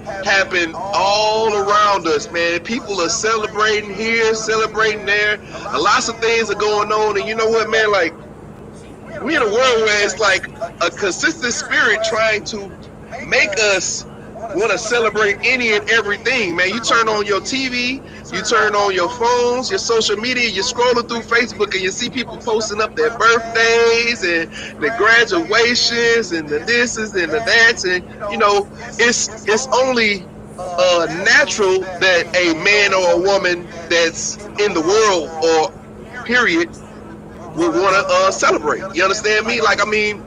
happen all around us, man. People are celebrating here, celebrating there. Lots of things are going on, and you know what, man? Like, we're in a world where it's like a consistent spirit trying to make us want to celebrate any and everything, man. You turn on your TV, you turn on your phones, your social media, you're scrolling through Facebook, and you see people posting up their birthdays and the graduations and the thises and the that's, and you know, it's only natural that a man or a woman that's in the world or period would want to celebrate. You understand me? Like, I mean,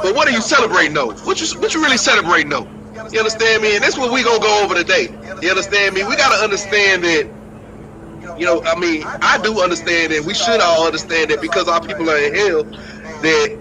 but what are you celebrating though? What you really celebrating though? You understand me? And that's what we gonna go over today. You understand me? We gotta understand that, you know, I mean, I do understand that, we should all understand that because our people are in hell, that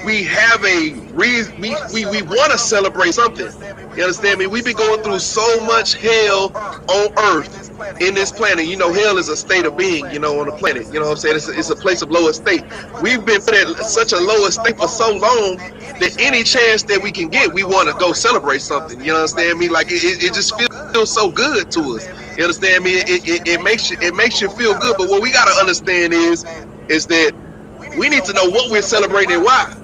we have a reason, we want to celebrate something. You understand me? We've been going through so much hell on earth, in this planet. You know, hell is a state of being, you know, on the planet. You know what I'm saying? It's a place of lower state. We've been put at such a lower state for so long that any chance that we can get, we want to go celebrate something. You understand me? Like, it just feels so good to us. You understand me? It makes you feel good. But what we got to understand is that we need to know what we're celebrating and why.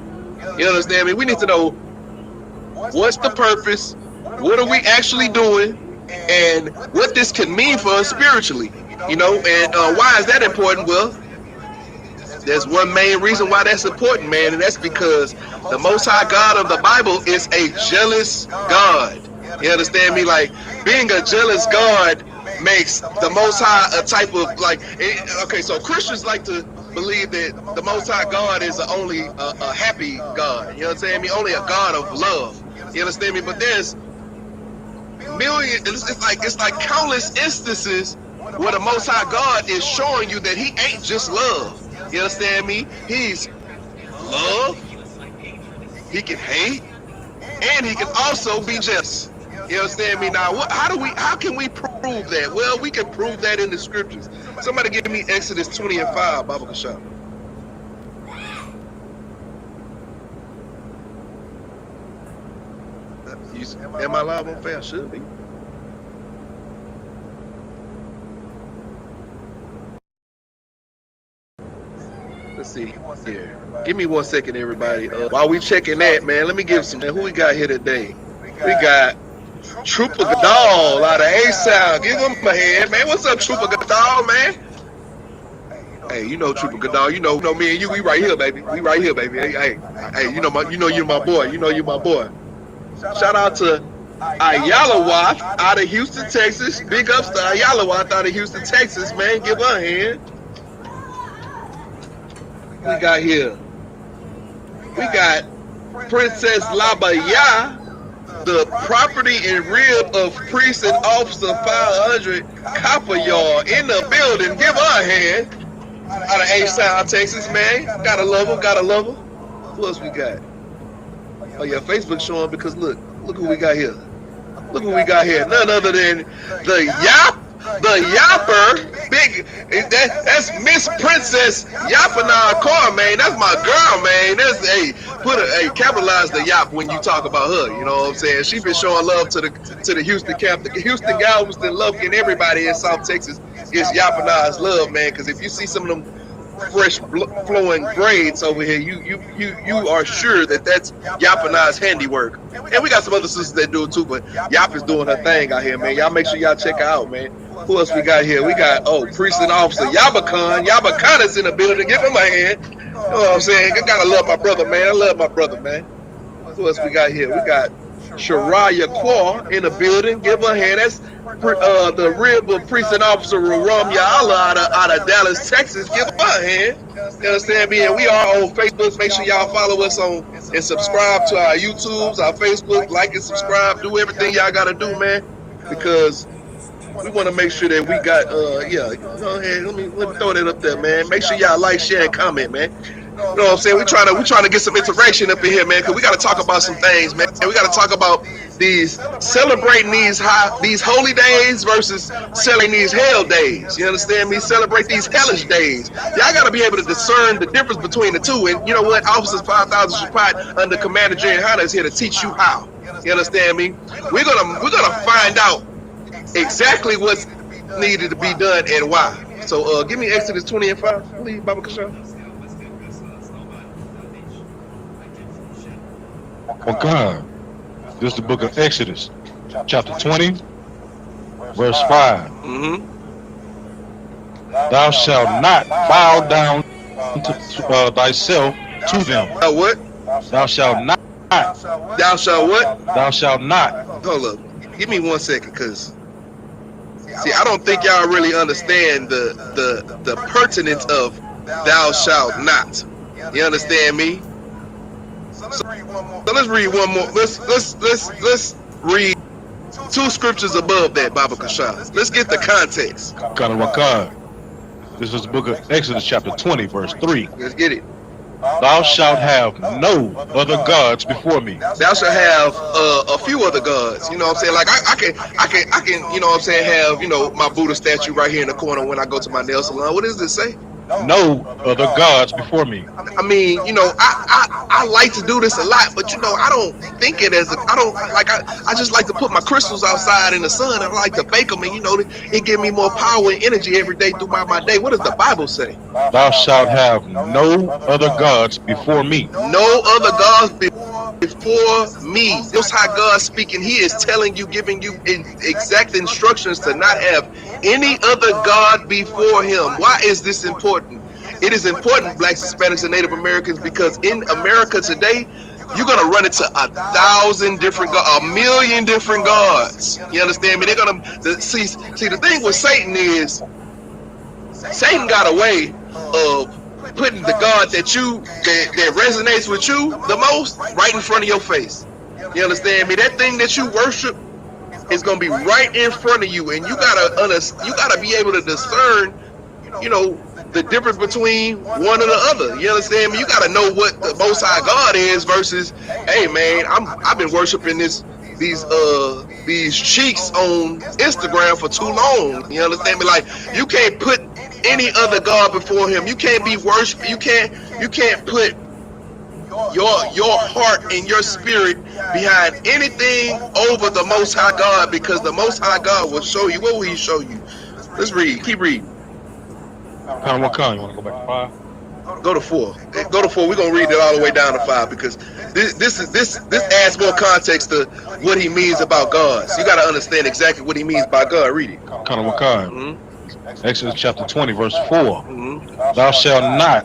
You understand me? We need to know what's the purpose, what are we actually doing, and what this can mean for us spiritually. You know, and why is that important? Well, there's one main reason why that's important, man, and that's because the Most High God of the Bible is a jealous God. You understand me? Like, being a jealous God makes the Most High a type of, like, okay, so Christians like to believe that the Most High God is only a happy God. You understand me? Only a God of love. You understand me? But there's millions, it's like countless instances where the Most High God is showing you that He ain't just love. You understand me? He's love, He can hate, and He can also be just. You understand me? Now, how can we prove that? Well, we can prove that in the scriptures. Somebody give me Exodus 20:5, Baba Kashab. Am I live on fair? Should be. Let's see here. Give me 1 second, everybody. While we checking that, man, let me give some. Who we got here today? We got Trooper Gadal out of A-Sound. Give him a hand, man. What's up, Trooper Gadal, man? Hey, you know Trooper Gadal. You know me and you. We right here, baby. We right here, baby. Hey, you know you're my boy. You know you're my boy. Shout out to I.S.U.P.K out of Houston, Texas. Big ups to I.S.U.P.K out of Houston, Texas, man. Give her a hand. We got here. We got Princess Labaya, the property and rib of priest and officer 500 Copper Yard in the building. Give her a hand. Out of A-Sound, Texas, man. Gotta love her, gotta love her. Who else we got? Oh yeah, Facebook showing because look who we got here. Look who we got here. None other than the Yapper. That's Miss Princess YAHANNA Car, man. That's my girl, man. That's capitalize the Yap when you talk about her. You know what I'm saying? She been showing love to the Houston camp. The Houston Galv'Bmt love and everybody in South Texas is YAHANNA's love, man. Because if you see some of them fresh flowing braids over here, you are sure that that's YAHANNA's handiwork. And we got some other sisters that do it too, but Yap is doing her thing out here, man. Y'all make sure y'all check her out, man. Who else we got here? We got priest and officer Yabakan is in the building. Give him a hand. You know what I'm saying? I gotta love my brother, man. I love my brother, man. Who else we got here? We got Shariah Quar in the building. Give her a hand. That's the rib of priest and officer Ram Ya'ala out of Dallas, Texas. Give her a hand. You understand me? And we are on Facebook. Make sure y'all follow us on and subscribe to our YouTubes, our Facebook. Like and subscribe. Do everything y'all gotta do, man, because we want to make sure that we got yeah. Go ahead. Let me throw that up there, man. Make sure y'all like, share, and comment, man. You know what I'm saying? We trying to get some interaction up in here, man, because we got to talk about some things, man. And we got to talk about celebrating these holy days versus celebrating these hell days. You understand me? Celebrate these hellish days. Y'all got to be able to discern the difference between the two. And you know what? Officers 5000 SHALAM under Commander YAHANNA is here to teach you how. You understand me? We're gonna find out exactly what's needed to be done and why. So give me Exodus 20 and 5, please, Baba Kasha. Okay. This is the book of Exodus, chapter 20, verse 5. Thou shalt not bow down to thyself to them. What? Thou shalt not. Thou shalt what? Thou shalt not. Hold up. Give me 1 second, cause see, I don't think y'all really understand the pertinence of thou shalt not. You understand me? So let's read one more. Let's read 2 scriptures above that, Baba Kasha. Let's get the context. This is the book of Exodus chapter 20, verse 3. Let's get it. Thou shalt have no other gods before me. Thou shalt have a few other gods. You know what I'm saying? Like I can, you know what I'm saying, have, you know, my Buddha statue right here in the corner when I go to my nail salon. What does it say? No other gods before me. I mean, you know, I like to do this a lot, but you know, I don't think it as I just like to put my crystals outside in the sun. I like to bake them, and you know, it give me more power and energy every day throughout my day. What does the Bible say? Thou shalt have no other gods before me. No other gods before me. Most High God speaking, he is telling you, giving you exact instructions to not have any other God before him. Why is this important? It is important, blacks, Hispanics, and Native Americans, because in America today, you're gonna run into 1,000 different gods, 1,000,000 different gods. You understand me? They're gonna see. The thing with Satan is, Satan got a way of putting the God that resonates with you the most right in front of your face. You understand me? That thing that you worship is gonna be right in front of you, and you gotta be able to discern, you know, the difference between one and the other. You understand me? You gotta know what the Most High God is versus, hey man, I've been worshiping these cheeks on Instagram for too long. You understand me? Like, you can't put any other God before him. You can't be worship. You can't put your heart and your spirit behind anything over the Most High God, because the Most High God will show you. What will he show you? Let's read. Keep reading. You want to go back to 5? Go to 4. Go to 4. We're gonna read it all the way down to 5, because this adds more context to what he means about God. So you got to understand exactly what he means by God. Read it. Exodus chapter 20, verse 4. Thou shalt not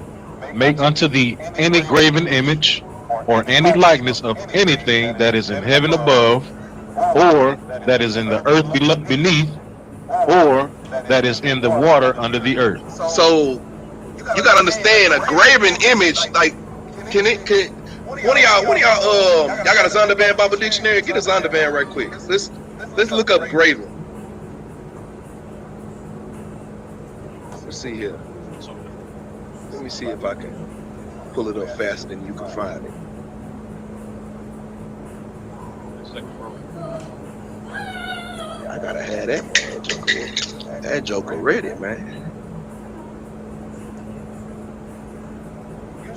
make unto thee any graven image or any likeness of anything that is in heaven above, or that is in the earth beneath, or that is in the water under the earth. So you gotta understand, a graven image, like, one of y'all got a Zondervan Bible dictionary? Get a Zondervan right quick. Let's look up graven. Let's see here. Let me see if I can pull it up faster than you can find it. I gotta have that joker ready, man.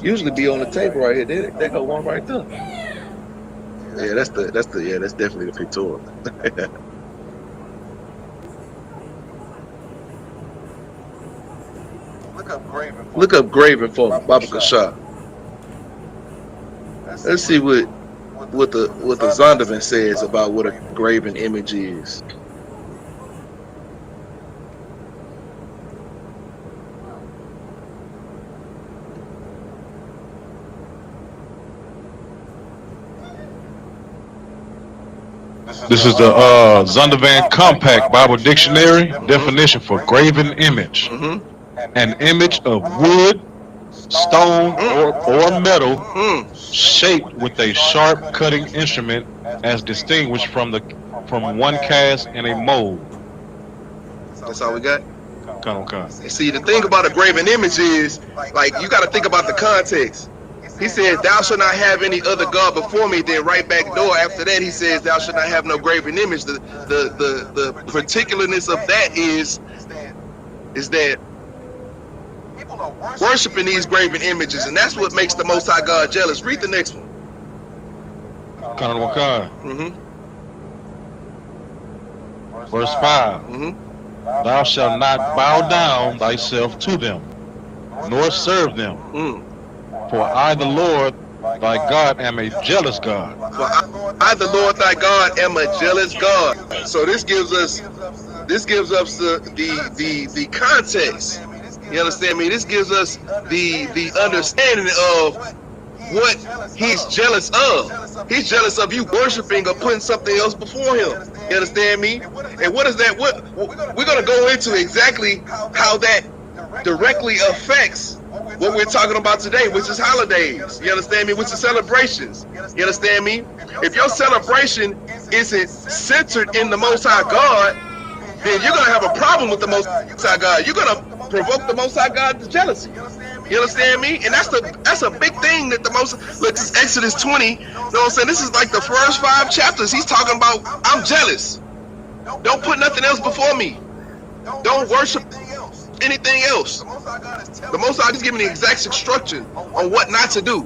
Usually be on the table right here. They go one right there. Yeah, that's definitely the pictorial. Look up graven for Baba Kasha. Let's see what the Zondervan says about what a graven image is. This is the Zondervan Compact Bible Dictionary definition for graven image. An image of wood, stone, or metal shaped with a sharp cutting instrument, as distinguished from one cast in a mold. That's all we got? Okay. See, the thing about a graven image is, like, you got to think about the context. He says, thou shalt not have any other God before me. Then right back door after that, he says, thou shalt not have no graven image. The particularness of that is that worshiping these graven images, and that's what makes the Most High God jealous. Read the next one. Mm-hmm. Verse 5. Mm-hmm. Thou shalt not bow down thyself to them, nor serve them. For I, the Lord thy God, am a jealous God. For I, the Lord thy God, am a jealous God. So this gives us the context. You understand me? This gives us the understanding of what he's jealous of. He's jealous of you worshiping or putting something else before him. You understand me? And what is that? What we're gonna go into exactly how that directly affects what we're talking about today, which is holidays. You understand me? Which is celebrations. You understand me? If your celebration isn't centered in the Most High God, then you're gonna have a problem with the Most High God. You're gonna provoke the Most High God to jealousy. You understand me? And that's a big thing that the Most. Look, this Exodus 20. You know what I'm saying? This is like the first 5 chapters. He's talking about I'm jealous. Don't put nothing else before me. Don't worship anything else. The Most High is giving the exact instruction on what not to do.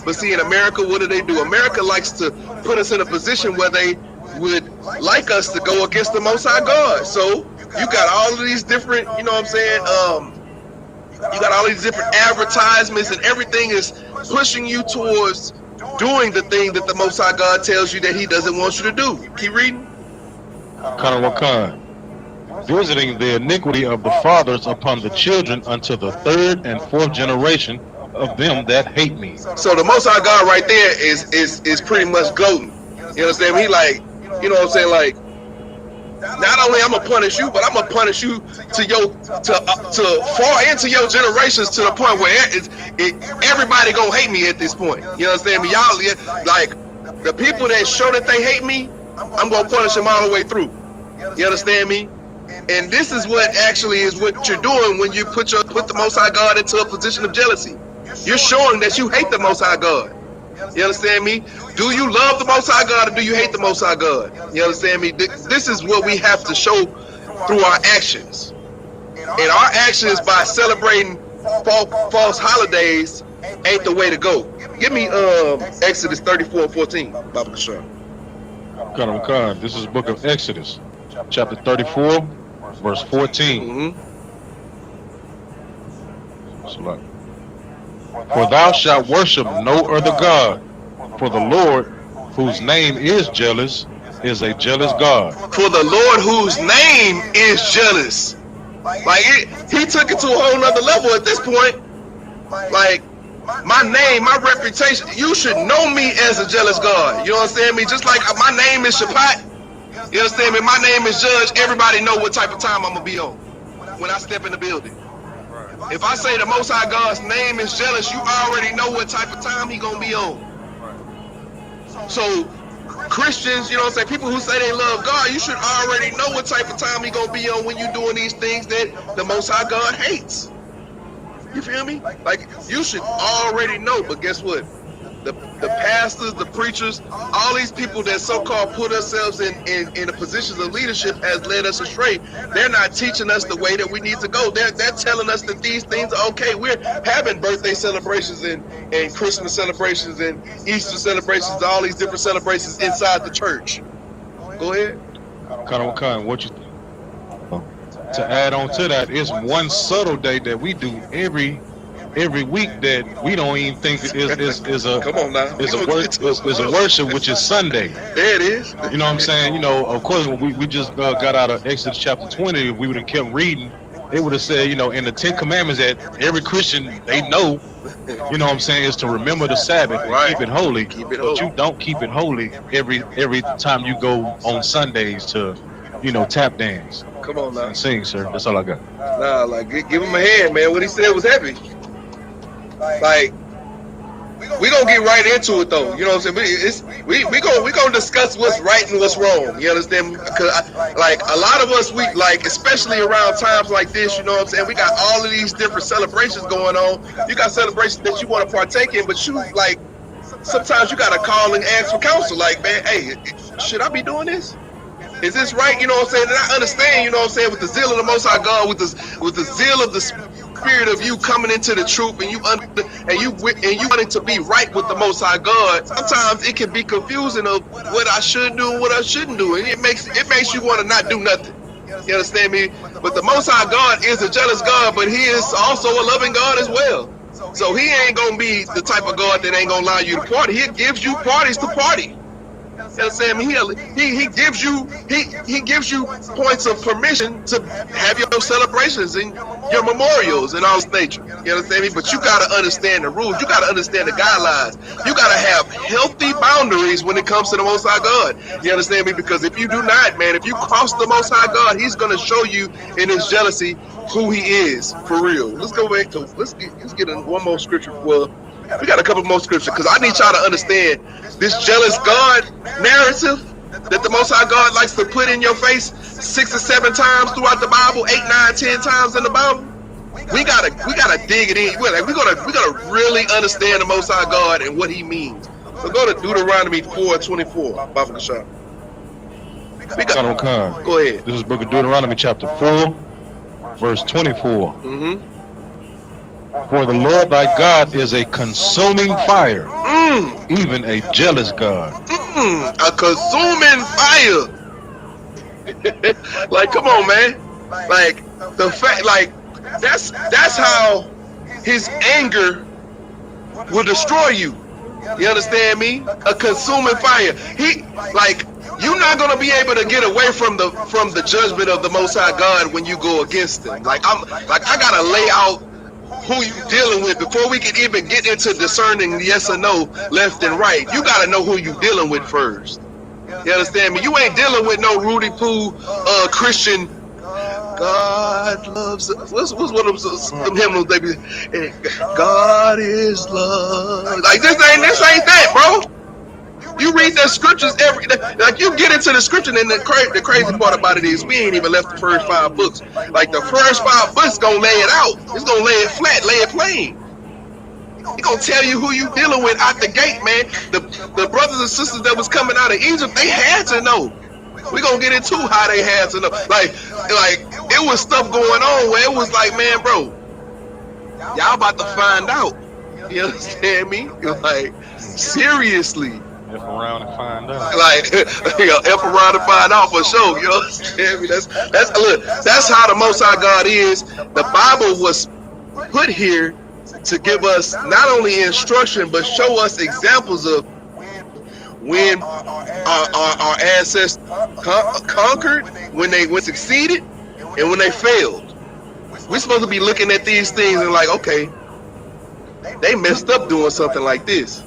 But see, in America, what do? America likes to put us in a position where they would like us to go against the Most High God. So you got all of these different, you know what I'm saying? You got all these different advertisements, and everything is pushing you towards doing the thing that the Most High God tells you that He doesn't want you to do. Keep reading. Visiting the iniquity of the fathers upon the children unto the 3rd and 4th generation of them that hate me. So the Most High God right there is pretty much gloating. You understand? He like, you know what I'm saying? Like, not only I'm gonna punish you, but I'm gonna punish you to far into your generations, to the point where everybody gonna hate me at this point. You understand me? Y'all, like, the people that show that they hate me, I'm gonna punish them all the way through. You understand me? And this is what actually is what you're doing when you put the Most High God into a position of jealousy. You're showing that you hate the Most High God. You understand me? Do you love the Most High God, or do you hate the Most High God? You understand me? This is what we have to show through our actions. And our actions by celebrating false holidays ain't the way to go. Give me Exodus 34:14, Baba Kashar. This is the book of Exodus, chapter 34, verse 14. For thou shalt worship no other God, for the Lord, whose name is jealous, is a jealous God. For the Lord, whose name is jealous. Like, he took it to a whole nother level at this point. Like, my name, my reputation, you should know me as a jealous God. You understand me? Just like my name is Shapat, you understand me? My name is Judge. Everybody know what type of time I'm gonna be on when I step in the building. If I say the Most High God's name is jealous, you already know what type of time he gonna be on. So Christians, you know what I'm saying, people who say they love God, you should already know what type of time he gonna be on when you're doing these things that the Most High God hates. You feel me? Like, you should already know. But guess what? The pastors, the preachers, all these people that so-called put ourselves in the positions of leadership has led us astray. They're not teaching us the way that we need to go. They're telling us that these things are okay. We're having birthday celebrations and Christmas celebrations and Easter celebrations, all these different celebrations inside the church. Go ahead. What you to add on to that is one subtle day that we do every week that we don't even think is a come on now. is a worship, which is Sunday. There it is. You know what I'm saying? You know, of course, when we just got out of Exodus chapter 20, if we would have kept reading, it would have said, you know, in the 10 Commandments that every Christian, they know, you know what I'm saying, is to remember the Sabbath and keep it holy. But you don't keep it holy every time you go on Sundays to, you know, tap dance. Come on now. And sing, sir. That's all I got. Nah, like, give him a hand, man. What he said was heavy. Like, we gonna get right into it though. You know what I'm saying? We gonna discuss what's right and what's wrong. You understand? Because like a lot of us, we like, especially around times like this. You know what I'm saying? We got all of these different celebrations going on. You got celebrations that you want to partake in, but you like sometimes you gotta call and ask for counsel. Like, man, hey, should I be doing this? Is this right? You know what I'm saying? And I understand, you know what I'm saying, with the zeal of the Most High God, with the zeal of spirit of you coming into the truth and you wanting to be right with the Most High God, sometimes it can be confusing of what I should do and what I shouldn't do, and it makes you want to not do nothing. You understand me? But the Most High God is a jealous God, but He is also a loving God as well. So He ain't gonna be the type of God that ain't gonna allow you to party. He gives you parties to party. You understand me? He gives you points of permission to have your celebrations and your memorials and all this nature. You understand me? But you gotta understand the rules. You gotta understand the guidelines. You gotta have healthy boundaries when it comes to the Most High God. You understand me? Because if you do not, man, if you cross the Most High God, He's gonna show you in His jealousy who He is for real. Let's go back to let's get in one more scripture. Well, we got a couple more scriptures because I need y'all to understand this jealous God narrative that the Most High God likes to put in your face 6 or 7 times throughout the Bible, 8, 9, 10 times in the Bible. We gotta dig it in. We gotta really understand the Most High God and what He means. So go to Deuteronomy 4:24. Baba Kashab. Go ahead. This is the book of Deuteronomy chapter 4, verse 24. For the Lord thy God is a consuming fire, even a jealous God. A consuming fire. Like, come on, man. Like the fact, like that's how His anger will destroy you. You understand me? A consuming fire. You're not gonna be able to get away from the judgment of the Most High God when you go against Him. I gotta lay out who you dealing with before we can even get into discerning yes or no, left and right. You gotta know who you dealing with first. You understand me? You ain't dealing with no Rudy Poo Christian. God loves. What's one of them hymns they be? God is love. Like this ain't that, bro. You read the scriptures you get into the scripture, and the crazy part about it is we ain't even left the first 5 books. Like the first 5 books gonna lay it out. It's gonna lay it flat, lay it plain. He gonna tell you who you dealing with out the gate, man. The brothers and sisters that was coming out of Egypt, they had to know. We gonna get into how they had to know. Like it was stuff going on where it was like, man, bro, y'all about to find out. You understand me? Like seriously. F around and find out. Like, F around and find out for sure. You know what I'm saying? That's how the Most High God is. The Bible was put here to give us not only instruction but show us examples of when our ancestors conquered, when they succeeded, and when they failed. We're supposed to be looking at these things and like, okay, they messed up doing something like this.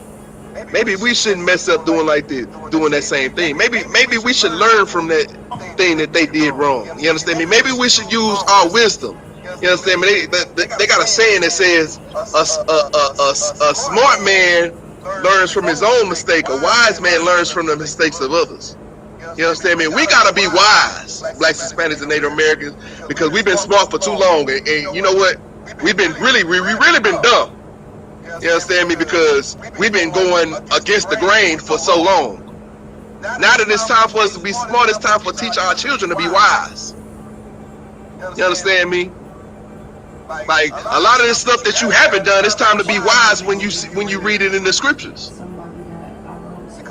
Maybe we shouldn't mess up doing that same thing. Maybe we should learn from that thing that they did wrong. You understand me? Maybe we should use our wisdom. You understand me? They got a saying that says a smart man learns from his own mistake. A wise man learns from the mistakes of others. You understand me? We gotta be wise, Blacks, Hispanics, and Native Americans, because we've been smart for too long. And you know what? We really been dumb. You understand me? Because we've been going against the grain for so long. Now that it's time for us to be smart, it's time for teach our children to be wise. You understand me? Like a lot of this stuff that you haven't done, it's time to be wise when you read it in the scriptures.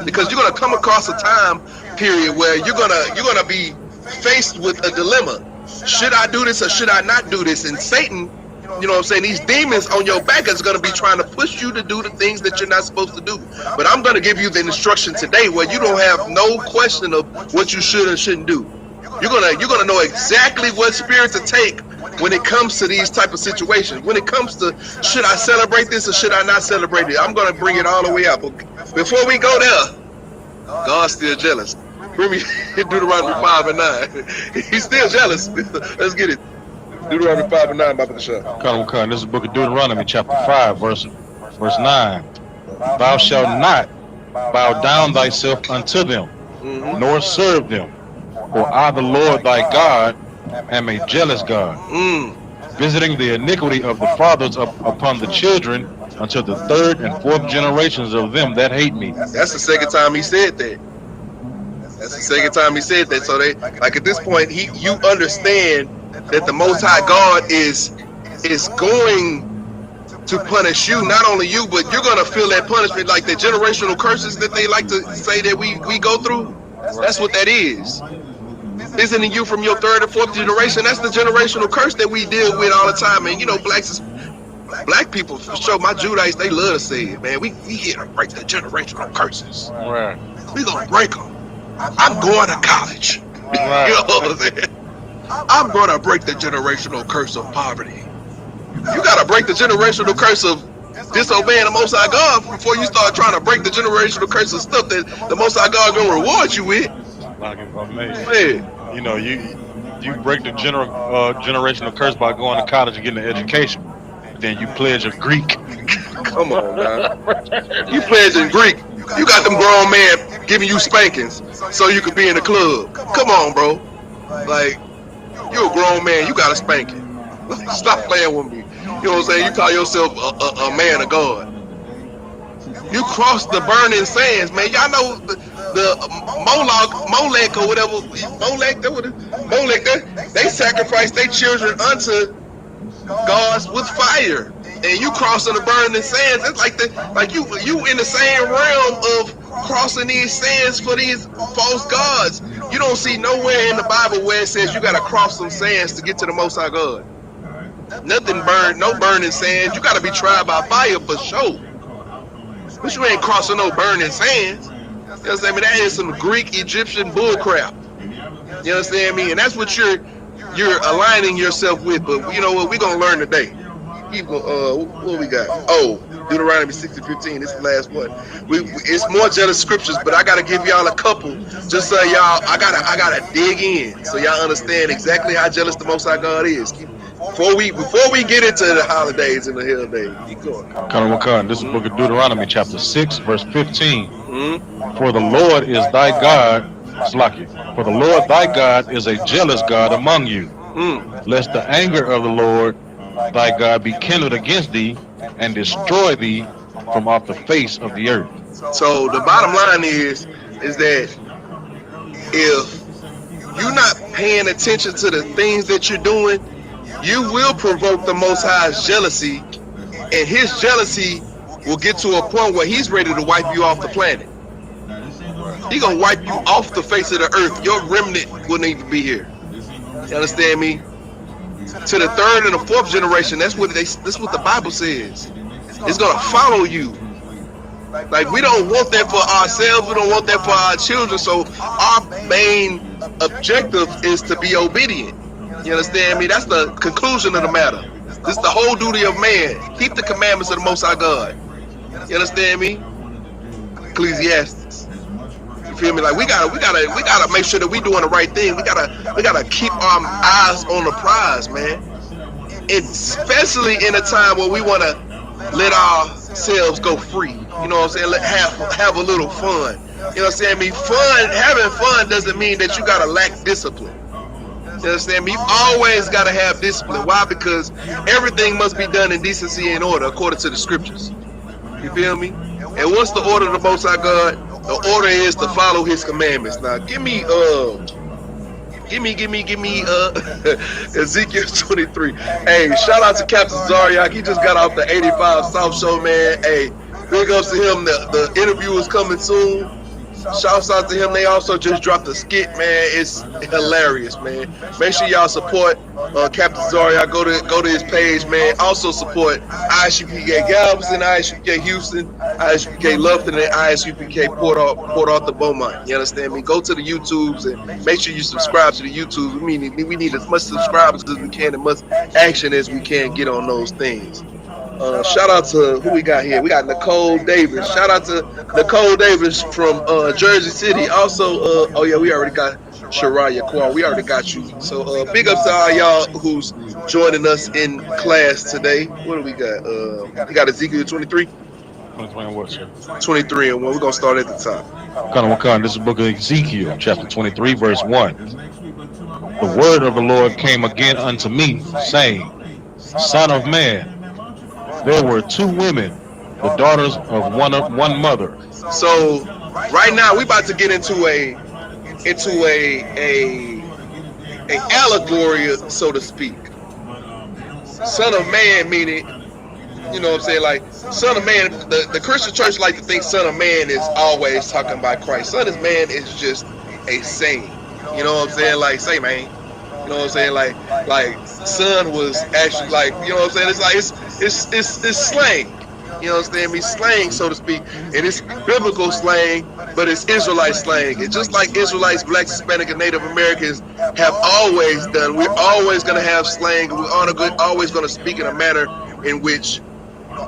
Because you're gonna come across a time period where you're gonna be faced with a dilemma. Should I do this or should I not do this? And Satan, you know what I'm saying, these demons on your back is going to be trying to push you to do the things that you're not supposed to do. But I'm going to give you the instruction today where you don't have no question of what you should and shouldn't do. You're gonna know exactly what spirit to take when it comes to these type of situations. When it comes to should I celebrate this or should I not celebrate it, I'm going to bring it all the way up. Before we go there, God's still jealous. Bring me Deuteronomy 5 and 9. He's still jealous. Let's get it. Deuteronomy 5 and 9, Baba Kashab. This is the book of Deuteronomy, chapter 5, verse 9. Thou shalt not bow down thyself unto them, nor serve them. For I, the Lord thy God, am a jealous God, visiting the iniquity of the fathers upon the children until the 3rd and 4th generations of them that hate me. That's the second time he said that. So they, like, at this point, you understand that the Most High God is is going to punish you, not only you, but you're gonna feel that punishment, like the generational curses that they like to say that we go through. That's what that is. Visiting you from your third and fourth generation, that's the generational curse that we deal with all the time. And you know, black people, for sure, my Judites, they love to say it, man. We here to break the generational curses. Right. We gonna break them. I'm going to college. Right. You know what I'm saying? I'm gonna break the generational curse of poverty. You gotta break the generational curse of disobeying the Most High God before you start trying to break the generational curse of stuff that the Most High God gonna reward you with. Like amazing. Man. You know, you break the generational curse by going to college and getting an education. Then you pledge a Greek. Come on, man. You pledge in Greek. You got them grown men giving you spankings so you could be in the club. Come on, bro. Like, you're a grown man. You got a spanking. Stop playing with me. You know what I'm saying? You call yourself a man of God. You cross the burning sands, man. Y'all know the Molech or whatever. Molech, they sacrifice their children unto gods with fire. And you crossing the burning sands. It's like you in the same realm of crossing these sands for these false gods. You don't see nowhere in the Bible where it says you got to cross some sands to get to the Most High God. Nothing burn, no burning sands. You got to be tried by fire for sure. But you ain't crossing no burning sands. You understand me? That is some Greek Egyptian bull crap. You understand me? And that's what you're aligning yourself with. But you know what? We're gonna learn today. What we got? Oh, Deuteronomy 60:15. This is the last one. It's more jealous scriptures, but I gotta give y'all a couple, just so y'all. I gotta dig in, so y'all understand exactly how jealous the Most High God is. Before we get into the holidays and the hell days, keep going. This is the book of Deuteronomy, chapter 6, verse 15. For the Lord is thy God. For the Lord thy God is a jealous God among you, lest the anger of the Lord thy God be kindled against thee and destroy thee from off the face of the earth. So the bottom line is that if you're not paying attention to the things that you're doing, you will provoke the Most High's jealousy, and his jealousy will get to a point where he's ready to wipe you off the planet. He's gonna wipe you off the face of the earth. Your remnant wouldn't even be here. You understand me? To the third and the fourth generation, that's what the Bible says. It's gonna follow you. Like, we don't want that for ourselves. We don't want that for our children. So our main objective is to be obedient. You understand me? That's the conclusion of the matter. This is the whole duty of man. Keep the commandments of the Most High God. You understand me? Ecclesiastes. You feel me? Like, we gotta make sure that we doing the right thing. We gotta keep our eyes on the prize, man. And especially in a time where we wanna let ourselves go free. You know what I'm saying? Have a little fun. You know what I'm saying? Having fun doesn't mean that you gotta lack discipline. You understand me? You've always got to have discipline. Why? Because everything must be done in decency and order according to the scriptures. You feel me? And what's the order of the Most High God? The order is to follow his commandments. Now, give me Ezekiel 23. Hey, shout out to Captain Zaryak. He just got off the 85 South Show, man. Hey, big ups to him. The interview is coming soon. Shouts out to him. They also just dropped a skit, man. It's hilarious, man. Make sure y'all support Captain Zaryak. Go to his page, man. Also support I.S.U.P.K Galv'Bmt, I.S.U.P.K Houston, I.S.U.P.K Lufton, and I.S.U.P.K Port Arthur Beaumont. You understand me? Go to the YouTubes and make sure you subscribe to the YouTubes. We need as much subscribers as we can and much action as we can get on those things. Shout out to who we got here. We got Nicole Davis. Shout out to Nicole Davis from Jersey City. Also, we already got Shariah Kwar. We already got you. So big ups to all y'all who's joining us in class today. What do we got? We got Ezekiel 23. 23 and 1. We're gonna start at the top. This is the book of Ezekiel, chapter 23, verse 1. The word of the Lord came again unto me, saying, Son of man, there were two women, the daughters of one mother. So right now we about to get into a allegory, so to speak. son of man meaning, you know what I'm saying, like son of man. The Christian church like to think son of man is always talking about Christ. Son of man is just a saying. You know what I'm saying? Like, say man. You know what I'm saying? Like son was actually like, you know what I'm saying? It's like it's slang. You know what I'm saying? It's slang, so to speak, and it's biblical slang, but it's Israelite slang. And just like Israelites, Blacks, Hispanic, and Native Americans have always done, we're always going to have slang. We're always going to speak in a manner in which,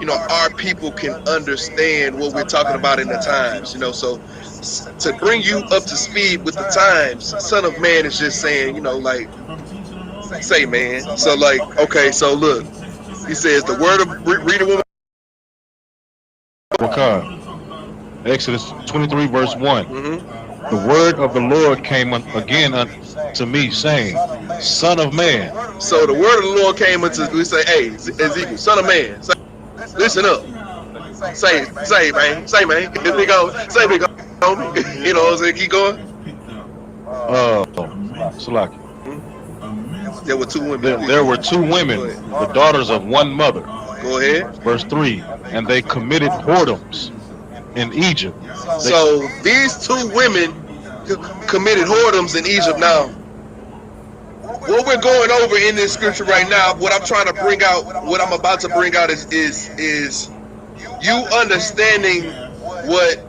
you know, our people can understand what we're talking about in the times. You know, so to bring you up to speed with the times, son of man is just saying, you know, like, say man. So like, okay, so look, he says the word of read a woman. Exodus 23 verse 1. The word of the Lord came again unto me, saying, Son of man. So the word of the Lord came unto, we say, hey, Ezekiel, son of man, say, listen up. Say man, say man. Big on, say big on me. You know what I'm saying? Keep going. Salaki. There were two women. There were two women, the daughters of one mother. Go ahead. Verse 3. And they committed whoredoms in Egypt. So these two women committed whoredoms in Egypt. Now, what we're going over in this scripture right now, what I'm trying to bring out, what I'm about to bring out is you understanding what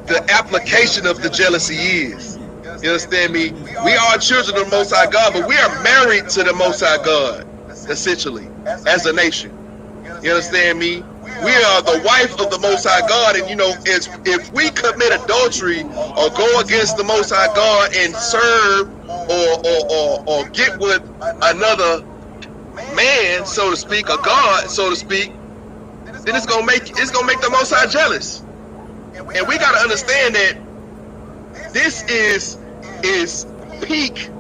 the application of the jealousy is. You understand me? We are children of the Most High God, but we are married to the Most High God, essentially, as a nation. You understand me? We are the wife of the Most High God, and you know, if we commit adultery or go against the Most High God and serve or get with another man, so to speak, a God, so to speak, then it's gonna make the Most High jealous. And we gotta understand that this is peak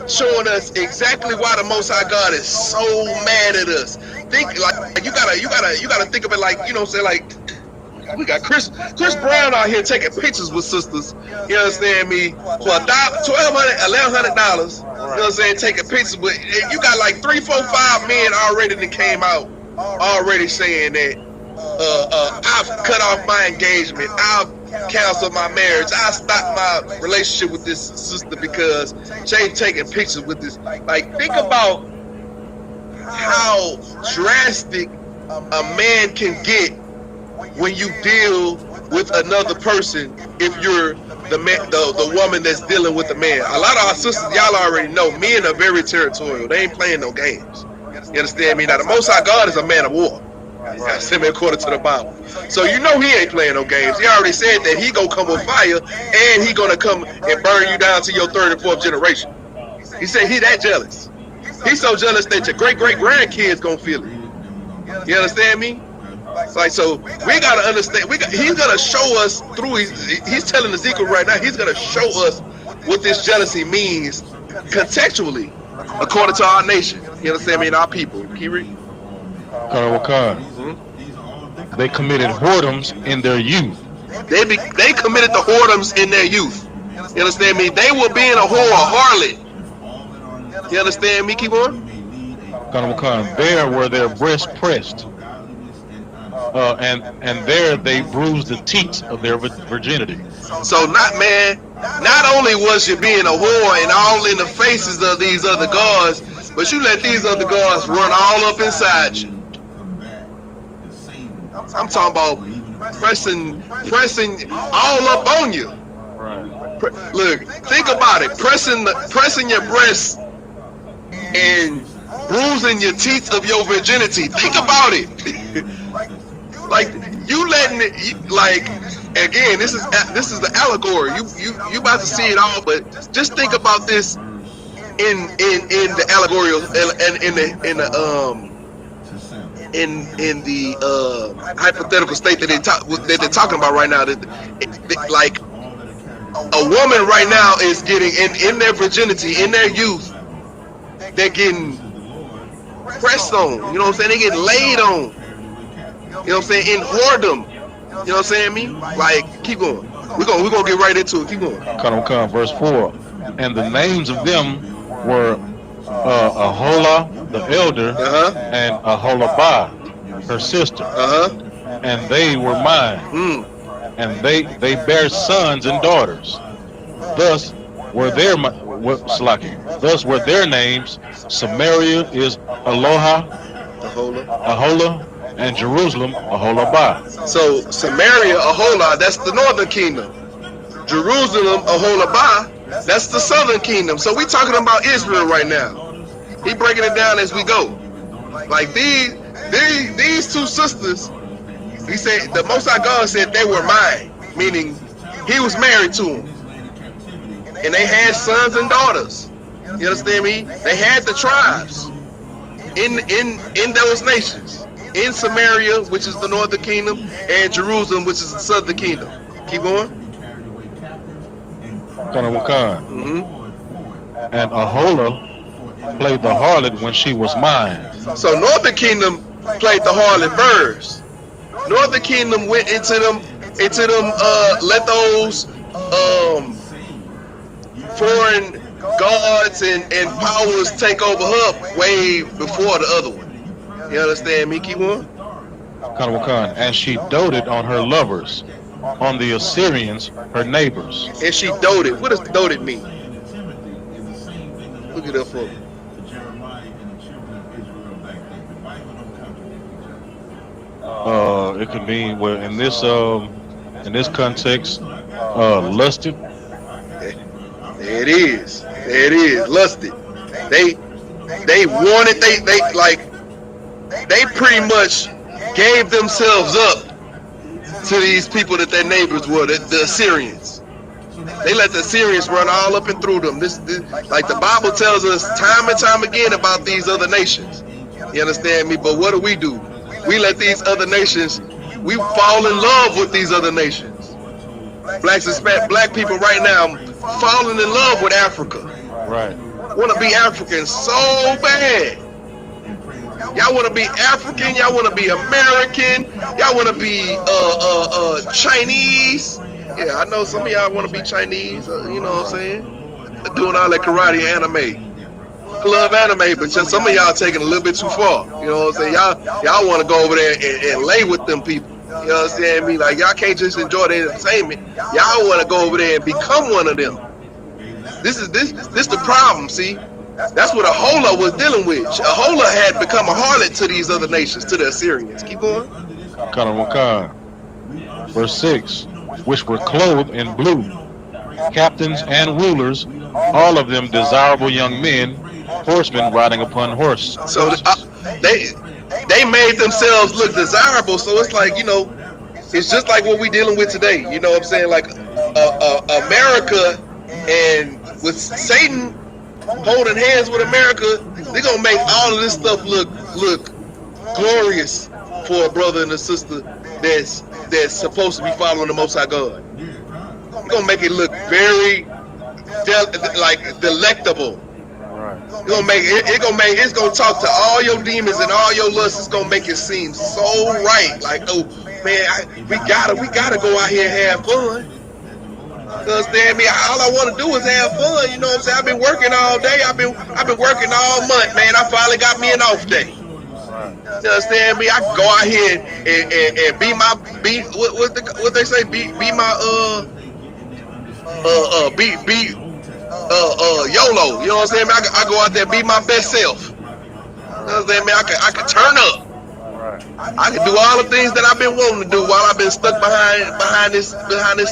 showing us exactly why the Most High God is so mad at us. Think like you gotta think of it like, you know what I'm saying, like we got Chris Brown out here taking pictures with sisters, you understand me, for $1,200, $1,100, you know what I'm saying, taking pictures with, you got like 3, 4, 5 men already that came out already saying that I've cut off my engagement, I've canceled my marriage, I stopped my relationship with this sister because she ain't taking pictures with this. Like, think about how drastic a man can get when you deal with another person. If you're the man, the woman that's dealing with the man, a lot of our sisters, y'all already know, men are very territorial. They ain't playing no games. You understand me? Now the Most High God is a man of war. According to the Bible. So you know he ain't playing no games. He already said that he gonna come with fire and he gonna come and burn you down to your 3rd and 4th generation. He said he that jealous. He's so jealous that your great-great-grandkids gonna feel it. You understand me? Like, so we gotta understand. He's gonna show us through. He's telling Ezekiel right now. He's gonna show us what this jealousy means contextually, according to our nation. You understand me? And our people. Can you read? They committed whoredoms in their youth. They committed the whoredoms in their youth. You understand me? They were being a whore, a harlot. You understand me? Keep on. There were their breasts pressed, and there they bruised the teats of their virginity. So not only was you being a whore and all in the faces of these other gods, but you let these other gods run all up inside you. I'm talking about pressing all up on you. Right. Look, think about it. Pressing your breasts and bruising your teeth of your virginity. Think about it. Like, you letting it, like, again, this is the allegory. You about to see it all, but just think about this in the allegory in the hypothetical state that they're talking about right now. Like, a woman right now is getting in their virginity, in their youth, they're getting pressed on. You know what I'm saying? They get laid on. You know what I'm saying? In whoredom. You know what I'm saying? Me? Like, keep going. We're gonna get right into it. Keep going. Verse 4. And the names of them were Ahola the elder, Uh-huh. and Aholabah her sister, Uh-huh. and they were mine, Mm. and they bare sons and daughters. Thus were their Salaki. Thus were their names. Samaria is Aloha, Ahola. Ahola, and Jerusalem Aholabah. So Samaria, Ahola, that's the northern kingdom. Jerusalem, Aholabah, that's the southern kingdom. So we talking about Israel right now. He breaking it down as we go. Like these two sisters, he said the Most High God said they were mine, meaning he was married to them, and they had sons and daughters. You understand me? They had the tribes in those nations, in Samaria, which is the northern kingdom, and Jerusalem, which is the southern kingdom. Keep going. And Ahola played the harlot when she was mine. So northern kingdom played the harlot first. Northern kingdom went into them, let those foreign gods and powers take over her way before the other one. You understand me? Keep on. And she doted on her lovers, on the Assyrians, her neighbors. And she doted. What does doted mean? Look it up for me. It could mean, well, in this context, lusted. There it is. There it is. Lusted. They wanted. They pretty much gave themselves up to these people that their neighbors were, the Assyrians. They let the Assyrians run all up and through them. This, like the Bible tells us time and time again about these other nations. You understand me? But what do? We let these other nations, we fall in love with these other nations. Black people right now falling in love with Africa. Right. Want to be African so bad. Y'all want to be African. Y'all want to be American. Y'all want to be Chinese. Yeah, I know some of y'all want to be Chinese. You know what I'm saying? Doing all that karate anime. Love anime, but just some of y'all taking a little bit too far. You know what I'm saying? Y'all want to go over there and lay with them people. You know what I'm saying? Me, like y'all can't just enjoy the entertainment. Y'all want to go over there and become one of them. This the problem. See, that's what Ahola was dealing with. Ahola had become a harlot to these other nations, to the Assyrians. Keep going. Verse 6, which were clothed in blue, captains and rulers, all of them desirable young men, horsemen riding upon horses. So they made themselves look desirable. So it's like, you know, it's just like what we dealing with today. You know what I'm saying? Like America, and with Satan holding hands with America, they're gonna make all of this stuff look glorious for a brother and a sister that's supposed to be following the Most High God. You're gonna make it look very delectable. It's gonna talk to all your demons and all your lusts. It's gonna make it seem so right. Like, oh man, we gotta go out here and have fun. You understand me? All I want to do is have fun. You know what I'm saying? I've been working all day. I've been working all month, man. I finally got me an off day. You understand me? I can go out here and be what they say? Be my YOLO. You know what I'm saying? I go out there, be my best self. You know what I'm saying, man? I can turn up. I can do all the things that I've been wanting to do while I've been stuck behind this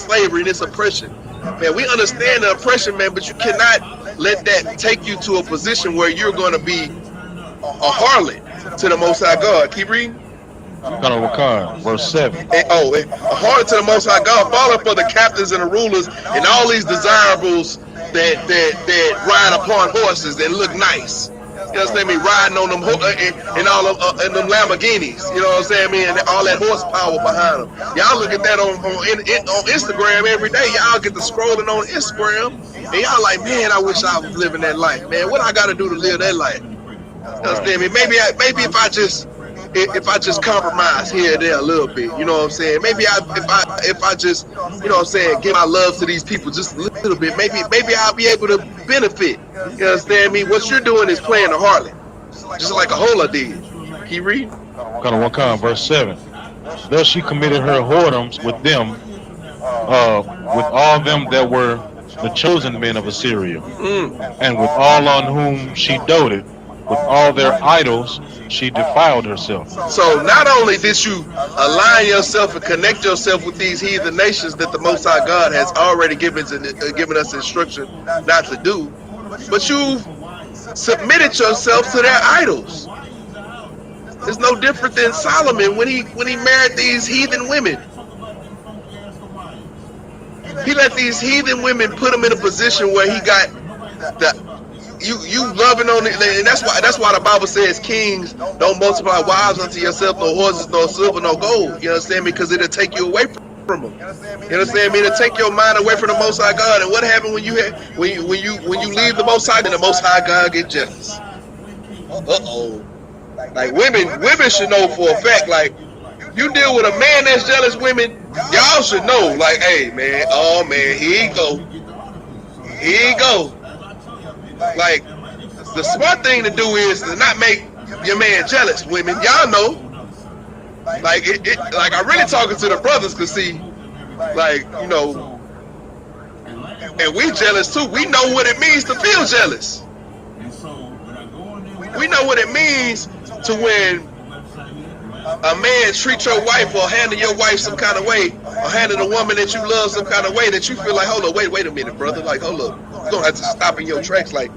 slavery, this oppression. Man, we understand the oppression, man, but you cannot let that take you to a position where you're going to be a harlot to the Most High God. Keep reading. Verse 7. A harlot to the Most High God, falling for the captains and the rulers and all these desirables that ride upon horses and look nice. You understand me? Riding on them and all of them Lamborghinis. You know what I'm saying? Man, and all that horsepower behind them. Y'all look at that on Instagram every day. Y'all get to scrolling on Instagram, and y'all like, man, I wish I was living that life. Man, what I got to do to live that life? You understand me? Maybe if I just if I just compromise here and there a little bit, you know what I'm saying? Maybe if I just, you know what I'm saying, give my love to these people just a little bit, maybe I'll be able to benefit. You understand me? What you're doing is playing the harlot, just like Ahola did. Keep reading. Verse 7. Thus she committed her whoredoms with them, with all them that were the chosen men of Assyria, and with all on whom she doted, with all their idols she defiled herself. So not only did you align yourself and connect yourself with these heathen nations that the Most High God has already given us instruction not to do, but you've submitted yourself to their idols. It's no different than Solomon when he married these heathen women. He let these heathen women put him in a position where he got you loving on it, and that's why the Bible says, kings, don't multiply wives unto yourself, no horses, no silver, no gold. You understand me? Because it'll take you away from them. You understand me? It'll take your mind away from the Most High God. And what happened when you leave the Most High, then the Most High God get jealous? Like women should know for a fact. Like, you deal with a man that's jealous, women, y'all should know. Like, hey man, oh man, here he go. Like, the smart thing to do is to not make your man jealous, women. Y'all know. Like, like, I'm really talking to the brothers, cause see, like, you know, and we jealous too. We know what it means to feel jealous. We know what it means to when a man treat your wife or handle your wife some kind of way, or handle the woman that you love some kind of way that you feel like, hold up, wait a minute, brother. Like, hold up, you don't have to stop in your tracks. Like,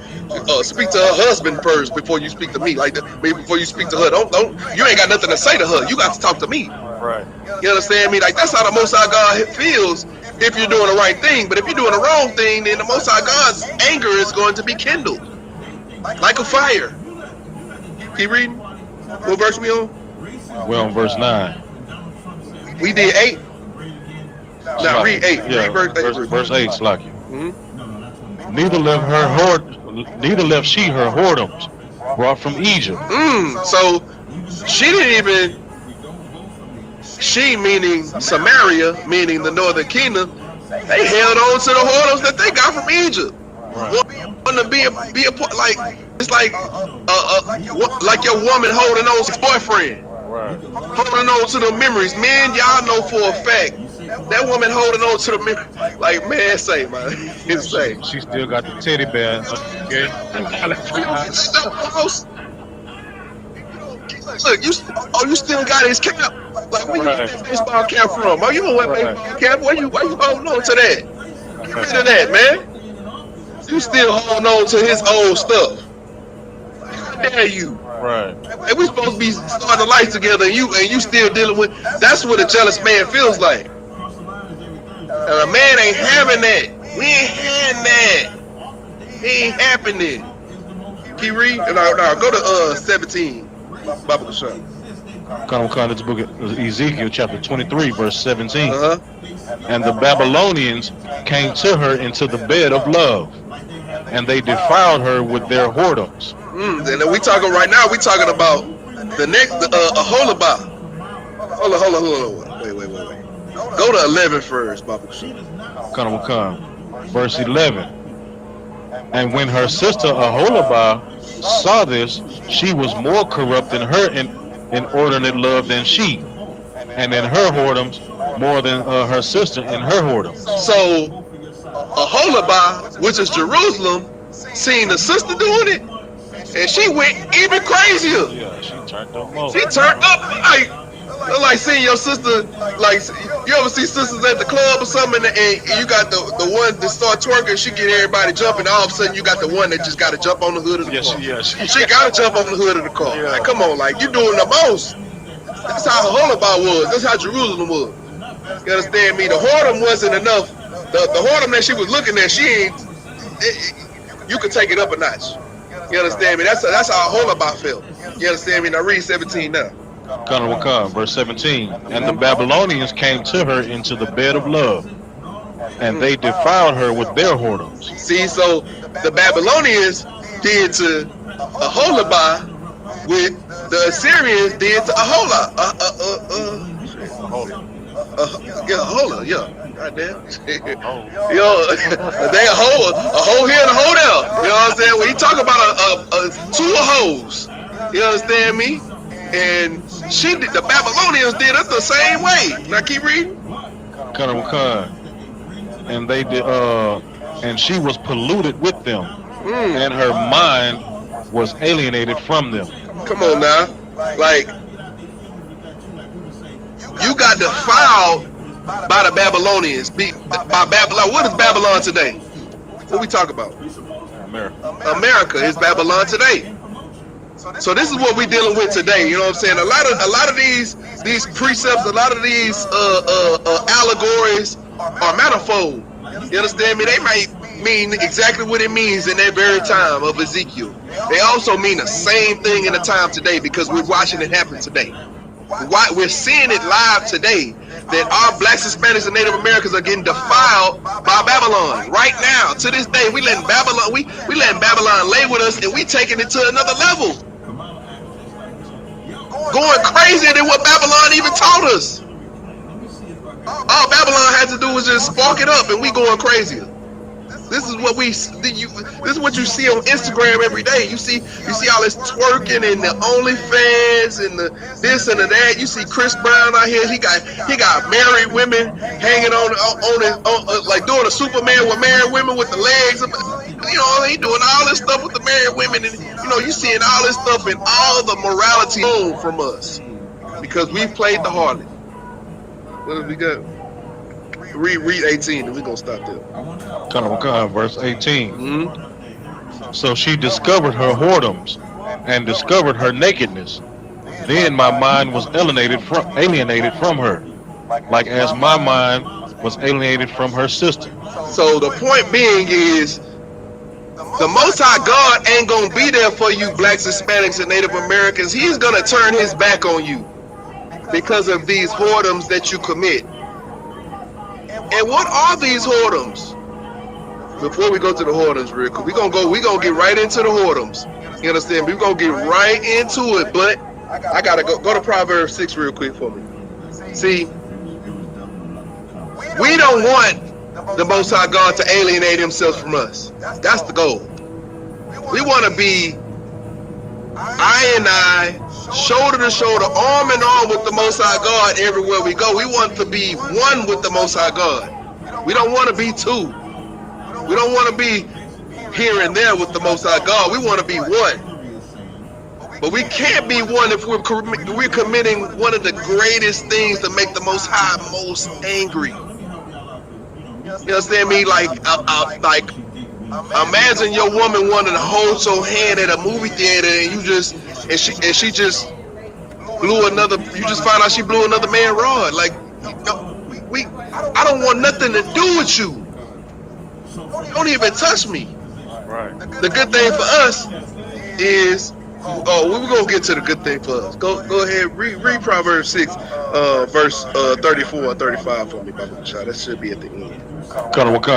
speak to her husband first before you speak to me. Like, maybe before you speak to her, don't. You ain't got nothing to say to her. You got to talk to me. Right. You understand me? Like, that's how the Most High God feels if you're doing the right thing. But if you're doing the wrong thing, then the Most High God's anger is going to be kindled like a fire. Keep reading. What verse we on? We're on verse 9. We did 8. Now read 8. Yeah, read verse 8, Slacky. Mm-hmm. Neither left she her whoredoms brought from Egypt. So she didn't even. She, meaning Samaria, meaning the northern kingdom, they held on to the whoredoms that they got from Egypt. Want to be a like, it's like your woman holding on to his boyfriend, holding on to the memories. Man, y'all know for a fact that woman holding on to the memories. Like, man, say, man, it's say she still got the teddy bear. Okay. Look, you still got his cap. Like, where you get that baseball cap from? Oh, you know what baseball cap? Why you holding on to that? Get rid of that, man. You still holding on to his old stuff. How dare you? Right. And we supposed to be starting a life together, and you still dealing with. That's what a jealous man feels like. And a man ain't having that. We ain't having that. It ain't happening. Keep reading. And now go to 17. Bible Kasham. Come to the book of Ezekiel, chapter 23, verse 17. And the Babylonians came to her into the bed of love, and they defiled her with their whoredoms. And we talking right now. We talking about the next Aholabah. Hold on. Wait. Go to 11 first, Bible Kasham. Come. Verse 11. And when her sister Aholabah saw this, she was more corrupt than her in inordinate love than she, and in her whoredoms more than her sister in her whoredoms. So Aholabah, which is Jerusalem, seen the sister doing it, and she went even crazier. Yeah, she turned up more. She turned up like seeing your sister. Like, you ever see sisters at the club or something, and you got the one that start twerking, she get everybody jumping, all of a sudden you got the one that just got to jump on the hood of the car. She got to jump on the hood of the car. Yeah. Like, come on, like, you doing the most. That's how Aholabah was. That's how Jerusalem was. You understand me? The whoredom wasn't enough. The whoredom that she was looking at, you could take it up a notch. You understand me? That's how Aholabah felt. You understand me? Now read 17 now. Verse 17. And the Babylonians came to her into the bed of love, and they defiled her with their whoredoms. See, so the Babylonians did to Aholabah with the Assyrians did to Ahola. Ahola, yeah. Goddamn. Yo, they a hoe here and a hoe there. You know what I'm saying? When you talk about two hoes, you understand me? And the Babylonians did it the same way. Now keep reading. And they did, and she was polluted with them, and her mind was alienated from them. Come on now, like you got defiled by the Babylonians. By Babylon. What is Babylon today? What we talk about? America is Babylon today. So this is what we're dealing with today. You know what I'm saying? A lot of these precepts, a lot of these allegories are manifold. You understand me? They might mean exactly what it means in that very time of Ezekiel. They also mean the same thing in the time today because we're watching it happen today. We're seeing it live today that our blacks, Hispanics, and Native Americans are getting defiled by Babylon right now. To this day, we letting Babylon lay with us, and we taking it to another level, going crazier than what Babylon even taught us. All Babylon had to do was just spark it up, and we going crazier. This is what this is what you see on Instagram every day. You see all this twerking and the OnlyFans and the this and the that. You see Chris Brown out here. He got married women hanging on like doing a Superman with married women with the legs. You know, he doing all this stuff with the married women, and you know, you seeing all this stuff and all the morality from us because we played the harlot. What have we got? Read 18 and we're going to stop there. Verse 18. So she discovered her whoredoms and discovered her nakedness. Then my mind was alienated from her, like as my mind was alienated from her sister. So the point being is, the Most High God ain't going to be there for you blacks, Hispanics, and Native Americans. He's going to turn his back on you because of these whoredoms that you commit. And what are these whoredoms? Before we go to the whoredoms real quick, we're gonna get right into the whoredoms. You understand? We're gonna get right into it, but I gotta go to Proverbs 6 real quick for me. See, we don't want the Most High God to alienate himself from us. That's the goal. We want to be eye and eye, shoulder to shoulder, arm in arm with the Most High God everywhere we go. We want to be one with the Most High God. We don't want to be two. We don't want to be here and there with the Most High God. We want to be one. But we can't be one if we're committing one of the greatest things to make the Most High most angry. You understand me? Like imagine your woman wanting to hold your hand at a movie theater, and she just blew another. You just found out she blew another man rod. Like, I don't want nothing to do with you. Don't even touch me. Right. The good thing for us is, we're gonna get to the good thing for us. Go ahead, read Proverbs 6, verse 34 and 35 for me, Baba Bashar. That should be at the end.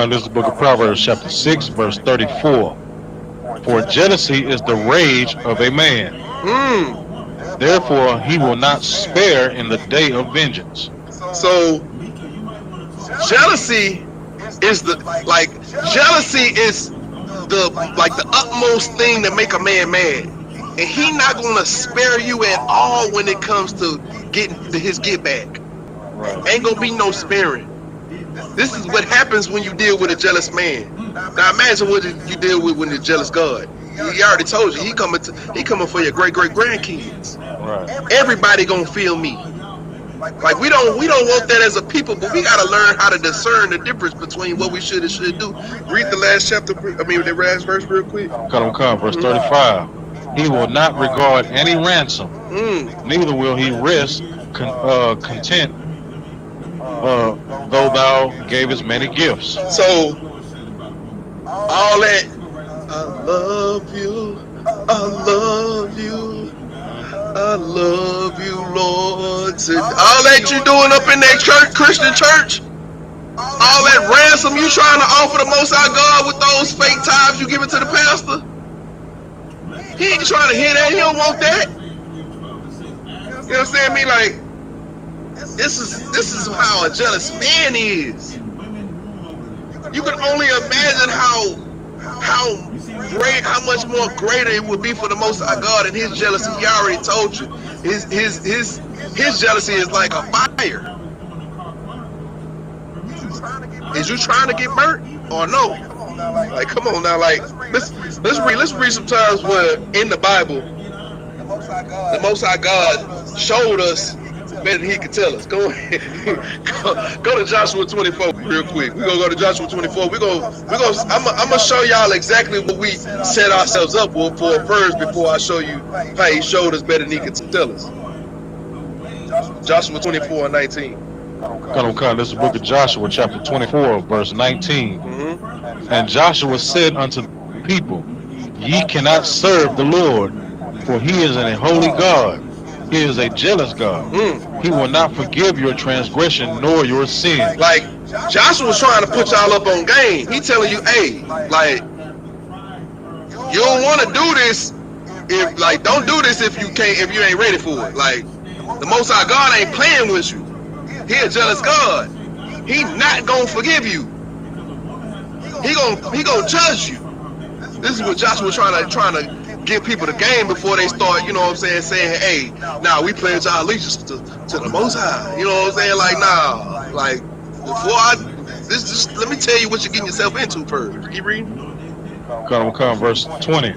This is the book of Proverbs, chapter 6, verse 34. For jealousy is the rage of a man. Therefore he will not spare in the day of vengeance. So jealousy is the utmost thing that make a man mad, and he not gonna spare you at all when it comes to getting his get back. Right. Ain't gonna be no sparing. This is what happens when you deal with a jealous man. Now imagine what you deal with when you're jealous God. He already told you he coming for your great grandkids. Right. Everybody gonna feel me. Like we don't want that as a people, but we gotta learn how to discern the difference between what we should and should do. Read the last chapter. The last verse real quick. Verse 35. He will not regard any ransom, neither will he rest content, though thou gavest many gifts. So all that, I love you, I love you, I love you, Lord. All that you doing up in that church, Christian church, all that ransom you trying to offer the Most High God with those fake tithes you giving to the pastor, he ain't trying to hear that. He don't want that. You understand me? Like, this is how a jealous man is. You can only imagine how much more greater it would be for the Most High God and His jealousy. He already told you. His jealousy is like a fire. Is you trying to get burnt or no? Like, come on now. Like, let's read some times where in the Bible the Most High God showed us better than He could tell us. Go ahead. Go to Joshua 24 real quick. We're gonna go to Joshua 24. I'm gonna show y'all exactly what we set ourselves up for first before I show you how He showed us better than He could tell us. Joshua 24 and 19. Come. This is the book of Joshua, chapter 24, verse 19. And Joshua said unto the people, Ye cannot serve the Lord, for He is a holy God. He is a jealous God. He will not forgive your transgression nor your sin. Like, Joshua's trying to put y'all up on game. He telling you, hey, like, you don't want to do this if, like, don't do this if you ain't ready for it. Like, the Most High God ain't playing with you. He a jealous God. He not gonna forgive you. He gonna judge you. This is what Joshua's trying to give people the game before they start, you know what I'm saying, hey, nah, we pledge our allegiance to the Most High. You know what I'm saying? Like, nah, like, let me tell you what you're getting yourself into first. Keep reading. Come, verse 20.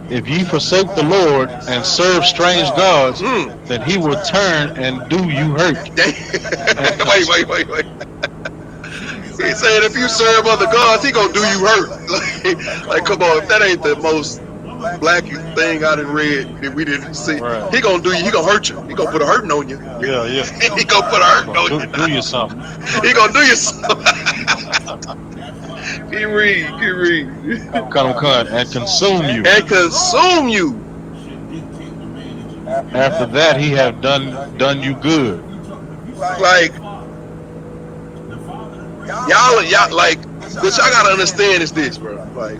If ye forsake the Lord and serve strange gods, then He will turn and do you hurt. Wait. He said if you serve other gods, He gonna do you hurt. Like, come on, if that ain't the most black thing I done read that we didn't see, right. He gonna hurt you. He gonna put a hurting on you. Yeah. He gonna put a hurting on you. Do you something. He gonna do you something. Keep read. Come, and consume you. And consume you. After that, He have done you good. Like, y'all like, what y'all gotta understand is this, bro. Like,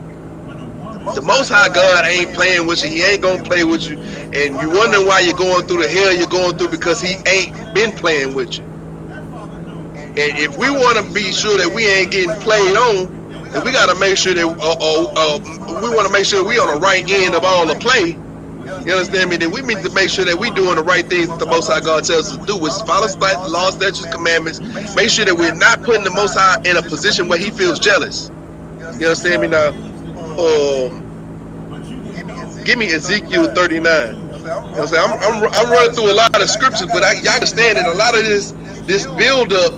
the Most High God ain't playing with you. He ain't gonna play with you. And you wondering why you're going through the hell you're going through, because He ain't been playing with you. And if we want to be sure that we ain't getting played on, then we gotta make sure that we want to make sure we on the right end of all the play. You understand me? Then we need to make sure that we doing the right things that the Most High God tells us to do, which is follow the law, statutes, commandments. Make sure that we're not putting the Most High in a position where He feels jealous. You understand me now? Give me Ezekiel 39. You know what I'm saying? I'm running through a lot of scriptures, but y'all understand that a lot of this build up,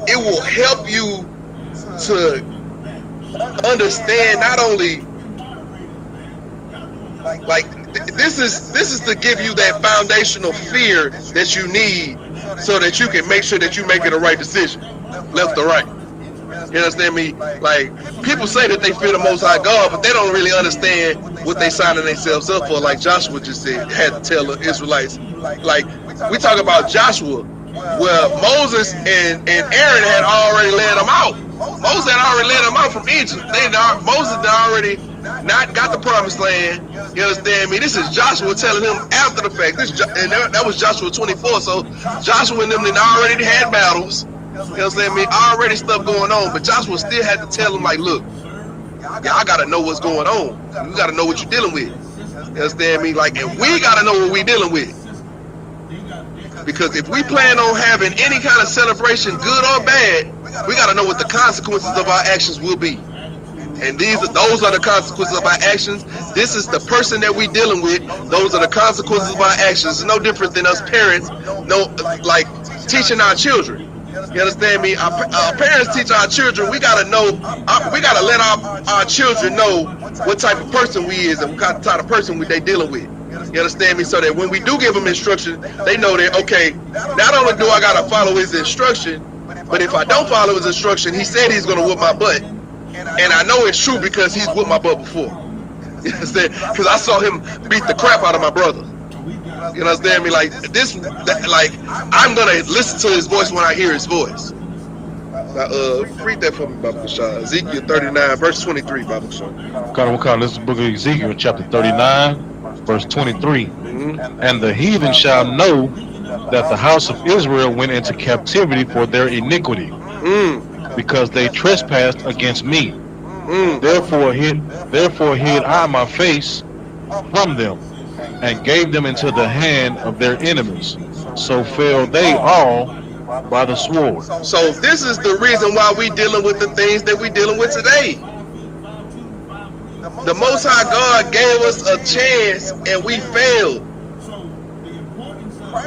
it will help you to understand not only like this is to give you that foundational fear that you need so that you can make sure that you making the right decision, left or right. You understand me? Like, people say that they fear the Most High God, but they don't really understand what they signing themselves up for. Like Joshua just said, had to tell the Israelites. Like, we talk about Joshua, where Moses and Aaron had already led them out. Moses had already led them out from Egypt. Moses had already not got the promised land. You understand me? This is Joshua telling him after the fact. And that was Joshua 24. So Joshua and them already had battles. You understand me? Already stuff going on. But Joshua still had to tell him, like, look, y'all got to know what's going on. You got to know what you're dealing with. You understand me? Like, and we got to know what we're dealing with. Because if we plan on having any kind of celebration, good or bad, we got to know what the consequences of our actions will be. And those are the consequences of our actions. This is the person that we dealing with. Those are the consequences of our actions. It's no different than us parents, like teaching our children. You understand me? Our parents teach our children. We gotta know. We gotta let our children know what type of person we is and what type of person they dealing with. You understand me? So that when we do give them instruction, they know that, okay, not only do I gotta follow his instruction, but if I don't follow his instruction, he said he's gonna whoop my butt, and I know it's true because he's whooped my butt before. You understand? Because I saw him beat the crap out of my brother. You understand me? Like this, like I'm gonna listen to his voice when I hear his voice. Read that for me, Baba Kashah. Ezekiel 39, verse 23, Baba Kashah. This is the book of Ezekiel, chapter 39, verse 23. And the heathen shall know that the house of Israel went into captivity for their iniquity, because they trespassed against me. Therefore hid I my face from them, and gave them into the hand of their enemies. So fell they all by the sword. So this is the reason why we dealing with the things that we dealing with today. The Most High God gave us a chance and we failed.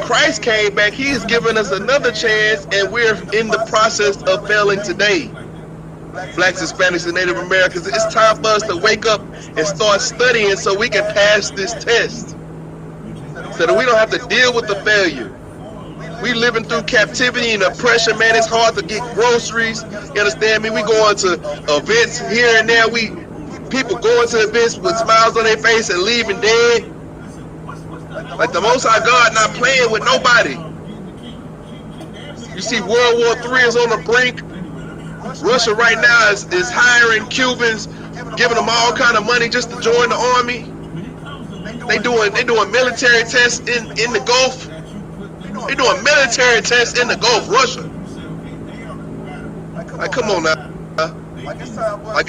Christ came back, he's given us another chance, and we're in the process of failing today. Blacks, Hispanics, and Native Americans, it's time for us to wake up and start studying so we can pass this test, so that we don't have to deal with the failure. We living through captivity and oppression, man. It's hard to get groceries. You understand me? We going to events here and there. People going to events with smiles on their face and leaving dead. Like the Most High God not playing with nobody. You see World War III is on the brink. Russia right now is hiring Cubans, giving them all kind of money just to join the army. They doing military tests in the Gulf. They doing military tests in the Gulf, Russia. Like, come on now. Like,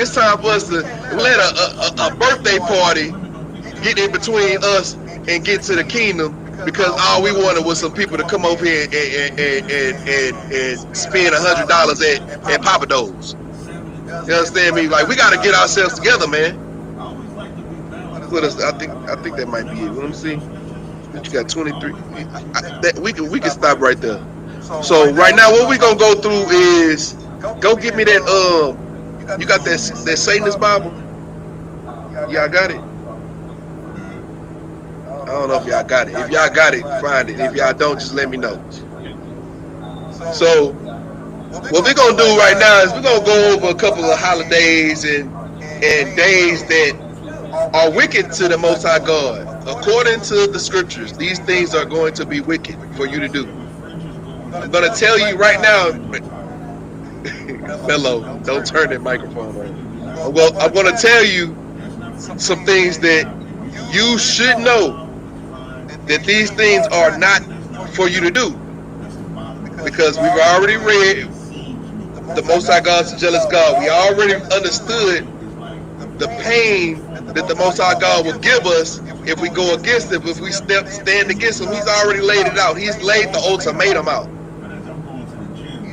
it's time for us to let a birthday party get in between us and get to the kingdom, because all we wanted was some people to come over here and spend $100 at Papa Do's. You understand me? Like, we got to get ourselves together, man. I think that might be it. Let me see. You got 23. We can stop right there. So right now, what we gonna go through is go get me that. You got that Satanist Bible? Y'all got it? I don't know if y'all got it. If y'all got it, find it. If y'all don't, just let me know. So what we're gonna do right now is we're gonna go over a couple of holidays and days that are wicked to the Most High God. According to the scriptures, these things are going to be wicked for you to do. I'm gonna tell you right now, Mello, don't turn that microphone on. I'm gonna tell you some things that you should know, that these things are not for you to do, because we've already read the Most High God's a jealous God. We already understood the pain that the Most High God will give us if we go against him, if we stand against him. He's already laid it out. He's laid the ultimatum out.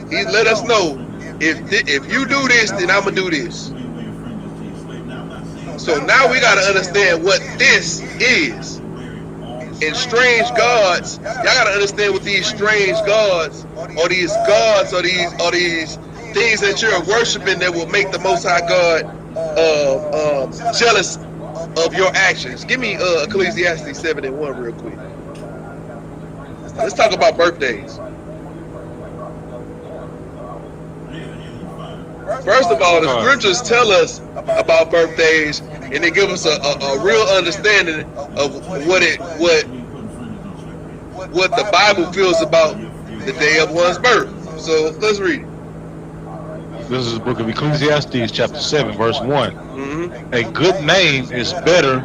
He let us know, if you do this, then I'm gonna do this. So now we gotta understand what this is. And strange gods, y'all gotta understand what these strange gods, or these things that you're worshiping that will make the Most High God jealous of your actions. Give me Ecclesiastes 7:1 real quick. Let's talk about birthdays. First of all, the scriptures tell us about birthdays, and they give us a real understanding of what the Bible feels about the day of one's birth. So let's read it. This is the book of Ecclesiastes, chapter 7, verse 1. Mm-hmm. A good name is better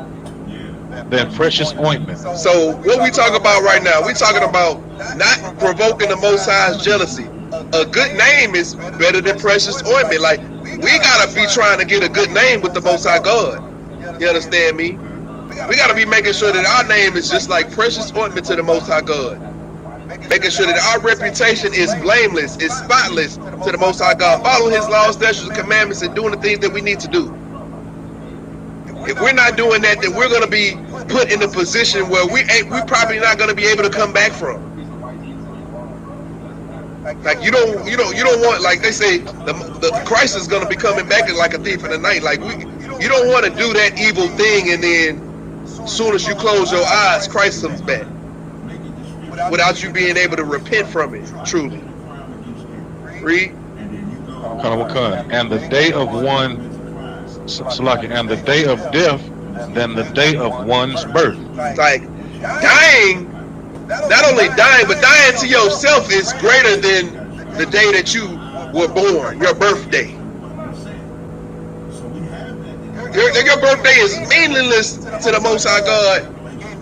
than precious ointment. So what we talking about right now, we talking about not provoking the Most High's jealousy. A good name is better than precious ointment. Like, we gotta be trying to get a good name with the Most High God. You understand me? We gotta be making sure that our name is just like precious ointment to the Most High God. Making sure that our reputation is blameless, is spotless to the Most High God. Follow his laws, statutes, and commandments, and doing the things that we need to do. If we're not doing that, then we're gonna be put in a position where we probably not gonna be able to come back from. Like, you don't want, like they say, the Christ is gonna be coming back like a thief in the night. Like, you don't want to do that evil thing, and then as soon as you close your eyes, Christ comes back without you being able to repent from it truly. Read. And the day of and the day of death than the day of one's birth. It's like dying, not only dying, but dying to yourself is greater than the day that you were born, your birthday. Your birthday is meaningless to the Most High God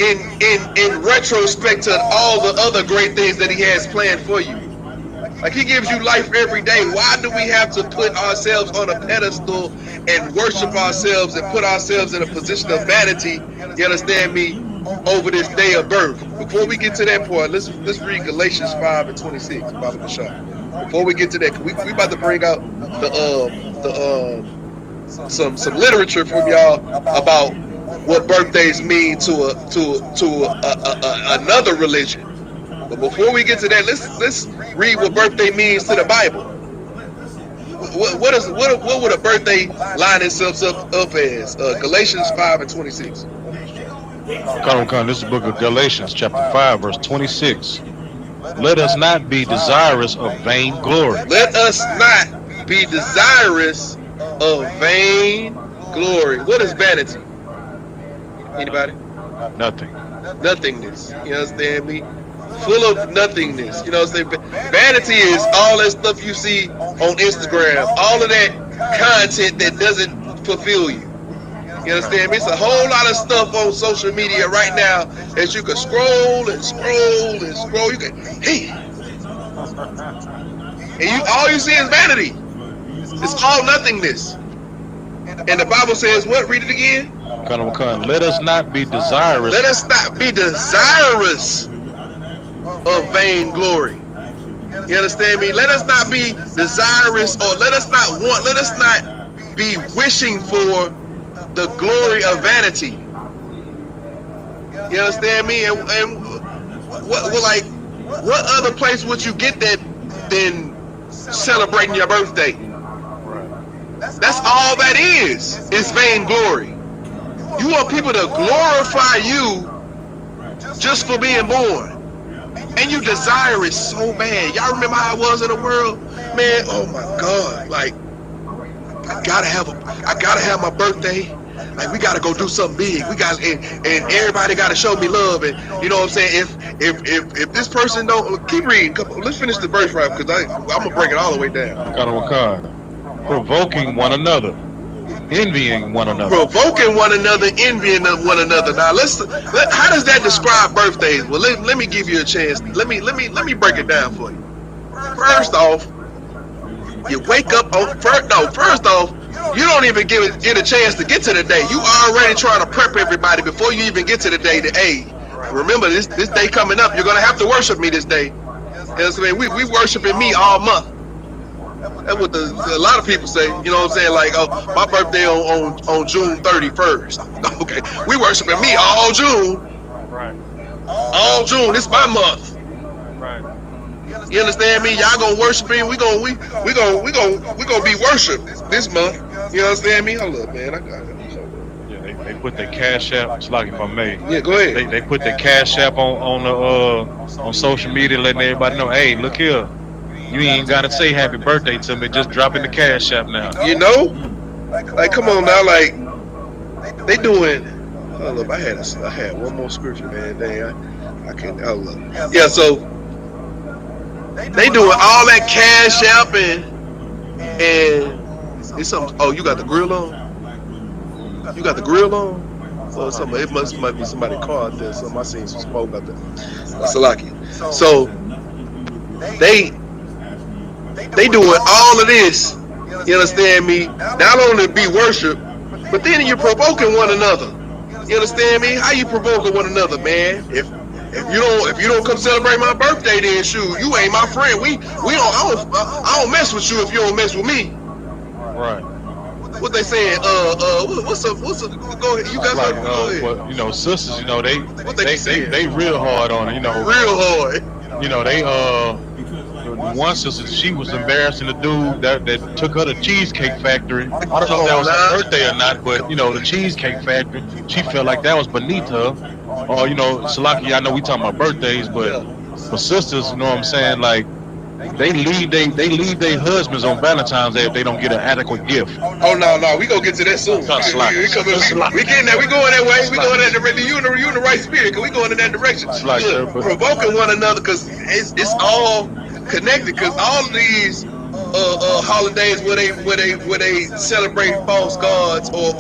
in retrospect to all the other great things that he has planned for you. Like he gives you life every day. Why do we have to put ourselves on a pedestal and worship ourselves and put ourselves in a position of vanity, you understand me, over this day of birth? Before we get to that part, let's read Galatians 5:26, Baba Kashaf. Before we get to that, we about to bring out some literature from y'all about what birthdays mean to another religion. But before we get to that, let's read what birthday means to the Bible. What would a birthday line itself up as? Galatians 5:26. Come, this is the book of Galatians, chapter 5, verse 26. Let us not be desirous of vain glory. Let us not be desirous of vain glory. What is vanity? Anybody? Nothing. Nothingness. You understand me? Full of nothingness. You know what I'm saying? Vanity is all that stuff you see on Instagram. All of that content that doesn't fulfill you. You understand me? It's a whole lot of stuff on social media right now that you can scroll and scroll and scroll. You can, hey. And all you see is vanity. It's all nothingness. And the Bible says what? Read it again. Let us not be desirous. Let us not be desirous of vain glory. You understand me? Let us not be desirous, or let us not be wishing for the glory of vanity. You understand me? And what other place would you get that than celebrating your birthday? That's all that is vain glory. You want people to glorify you just for being born. And you desire it so bad. Y'all remember how I was in the world? Man, oh my God. Like, I gotta have my birthday. Like, we gotta go do something big. And everybody gotta show me love. And you know what I'm saying? If this person don't, keep reading. Come on, let's finish the verse right, because I'm gonna break it all the way down. Provoking one another, envying one another. Provoking one another, envying one another. Now how does that describe birthdays? Well, let me give you a chance. Let me break it down for you. First off, you wake up on first off, you don't even get a chance to get to the day. You already trying to prep everybody before you even get to the day that, hey, remember this day coming up, you're gonna have to worship me this day. You know what I'm saying? We worshiping me all month. That's what a lot of people say. You know what I'm saying? Like, oh, my birthday on June 31st. Okay, we worshiping me all June. Right. All June. It's my month. Right. You understand me? Y'all gonna worship me. We gonna be worshiped this month. You understand me? Hold up, man. I got it. Yeah, they put their Cash App. It's like, if I may. Yeah, go ahead. They put their Cash App on social media, letting everybody know, hey, look here. You ain't gotta say happy birthday to me. Just drop in the Cash App now. You know, like, come on now, like, they doing. Hold up, I had one more scripture, man. Dang, I can't. Hold up. Yeah, so they doing all that Cash App and it's something. Oh, you got the grill on? You got the grill on? So somebody, it must be somebody car out there. Something I seen some smoke out there. Salaki. So they doing all of this, you understand me, not only to be worship, but then you're provoking one another. You understand me? How you provoking one another, man? If you don't come celebrate my birthday, then shoot, you ain't my friend. I don't mess with you if you don't mess with me. Right. What they saying? What's up? Go ahead. You guys like, go ahead. well, you know, sisters, you know, they real hard on it, you know. Real hard. You know, they one sister, she was embarrassing the dude that took her to Cheesecake Factory. I don't know if that was her birthday or not, but you know, the Cheesecake Factory, she felt like that was beneath her. Or you know, Salaki, I know we talking about birthdays, but for sisters, you know what I'm saying, like they leave their husbands on Valentine's Day if they don't get an adequate gift. Oh no, we gonna get to that soon. We getting there. We going that way. We going that direction. You in the right spirit, cause we going in that direction. Provoking one another, cause it's all connected. Cause all of these holidays where they celebrate false gods or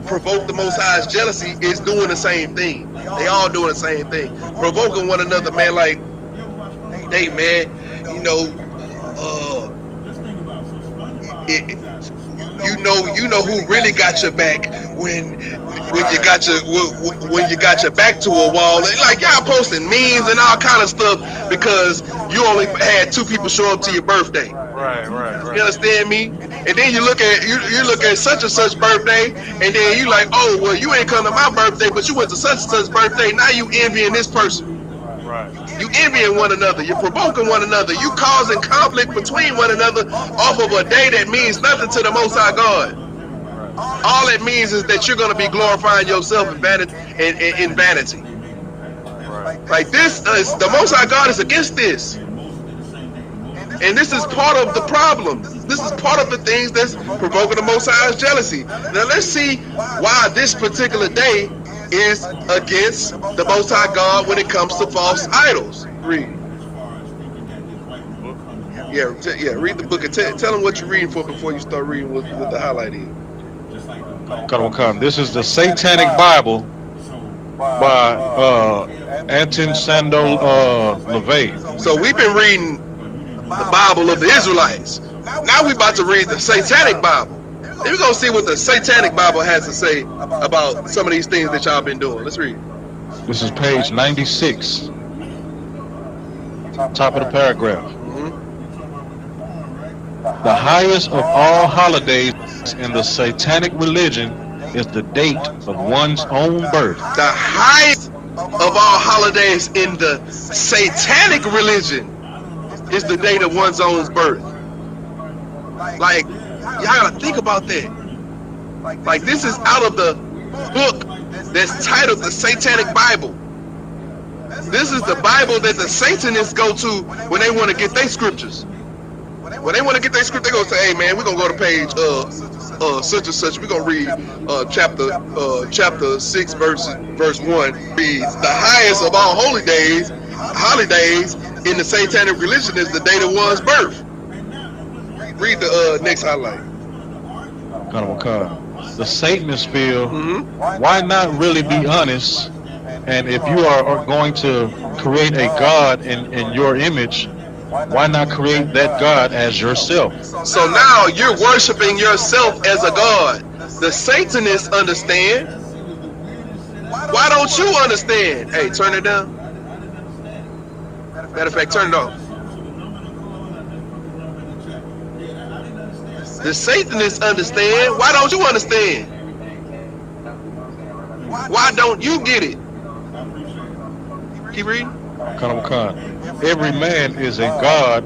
provoke the Most High's jealousy is doing the same thing. They all doing the same thing, provoking one another, man. Like, hey, man, you know, you know who really got your back when you got your back to a wall. Like, y'all posting memes and all kind of stuff because you only had 2 people show up to your birthday. Right. You understand me? And then you look at such and such birthday, and then you like, oh, well, you ain't come to my birthday, but you went to such and such birthday. Now you envying this person. Right. You envying one another. You're provoking one another. You causing conflict between one another off of a day that means nothing to the Most High God. All it means is that you're going to be glorifying yourself in vanity. Like this, the Most High God is against this. And this is part of the problem. This is part of the things that's provoking the Most High's jealousy. Now let's see why this particular day is against the Most High God when it comes to false idols. Read. Yeah. Read the book and tell them what you're reading for before you start reading with the highlight in. Come. This is the Satanic Bible by Anton Sandor LaVey. So we've been reading the Bible of the Israelites. Now we're about to read the Satanic Bible. Then we're going to see what the Satanic Bible has to say about some of these things that y'all been doing. Let's read. This is page 96, top of the paragraph. The highest of all holidays in the Satanic religion is the date of one's own birth. The highest of all holidays in the Satanic religion is the date of one's own birth. Like, y'all gotta think about that. Like, this is out of the book that's titled the Satanic Bible. This is the Bible that the Satanists go to when they want to get their scriptures. When they want to get their script, they go say, hey man, we're gonna go to page such and such. We're gonna read chapter 6 verse 1 reads, the highest of all holidays in the Satanic religion is the date of one's birth. Read the next highlight. The Satanists feel, why not really be honest? And if you are going to create a God in your image, why not create that God as yourself? So now you're worshiping yourself as a God. The Satanists understand. Why don't you understand? Hey, turn it down. Matter of fact, turn it off. The Satanists understand. Why don't you understand? Why don't you get it? Keep reading. Every man is a God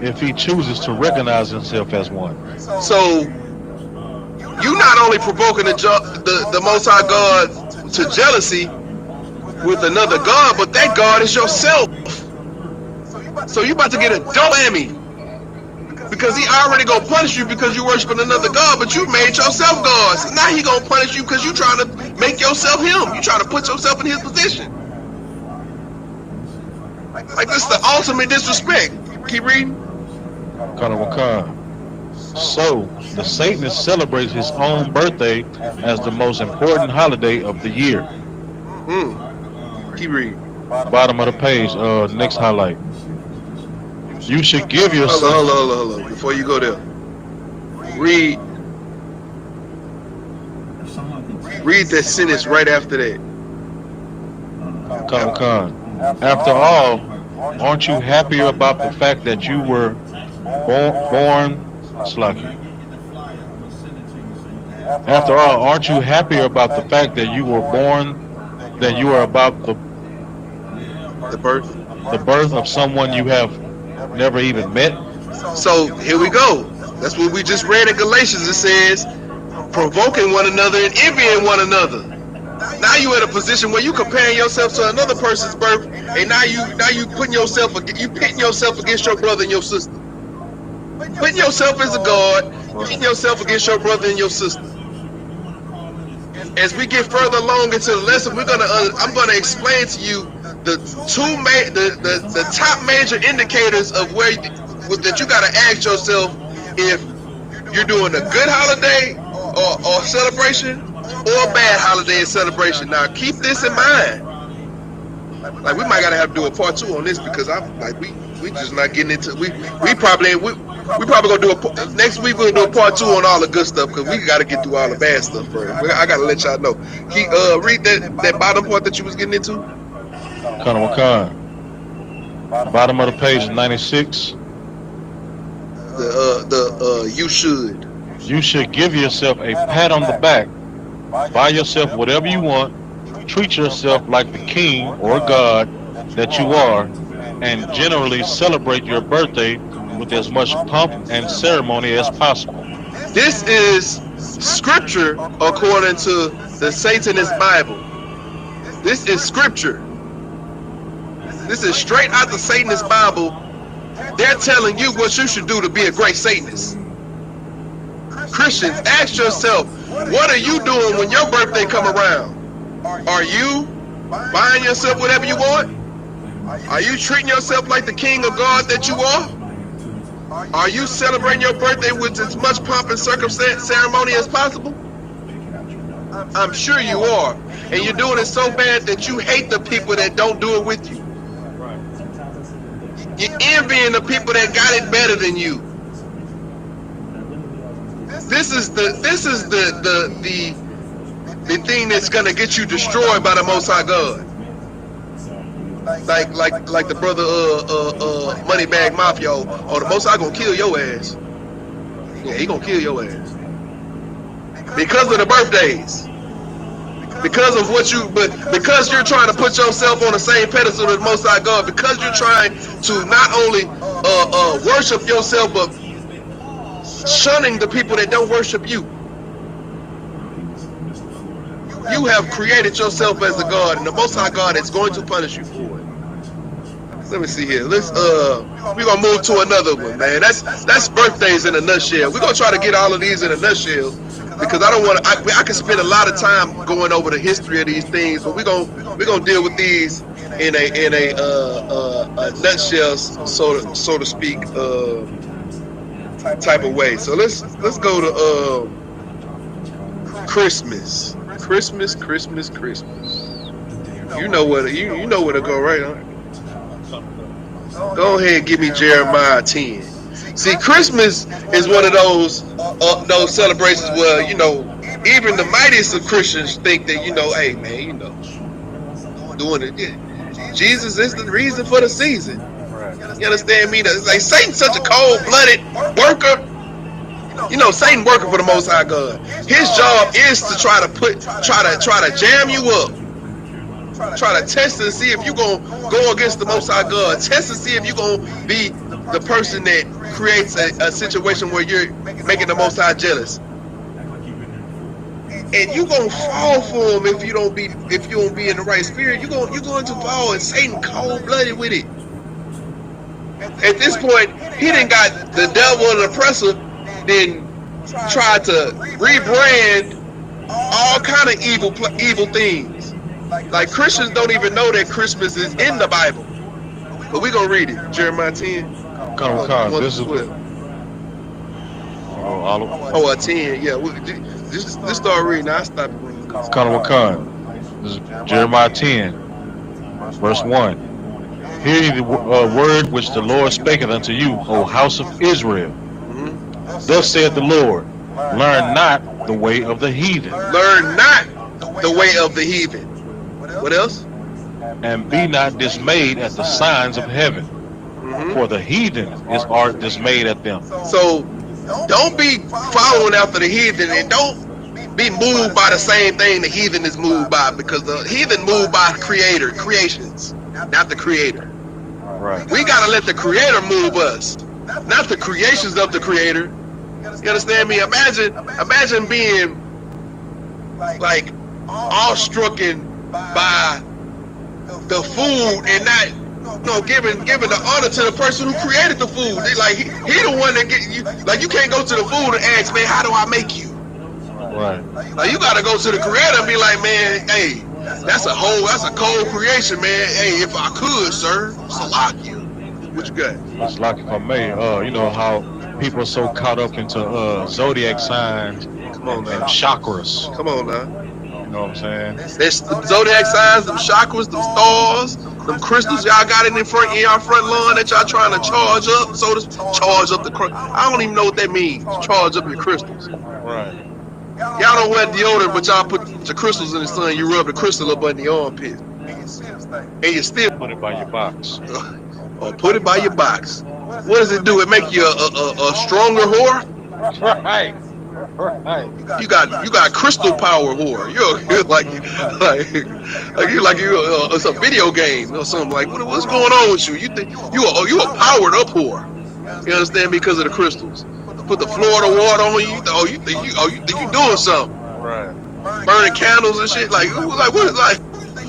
if he chooses to recognize himself as one. So you not only provoking the Most High God to jealousy with another God, but that God is yourself. So you about to get a double whammy, because he already gonna punish you because you worshiping another God, but you made yourself God. So now he gonna punish you because you trying to make yourself him. You trying to put yourself in his position. Like, this is the ultimate disrespect. Keep reading. So the Satanist celebrates his own birthday as the most important holiday of the year. Keep reading. Bottom of the page, next highlight. You should give yourself. Hold on. Before you go there, read that sentence right after that. After all, aren't you happier about the fact that you were born? After all, aren't you happier about the fact that you were born than you are about the birth of someone you have never even met? So here we go. That's what we just read in Galatians. It says, provoking one another and envying one another. Now you in a position where you comparing yourself to another person's birth, and now you pitting yourself against your brother and your sister. Putting yourself as a God, pitting yourself against your brother and your sister. As we get further along into the lesson, I'm gonna explain to you the top major indicators of where that you gotta ask yourself if you're doing a good holiday or celebration, or bad holiday and celebration. Now keep this in mind. Like we might gotta have to do a part 2 on this because I'm like we just not getting into we probably gonna do a next week we'll do a part 2 on all the good stuff because we gotta get through all the bad stuff first. I gotta let y'all know. Read that bottom part that you was getting into. Bottom of the page is 96. You should. You should give yourself a pat on the back. Buy yourself whatever you want. Treat yourself like the king or god that you are, and generally celebrate your birthday with as much pomp and ceremony as possible. This is scripture according to the Satanist Bible. This is scripture. This is straight out the Satanist Bible. They're telling you what you should do to be a great Satanist. Christians, ask yourself, what are you doing when your birthday come around? Are you buying yourself whatever you want? Are you treating yourself like the king of God that you are? Are you celebrating your birthday with as much pomp and ceremony as possible? I'm sure you are. And you're doing it so bad that you hate the people that don't do it with you. You're envying the people that got it better than you. This is the thing that's gonna get you destroyed by the Most High God. Like the brother Moneybag Mafia. Oh, the Most High gonna kill your ass. Yeah, he gonna kill your ass because of the birthdays. Because of because you're trying to put yourself on the same pedestal as the Most High God. Because you're trying to not only worship yourself but shunning the people that don't worship you. You have created yourself as a God, and the Most High God is going to punish you for it. Let me see here. We're gonna move to another one, man. That's birthdays in a nutshell. We're gonna try to get all of these in a nutshell because I don't want to. I can spend a lot of time going over the history of these things, but we're gonna deal with these in a nutshell, so to speak, type of way. So let's go to Christmas. You know where to go, right? Huh? Go ahead and give me Jeremiah 10. See, Christmas is one of those celebrations where, even the mightiest of Christians think that, hey man, doing it. Jesus is the reason for the season. You understand me? Like Satan's such a cold-blooded worker. Satan working for the Most High God. His job is to try to jam you up. Try to test and see if you're going to go against the Most High God. Test and see if you're going to be the person that creates a situation where you're making the Most High jealous. And you're going to fall for him if you don't be in the right spirit. You're going to fall, and Satan cold-blooded with it. At this point, he done got the devil and the oppressor, then tried to rebrand all kind of evil things. Like Christians don't even know that Christmas is in the Bible. But we're going to read it. Jeremiah 10. This is 10. Yeah. Just start reading. I'll stop it. This is Jeremiah 10, verse 1. Hear ye the word which the Lord spaketh unto you, O house of Israel. Thus saith the Lord, learn not the way of the heathen. Learn not the way of the heathen. What else? And be not dismayed at the signs of heaven, for the heathen are dismayed at them. So don't be following after the heathen, and don't be moved by the same thing the heathen is moved by, because the heathen moved by creations, not the creator. Right. We gotta let the creator move us, not the creations of the creator. You understand me? Imagine being like awestruck by the food and not giving the honor to the person who created the food. They like he the one that get you. Like you can't go to the food and ask, man, how do I make you? Right. Like you gotta go to the creator and be like, man, hey, that's a cold creation, man. Hey, if I could, sir, Salakia. What you got? It's like if I may, you know how people are so caught up into zodiac signs and chakras. Come on now. know what I'm saying? That's the zodiac signs, them chakras, them stars, them crystals y'all got in y'all front lawn that y'all trying to charge up, charge up the. I don't even know what that means. Charge up your crystals. Right. Y'all don't wear deodorant, but y'all put the crystals in the sun. You rub the crystal up under your armpit, and you still put it by your box. Or put it by your box. What does it do? It make you a stronger whore? Right. Right. You got crystal power whore. You're like it's a video game or something. Like what's going on with you? You think you a powered up whore? You understand? Because of the crystals. Put the Florida water on you. You think you doing something? Right. Burning candles and shit. Like what is like?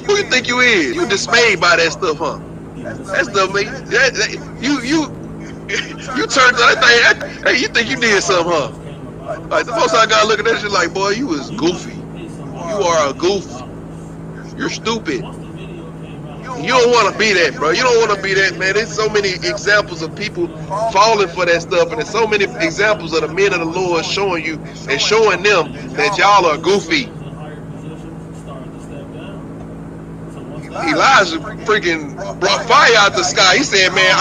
Who you think you is? You dismayed by that stuff, huh? That stuff, man. You turned to that thing. Hey, you think you did something, huh? Like the most I got looking at that shit like, boy, you was goofy. You are a goof. You're stupid. You don't want to be that, bro. You don't want to be that, man. There's so many examples of people falling for that stuff, and there's so many examples of the men of the Lord showing you and showing them that y'all are goofy. Elijah freaking brought fire out the sky. He said, man,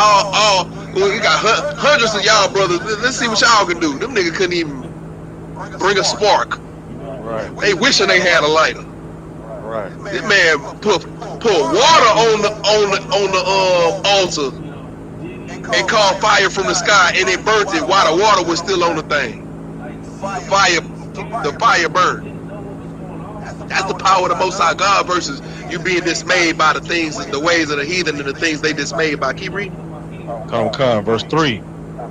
we got hundreds of y'all brothers. Let's see what y'all can do. Them niggas couldn't even bring a spark. Right. They wishing they had a lighter. Right. This man put water on the altar and called fire from the sky, and it burnt it while the water was still on the thing. The fire burned. That's the power of the Most High God versus you being dismayed by the things, the ways of the heathen and the things they dismayed by. Keep reading. Come. Verse 3.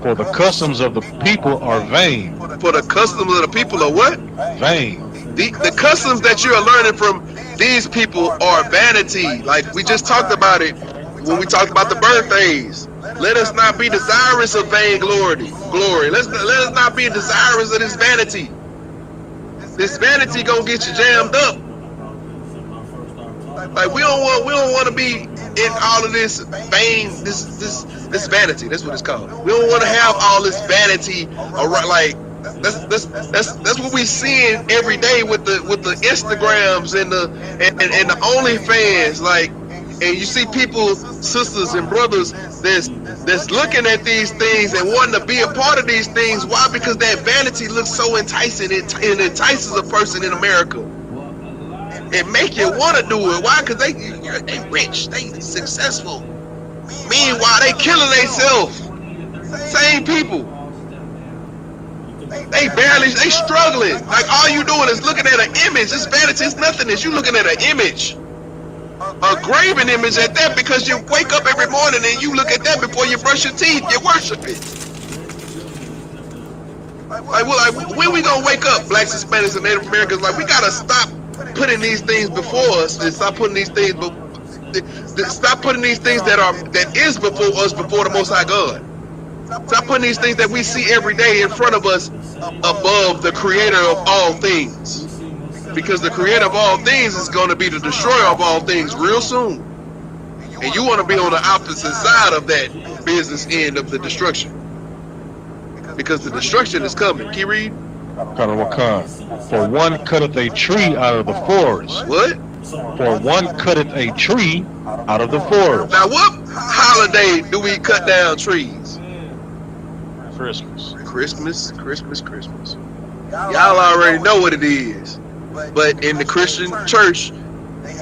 For the customs of the people are vain. For the customs of the people are what? Vain. The customs that you are learning from these people are vanity. Like we just talked about it when we talked about the birthdays. Let us not be desirous of vainglory. Let us not be desirous of this vanity. This vanity gonna get you jammed up. Like we don't want to be in all of this vain, this vanity. That's what it's called. We don't want to have all this vanity. Like that's what we seeing every day with the Instagrams and the OnlyFans. Like, and you see people, sisters and brothers, that's looking at these things and wanting to be a part of these things. Why? Because that vanity looks so enticing. It entices a person in America. It make you want to do it. Why? Because they rich, they successful. Meanwhile, they killing themselves. Same people. They struggling. Like all you doing is looking at an image. It's vanity. It's nothing. It's you looking at an image. A graven image at that, because you wake up every morning and you look at that before you brush your teeth. You worship it. Like when we gonna wake up, blacks, Hispanics, and Native Americans? Like we gotta stop putting these things before us and stop putting these things. Stop putting these things that is before us before the Most High God. Stop putting these things that we see every day in front of us above the Creator of all things. Because the Creator of all things is going to be the destroyer of all things real soon. And you want to be on the opposite side of that business end of the destruction. Because the destruction is coming. Keep reading. For one cutteth a tree out of the forest. What? For one cutteth a tree out of the forest. Now what holiday do we cut down trees? Christmas. Y'all already know what it is. But in the Christian church,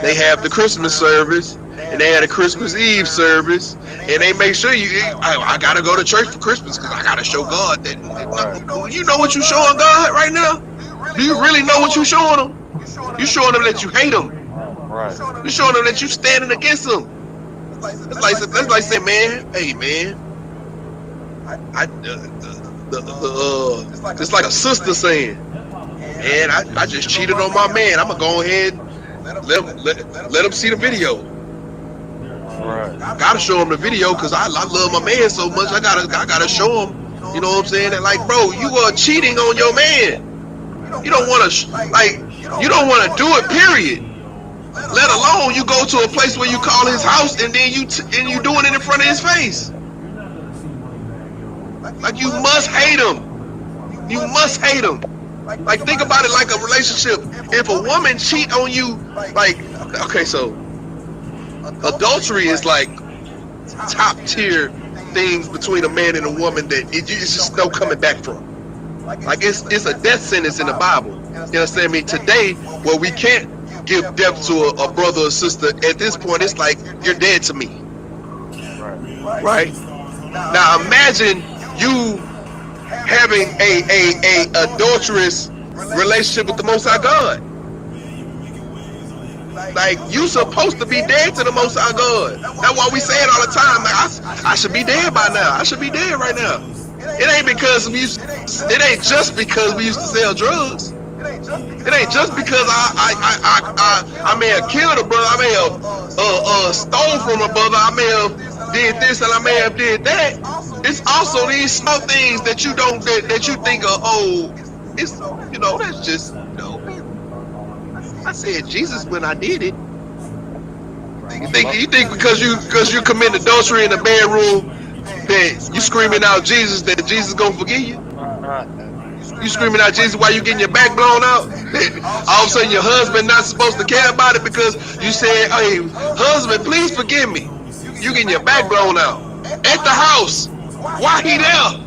they have the Christmas service, and they had a Christmas Eve service, and they make sure I gotta go to church for Christmas because I gotta show God that. You know what you showing God right now? Do you really know what you showing them? You showing them that you hate them. Right. You showing them that you standing against them. That's like saying, man, hey man, it's like a sister saying, man, I just cheated on my man. I'm gonna go ahead, let him see the video. Right. I gotta show him the video because I love my man so much. I gotta show him. You know what I'm saying? And like, bro, you are cheating on your man. You don't want to you don't want to do it. Period. Let alone you go to a place where you call his house and then you doing it in front of his face. Like you must hate him. You must hate him. Like, think about it like a relationship. If a woman cheat on you, like, okay, so adultery is like top tier things between a man and a woman that it's just no coming back from. Like, it's a death sentence in the Bible. You understand me? Today, well, we can't give death to a brother or sister. At this point, it's like, you're dead to me. Right? Now, imagine you having a adulterous relationship with the Most High God. Like, you supposed to be dead to the Most High God. That's why we say it all the time. Like, I should be dead by now. I should be dead right now. It ain't because it ain't just because we used to sell drugs. It ain't just because I may have killed a brother. I may have stole from a brother. I may have did this and I may have did that. It's also these small things that you don't that you think are, oh, it's, you know, that's just, you know, I said Jesus when I did it. You think because you commit adultery in the bedroom that you screaming out Jesus, that Jesus gonna forgive you? You screaming out Jesus while you getting your back blown out? All of a sudden your husband not supposed to care about it because you said, hey, husband, please forgive me. You getting your back blown out at the house. Why he there?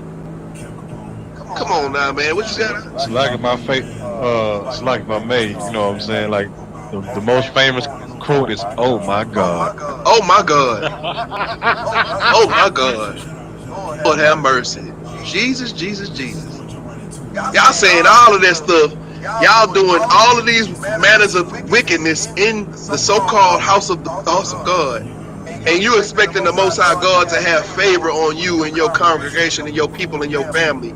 Come on now, man. What you got? It's like my faith. It's like my mate. You know what I'm saying? Like the most famous quote is, "Oh my God." Oh my God. Oh my God. Lord have mercy. Jesus, Jesus, Jesus. Y'all saying all of that stuff. Y'all doing all of these manners of wickedness in the so-called house of God. And you expecting the Most High God to have favor on you and your congregation and your people and your family.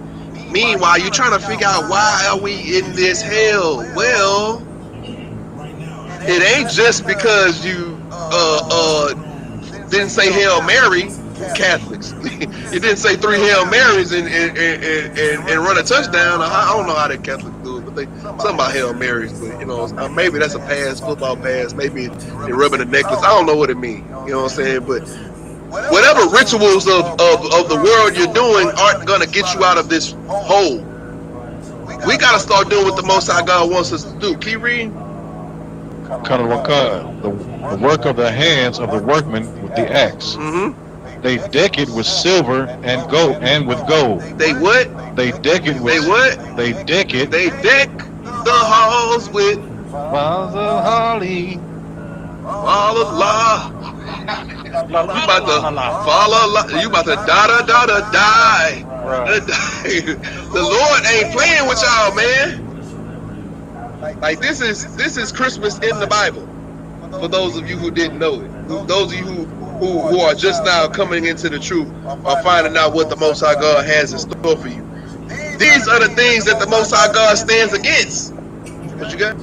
Meanwhile, you're trying to figure out, why are we in this hell? Well, it ain't just because you didn't say Hail Mary, Catholics. You didn't say 3 Hail Marys and run a touchdown. I don't know how the Catholics do it, but something about Hail Marys. But, you know, maybe that's a pass, football pass. Maybe they're rubbing a necklace. I don't know what it means. You know what I'm saying? But whatever rituals of the world you're doing aren't going to get you out of this hole. We got to start doing what the Most High God wants us to do. Keep reading. The work of the hands of the workmen with the axe. They deck it with silver and gold and with gold. They what? They deck it with. They what? They deck it. They deck the halls with boughs of holly. Allah. You about to follow. You about to die. Right. The Lord ain't playing with y'all, man. Like, this is Christmas in the Bible. For those of you who didn't know it, those of you who are just now coming into the truth, are finding out what the Most High God has in store for you. These are the things that the Most High God stands against. What you got?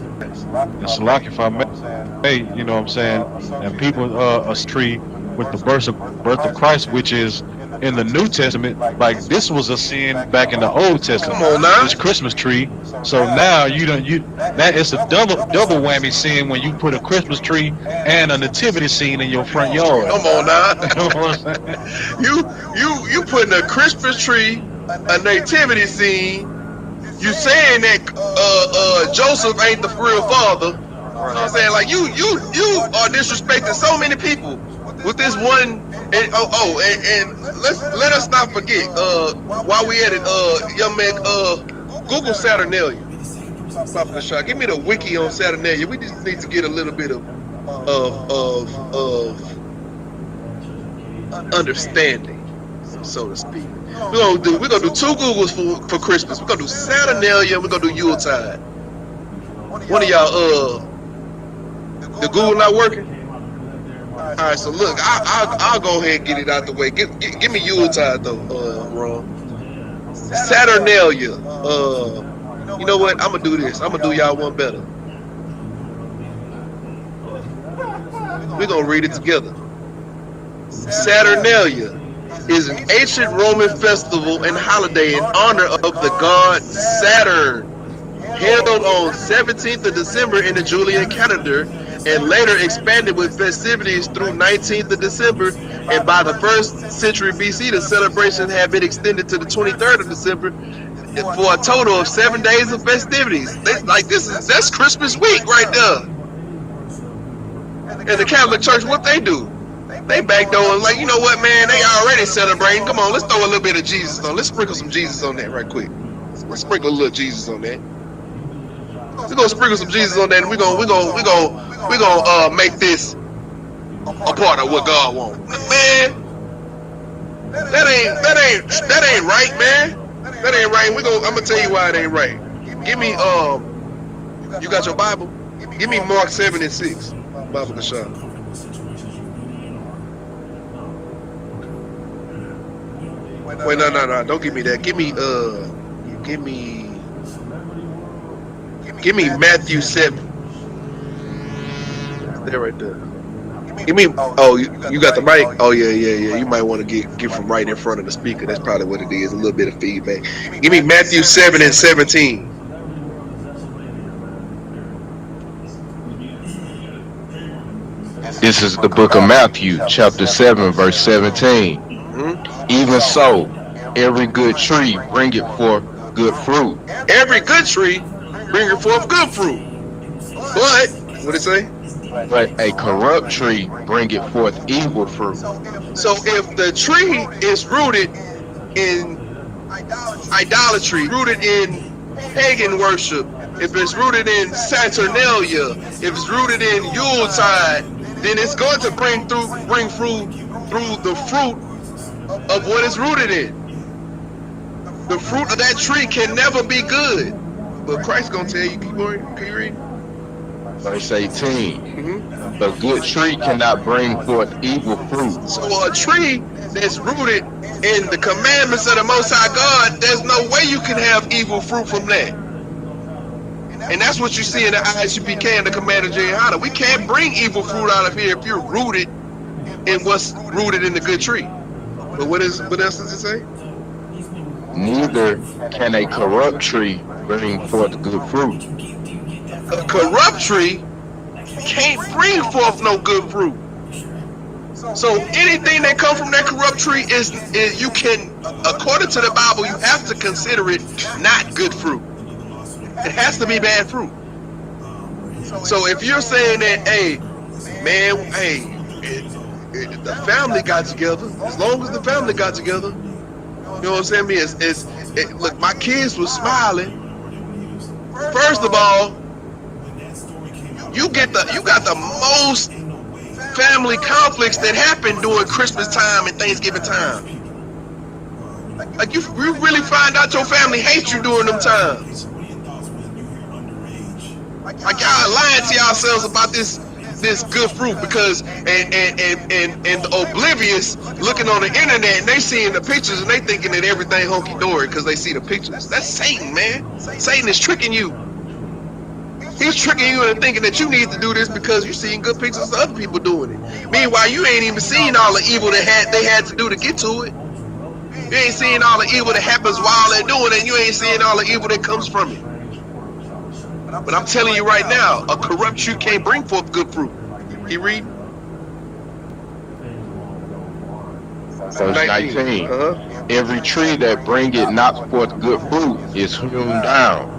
It's like, if I may, you know what I'm saying, and people a tree with the birth of Christ, which is in the New Testament. Like, this was a sin back in the Old Testament. Come on now. This Christmas tree. So now that is a double whammy sin when you put a Christmas tree and a nativity scene in your front yard. Come on now. You putting a Christmas tree, a nativity scene. You saying that Joseph ain't the real father. You know what I'm saying? Like, you are disrespecting so many people with this one. And let us not forget, while we at it, young man, Google Saturnalia. Stop the shot. Give me the wiki on Saturnalia. We just need to get a little bit of understanding, so to speak. We're gonna do 2 Googles for Christmas. We're gonna do Saturnalia. We're gonna do Yuletide. One of y'all, the Google not working. All right, so look, I'll go ahead and get it out the way. Give me Yuletide though, Ron. Saturnalia. You know what? I'm gonna do this. I'm gonna do y'all one better. We're gonna read it together. Saturnalia is an ancient Roman festival and holiday in honor of the god Saturn, held on 17th of December in the Julian calendar, and later expanded with festivities through 19th of December, and by the 1st century BC, the celebration had been extended to the 23rd of December for a total of 7 days of festivities. That's Christmas week right there. And the Catholic Church, what they do? They backdoor like, you know what, man? They already celebrating. Come on, let's throw a little bit of Jesus on. Let's sprinkle some Jesus on that right quick. Let's sprinkle a little Jesus on that. We're gonna sprinkle some Jesus on that, and we're gonna make this a part of what God wants. Man, that ain't right, man. That ain't right. I'm gonna tell you why it ain't right. Give me you got your Bible? Give me Mark 7:6. Bible Kashab. Wait, no. Don't give me that. Give me Matthew 7. There right there. Give me. Oh, you got the mic? Oh yeah. You might want to get from right in front of the speaker. That's probably what it is. A little bit of feedback. Give me Matthew 7:17. This is the book of Matthew, chapter 7, verse 17. Even so, every good tree bringeth forth good fruit. Every good tree bringeth forth good fruit. But, what did it say? But a corrupt tree bringeth forth evil fruit. So if the tree is rooted in idolatry, rooted in pagan worship, if it's rooted in Saturnalia, if it's rooted in Yuletide, then it's going to bring fruit through the fruit of what it's rooted in. The fruit of that tree can never be good. But Christ's going to tell you, keep going, can you read? Verse 18. The good tree cannot bring forth evil fruit. So a tree that's rooted in the commandments of the Most High God, there's no way you can have evil fruit from that. And that's what you see in the I.S.U.P.K and the Commander YAHANNA. We can't bring evil fruit out of here if you're rooted in what's rooted in the good tree. But what else does it say? Neither can a corrupt tree bring forth good fruit. A corrupt tree can't bring forth no good fruit. So anything that comes from that corrupt tree is you can, according to the Bible, you have to consider it not good fruit. It has to be bad fruit. So if you're saying that, hey, man, the family got together, as long as the family got together, you know what I'm saying? Look, my kids were smiling. First of all, you got the most family conflicts that happen during Christmas time and Thanksgiving time. Like you really find out your family hates you during them times. Like y'all lying to yourselves about this good fruit because and oblivious looking on the internet and they seeing the pictures and they thinking that everything hunky dory because they see the pictures. That's Satan, man. Satan is tricking you. He's tricking you into thinking that you need to do this because you're seeing good pictures of other people doing it. Meanwhile, you ain't even seen all the evil that they had to do to get to it. You ain't seeing all the evil that happens while they're doing it. You ain't seeing all the evil that comes from it. But I'm telling you right now, a corrupt tree can't bring forth good fruit. You read? Verse 19. Every tree that bringeth not forth good fruit is hewn down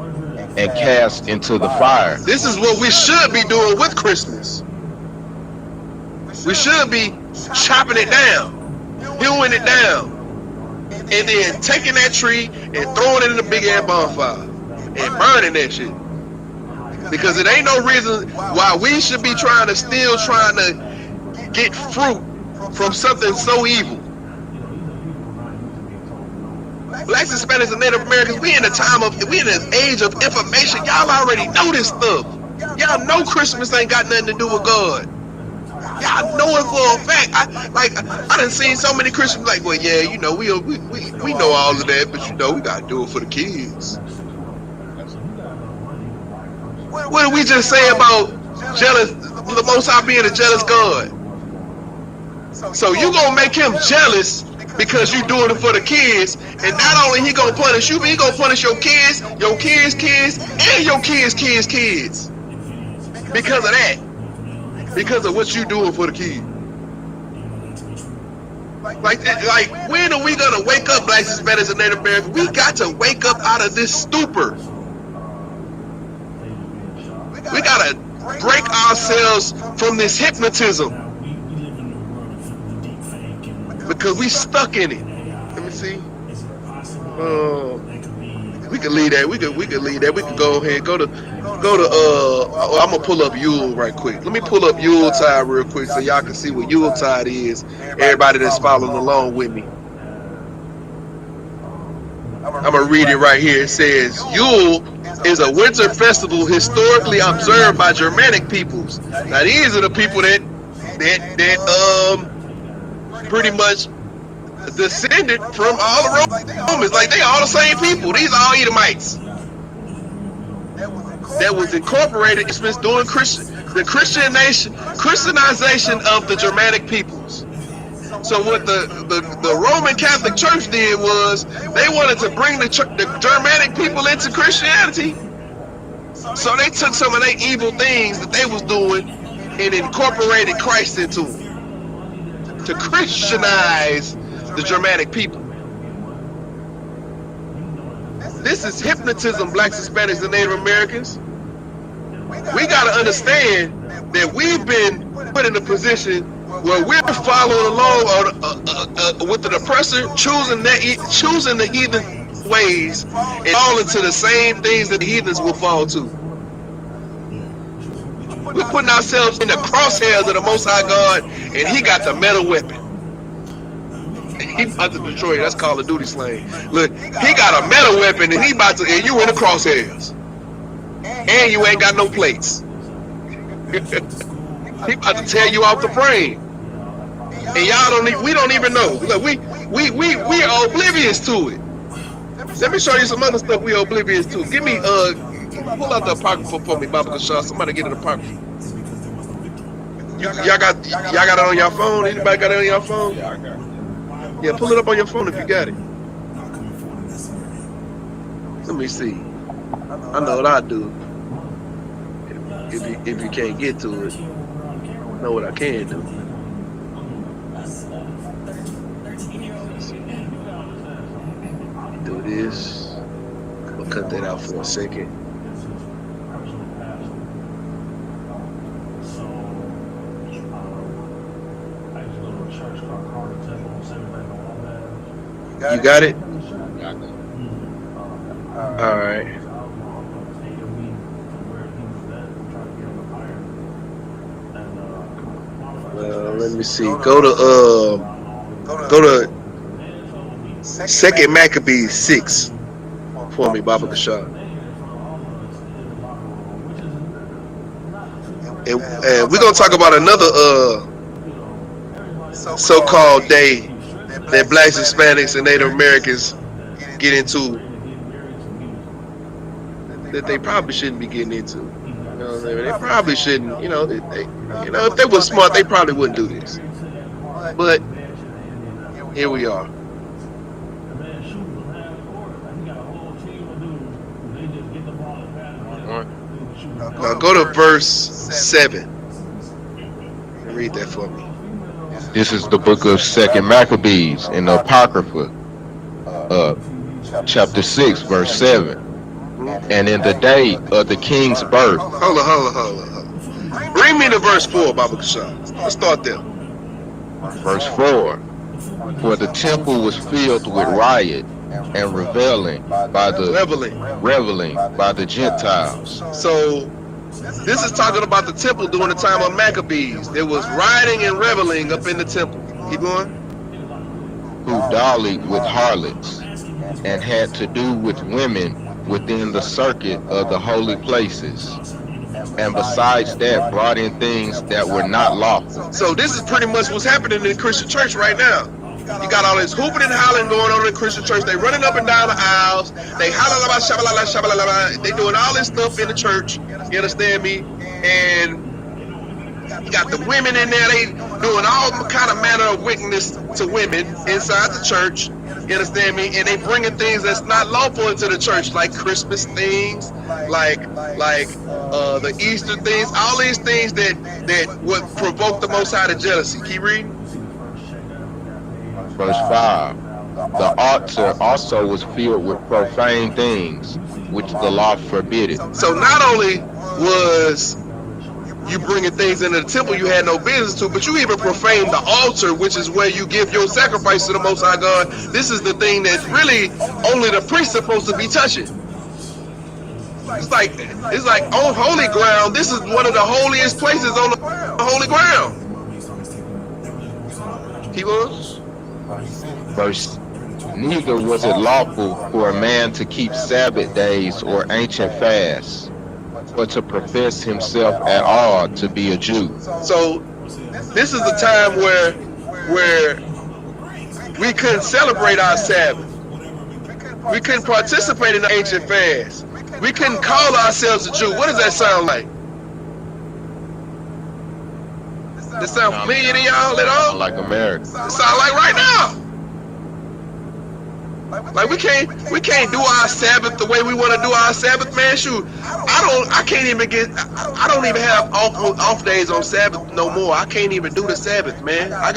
and cast into the fire. This is what we should be doing with Christmas. We should be chopping it down, hewing it down, and then taking that tree and throwing it in a big ass bonfire and burning that shit. Because it ain't no reason why we should be trying to get fruit from something so evil. Blacks, Hispanics, and Native Americans, we in an age of information. Y'all already know this stuff. Y'all know Christmas ain't got nothing to do with God. Y'all know it for a fact. I done seen so many Christians like, well, yeah, you know, we know all of that, but you know, we gotta do it for the kids. What did we just say about jealous, the Most High being a jealous God? So you gonna make him jealous because you doing it for the kids, and not only he gonna punish you, but he gonna punish your kids, and your kids' kids, because of that, because of what you doing for the kids. Like, when are we gonna wake up, Blacks, Hispanics, and Native Americans? We got to wake up out of this stupor. We gotta break ourselves from this hypnotism because we stuck in it. Let me see. We can leave that. We can leave that. We can go ahead. Go to. I'm gonna pull up Yule right quick. Let me pull up Yuletide real quick so y'all can see what Yuletide is. Everybody that's following along with me. I'm gonna read it right here. It says Yule is a winter festival historically observed by Germanic peoples. Now these are the people that pretty much descended from all the Romans. Like, they all the same people. These are all Edomites that was incorporated during the Christianization of the Germanic peoples. So what the Roman Catholic Church did was they wanted to bring the Germanic people into Christianity. So they took some of their evil things that they was doing and incorporated Christ into them to Christianize the Germanic people. This is hypnotism, Blacks, Hispanics, and Native Americans. We got to understand that we've been put in a position where we're following along with the oppressor, choosing the heathen ways and fall into the same things that the heathens will fall to. We're putting ourselves in the crosshairs of the Most High God, and He got the metal weapon. He about to destroy you. That's Call of Duty slang. Look, He got a metal weapon, and and you in the crosshairs, and you ain't got no plates. He about to tear you off the frame, and we don't even know. Look, we are oblivious to it. Let me show you some other stuff we are oblivious to. Give me pull out the apocrypha for me, Baba Kashah. Somebody get an apocrypha. Y'all got it on your phone? Anybody got it on your phone? Yeah, I got it. Yeah, pull it up on your phone if you got it. Let me see. I know what I do. If you can't get to it, I know what I can do. Do this. I'm gonna cut that out for a second. You got it? All right. Let me see. Go to 2nd Maccabees 6 for me, Baba Kashah. And we're gonna talk about another so-called day that Blacks, Hispanics, and Native Americans get into that they probably shouldn't be getting into. You know, they probably shouldn't. You know, if they were smart, they probably wouldn't do this. But here we are. Now go to verse 7. Read that for me. This is the book of 2nd Maccabees in the Apocrypha, chapter 6, verse 7. And in the day of the king's birth. Hold on. Bring me to verse 4, Baba Kashah. Let's start there. Verse 4. For the temple was filled with riot and reveling by the Gentiles. So this is talking about the temple during the time of Maccabees. There was rioting and reveling up in the temple. Keep going. Who dallied with harlots and had to do with women within the circuit of the holy places, and besides that brought in things that were not lawful. So this is pretty much what's happening in the Christian church right now. You got all this hooping and hollering going on in the Christian church. They running up and down the aisles. They hollering about shabalala, shabalala. They doing all this stuff in the church. You understand me? And you got the women in there. They doing all kind of manner of wickedness to women inside the church. You understand me? And they bringing things that's not lawful into the church, like Christmas things, like the Easter things, all these things that would provoke the Most High to jealousy. Keep reading. Verse 5. The altar also was filled with profane things, which the law forbidded. So not only was you bringing things into the temple you had no business to, but you even profaned the altar, which is where you give your sacrifice to the Most High God. This is the thing that really only the priest is supposed to be touching. It's like on holy ground. This is one of the holiest places on the holy ground. Keep on. Verse, neither was it lawful for a man to keep Sabbath days or ancient fasts, but to profess himself at all to be a Jew. So this is the time where we couldn't celebrate our Sabbath. We couldn't participate in the ancient fast. We couldn't call ourselves a Jew. What does that sound like? Does that sound familiar to y'all at all? Like America. It sound like right now. Like we can't do our Sabbath the way we want to do our Sabbath, man. Shoot, I don't even have off days on Sabbath no more. I can't even do the Sabbath, man. I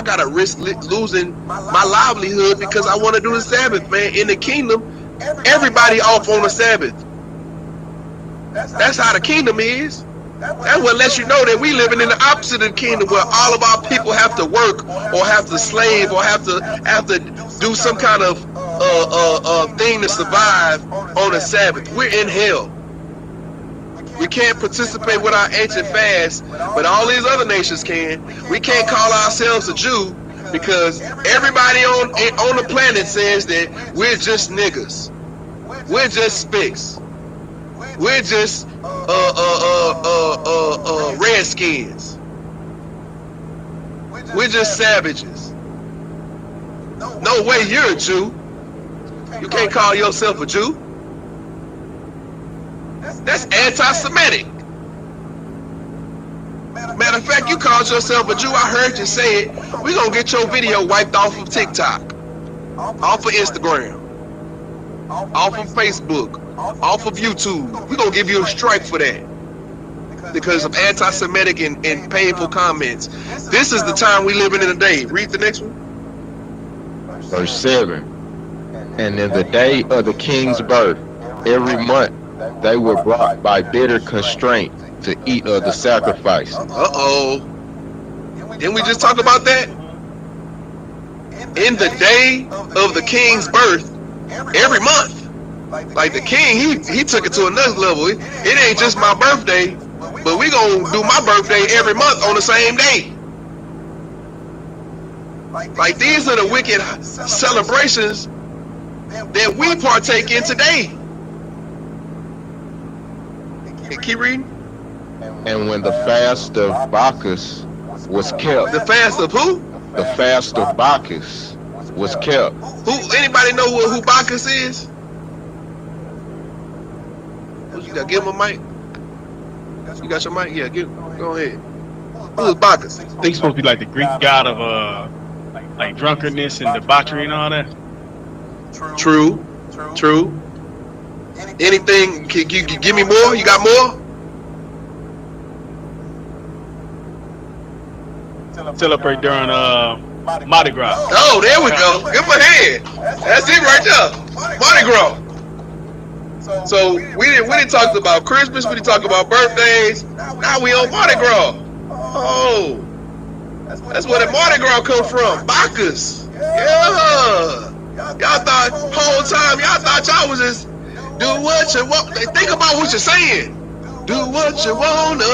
gotta risk losing my livelihood because I want to do the Sabbath, man. In the kingdom, everybody off on the Sabbath. That's how the kingdom is. That's what lets you know that we living in the opposite of the kingdom, where all of our people have to work or have to slave or have to do some kind of thing to survive on the Sabbath. We're in hell. We can't participate with our ancient fast, but all these other nations can. We can't call ourselves a Jew because everybody on the planet says that we're just niggas. We're just spicks. We're just redskins. We're just savages. No way you're a Jew. You can't call yourself a Jew. That's anti-Semitic. Matter of fact, you called yourself a Jew. I heard you say it. We're going to get your video wiped off of TikTok, off of Instagram, off of Facebook, off of YouTube. We're going to give you a strike for that because of anti-Semitic and painful comments. This is the time we living in today. Read the next one. Verse 7. And in the day of the king's birth, every month they were brought by bitter constraint to eat of the sacrifice. Uh-oh. Didn't we just talk about that? In the day of the king's birth, every month. Like the king, he took it to another level. It ain't just my birthday, but we gonna do my birthday every month on the same day. Like these are the wicked celebrations that we partake in today. Keep reading. And when the fast of Bacchus was kept. The fast of who? The fast of Bacchus was kept. Who? Anybody know who Bacchus is? You got give him a mic. You got your mic? Yeah, go ahead. Who is Bacchus? I think he's supposed to be like the Greek god of like drunkenness and debauchery and all that. True. Anything? Can you give me more? You got more? Celebrate during Mardi Gras. Oh, there we go. Give him a hand. That's it right there. Mardi Gras. So we didn't talk about Christmas. We didn't talk about birthdays. Now we on Mardi Gras. Oh, that's where the Mardi Gras come from. Bacchus. Yeah. Y'all thought whole time y'all was just do what you want. Think about what you're saying. Do what you wanna.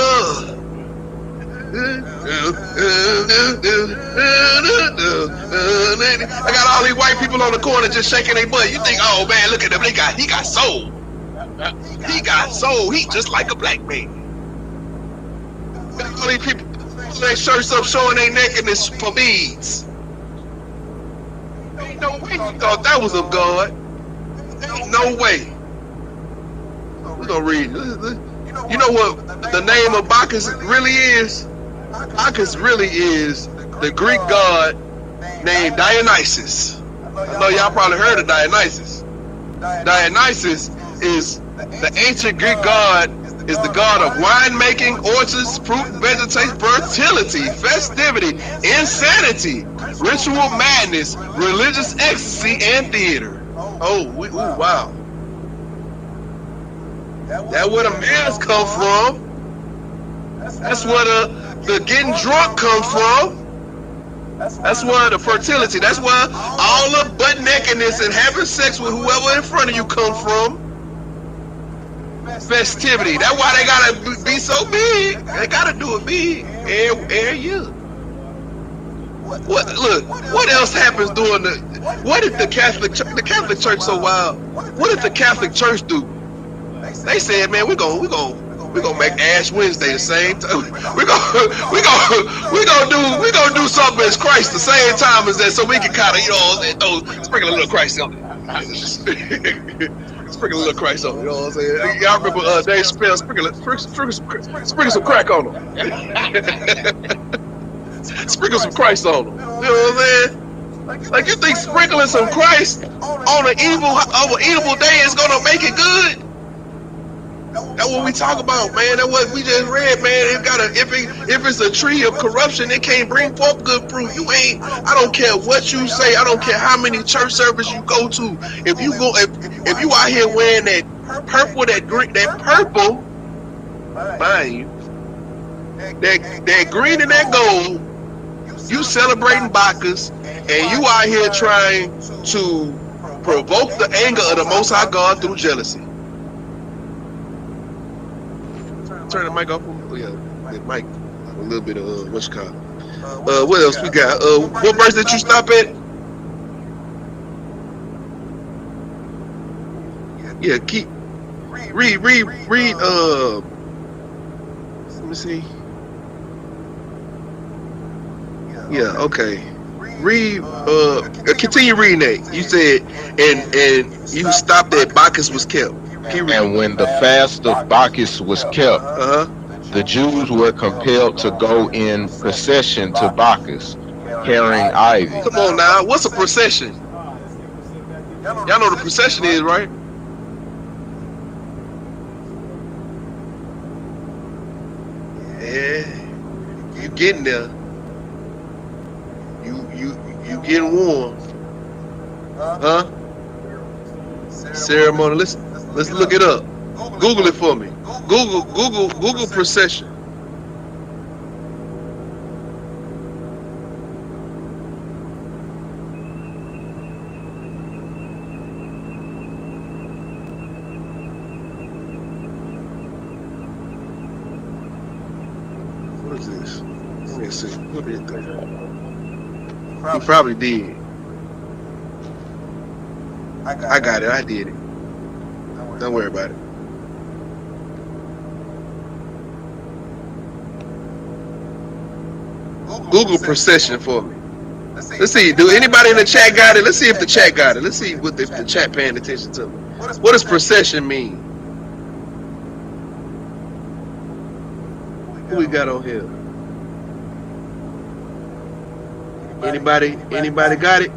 I got all these white people on the corner just shaking their butt. You think, oh man, look at him. He got soul. He got soul. He just like a black man. Got all these people putting their shirts up, showing their nakedness for beads. Ain't no way you thought that was of God. Ain't no way. We're gonna read. You know what the name of Bacchus really is? Bacchus really is the Greek god named Dionysus. I know y'all probably heard of Dionysus. Dionysus is The ancient Greek god is the god of winemaking, orchards, fruit and vegetation, fertility, festivity, insanity, ritual madness, religious ecstasy, and theater. Oh, wow. That's where the males come from. That's where the getting drunk comes from. That's where the fertility, that's where all the butt nakedness and having sex with whoever in front of you come from. Festivity, that's why they gotta be so big. They gotta do it big every year. What else happens during what if the Catholic Church so wild? What if the Catholic Church do? They said, man, we gonna make Ash Wednesday the same time. We gonna do something as Christ the same time as that, so we can kind of, you know, sprinkle a little Christ on it. Sprinkle a little Christ on it. You know what I'm saying? Y'all remember Dave Chappelle sprinkle some crack on them. Sprinkle some Christ on them. You know what I'm saying? Like, you think sprinkling some Christ on an evil day is gonna make it good? That's what we talk about, man. That's what we just read, man. If it's a tree of corruption, it can't bring forth good fruit. I don't care what you say. I don't care how many church services you go to. If you out here wearing that purple, that purple, mind you, that green and that gold, you celebrating Bacchus, and you out here trying to provoke the anger of the Most High God through jealousy. Turn the mic off. Oh, yeah, the mic. A little bit of what you call it. What else we got? What verse did you stop at? Yeah, keep read. Let me see. Yeah, okay. Read. Continue reading that. You said, and you stopped at Bacchus was kept. And when the fast of Bacchus was kept, the Jews were compelled to go in procession to Bacchus, carrying ivy. Come on now, what's a procession? Y'all know what a procession is, right? Yeah, you getting there. You getting warm, huh? Ceremony. Let's look it up. Google it for me. Google procession. What is this? Let me see. What is that? You probably did. I got it. I did it. Don't worry about it. Google procession for me. Let's see. Do anybody in the chat got it? Let's see if the chat got it. Let's see if the chat paying attention to me. What does procession mean? Who we got on here? Anybody got it?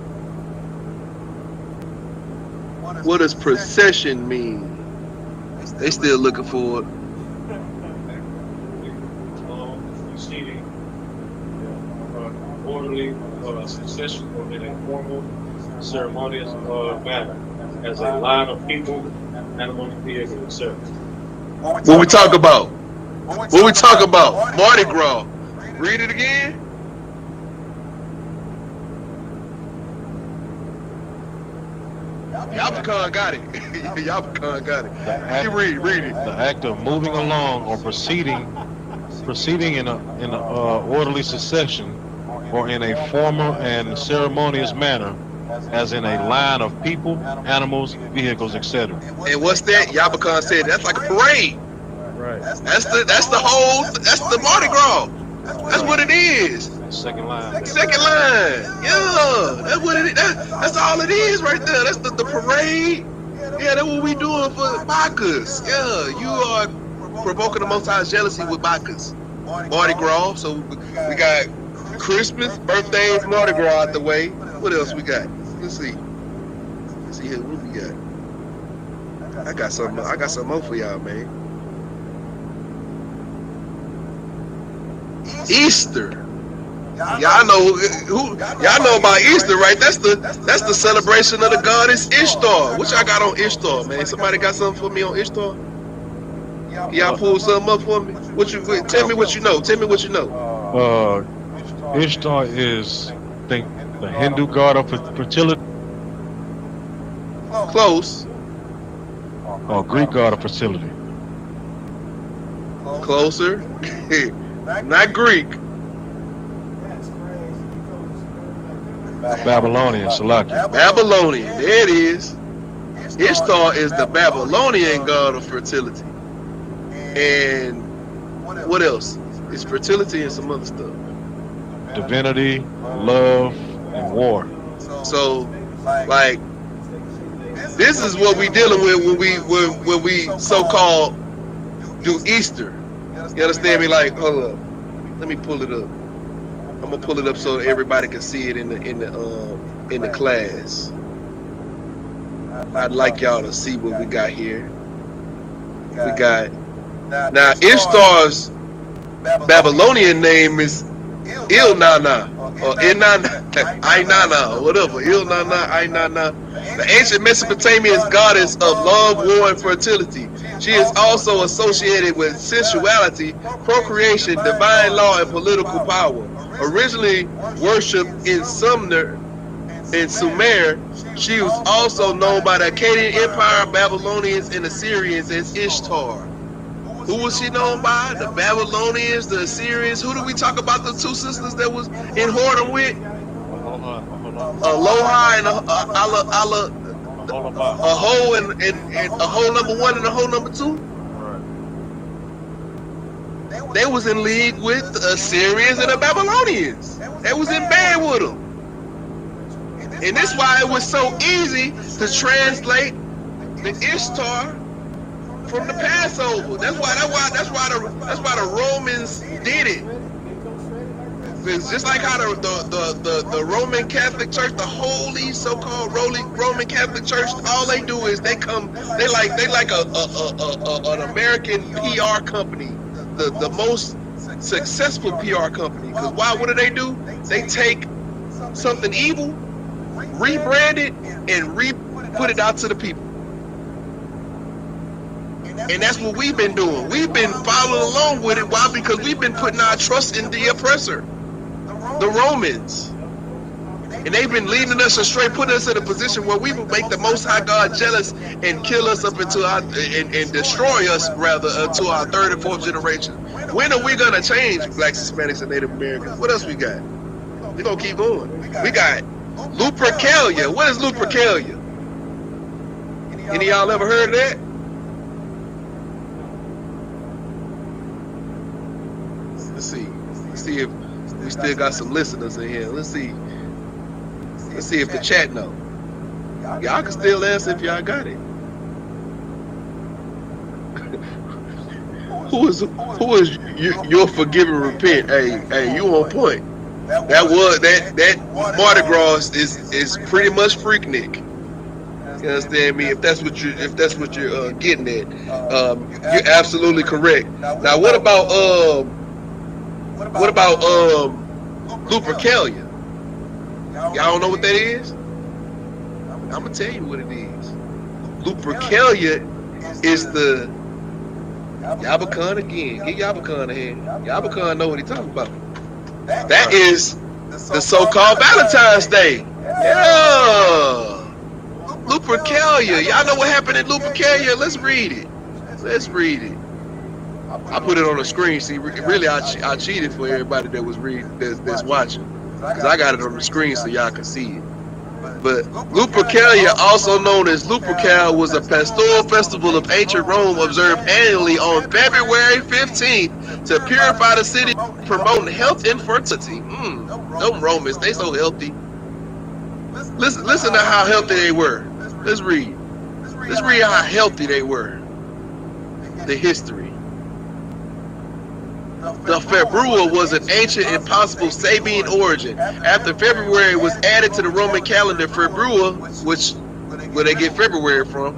What does procession mean? They still looking for it. Proceeding, orderly succession in a formal, ceremonious manner, as a line of people, animals, vehicles, etc. What we talk about? What we talk about? Mardi Gras. Read it again. YAHANNA got it. YAHANNA got it. Read it. The act of moving along or proceeding in an orderly succession or in a formal and ceremonious manner, as in a line of people, animals, vehicles, etc. And what's that? YAHANNA said that's like a parade. Right. That's the Mardi Gras. That's what it is. Second line. Second line. Yeah. That's what it is. That's all it is right there. That's the parade. Yeah, that's what we doing for Bacchus. Yeah, you are provoking the Most High's jealousy with Bacchus. Mardi Gras. So we got Christmas, birthdays, Mardi Gras out the way. What else we got? Let's see. Let's see here. What we got? I got some more for y'all, man. Easter. Y'all know about Easter, right? That's the celebration of the goddess Ishtar. What y'all got on Ishtar, man? Somebody got something for me on Ishtar? Y'all pull something up for me? Tell me what you know. Tell me what you know. Ishtar is, I think, the Hindu god of fertility, Close. or Greek god of fertility. Closer. Not Greek. Babylonian, Salaki. Babylonian. There it is. Ishtar is the Babylonian god of fertility. And what else? It's fertility and some other stuff. Divinity, love, and war. So, like, this is what we dealing with when we so-called do Easter. You understand me? Like, hold up. Let me pull it up. I'm gonna pull it up so everybody can see it in the class. I'd like y'all to see what we got here. We got now Ishtar's Babylonian name is Il-Nana or Inanna, Ainana or whatever. Il-Nana, Ainana. The ancient Mesopotamian goddess of love, war, and fertility. She is also associated with sensuality, procreation, divine law, and political power. Originally worshipped in Sumer, she was also known by the Akkadian Empire, Babylonians, and Assyrians as Ishtar. Who was she known by? The Babylonians, the Assyrians. Who did we talk about? The two sisters that was in whoredom with? Aloha and a whole and a whole number one and a whole number two. They was in league with the Assyrians and the Babylonians. They was in bed with them. And that's why it was so easy to translate the Ishtar from the Passover. That's why the Romans did it. It's just like how the Roman Catholic Church, the holy so-called Roman Catholic Church, all they do is they like an American PR company, the most successful PR company. Because why? What do? They take something evil, rebrand it, and put it out to the people. And that's what we've been doing. We've been following along with it. Why? Because we've been putting our trust in the oppressor, the Romans. And they've been leading us astray, putting us in a position where we will make the Most High God jealous and kill us up into our, and destroy us rather until our third and fourth generation. When are we gonna change, Blacks, Hispanics, and Native Americans? What else we got? We're gonna keep going. We got Lupercalia. What is Lupercalia? Any of y'all ever heard of that? Let's see if we still got some listeners in here. Let's see if the chat know. Y'all can still answer if y'all got it. Who is your forgive and repent? Hey, you on point. That Mardi Gras is pretty much Freaknik. You understand me? If that's what you're getting at, you're absolutely correct. Now, what about Lupercalia? Y'all don't know what that is? I'm gonna tell you what it is. Lupercalia is the Yabakan again. Get Yabakan a hand. Yabakan know what he's talking about. That is the so-called Valentine's Day. Yeah. Lupercalia. Y'all know what happened in Lupercalia? Let's read it. I put it on the screen. See, really, I cheated for everybody that was that's watching, because I got it on the screen so y'all can see it. But Lupercalia, also known as Lupercal, was a pastoral festival of ancient Rome observed annually on February 15th to purify the city, promoting health and fertility. Them Romans, they so healthy. Listen to how healthy they were. Let's read how healthy they were. The history. The Februa was an ancient and possible Sabine origin. After February was added to the Roman calendar, Februa, where they get February from,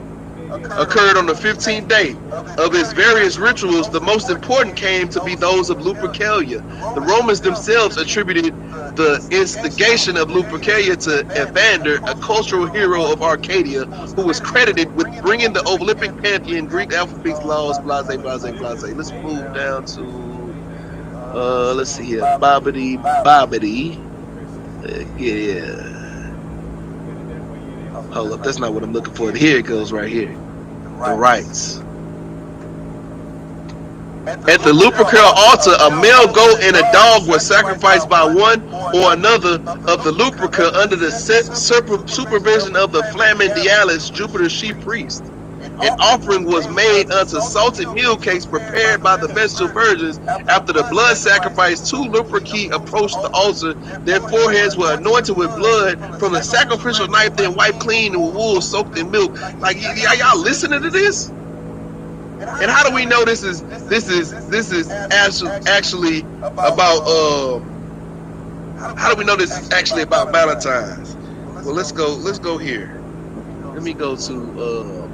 occurred on the 15th day. Of its various rituals, the most important came to be those of Lupercalia. The Romans themselves attributed the instigation of Lupercalia to Evander, a cultural hero of Arcadia, who was credited with bringing the Olympic pantheon, Greek alphabet laws, blase, blase, blase. Let's move down to, let's see here, Bobbity. Yeah. Hold up, that's not what I'm looking for. Here it goes right here. The rites. At the Lupercal altar, a male goat and a dog were sacrificed by one or another of the Luperca under the supervision of the Flamindialis, Jupiter's chief priest. An offering was made unto salted meal cakes prepared by the vestal virgins. After the blood sacrifice, 2 Luperci approached the altar. Their foreheads were anointed with blood from the sacrificial knife, then wiped clean with wool soaked in milk. Like, y'all listening to this? And how do we know this is actually about how do we know this is actually about Valentine's? Well, let's go here. Let me go to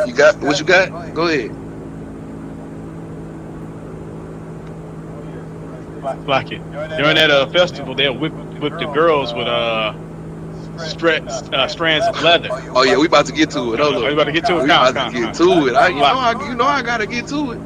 you got what you got? Go ahead. Like it. During that festival, they'll whip the girls with strands of leather. Oh yeah, we about to get to it. Hold on. We about to get to it. We about to get to it. You know I gotta get to it.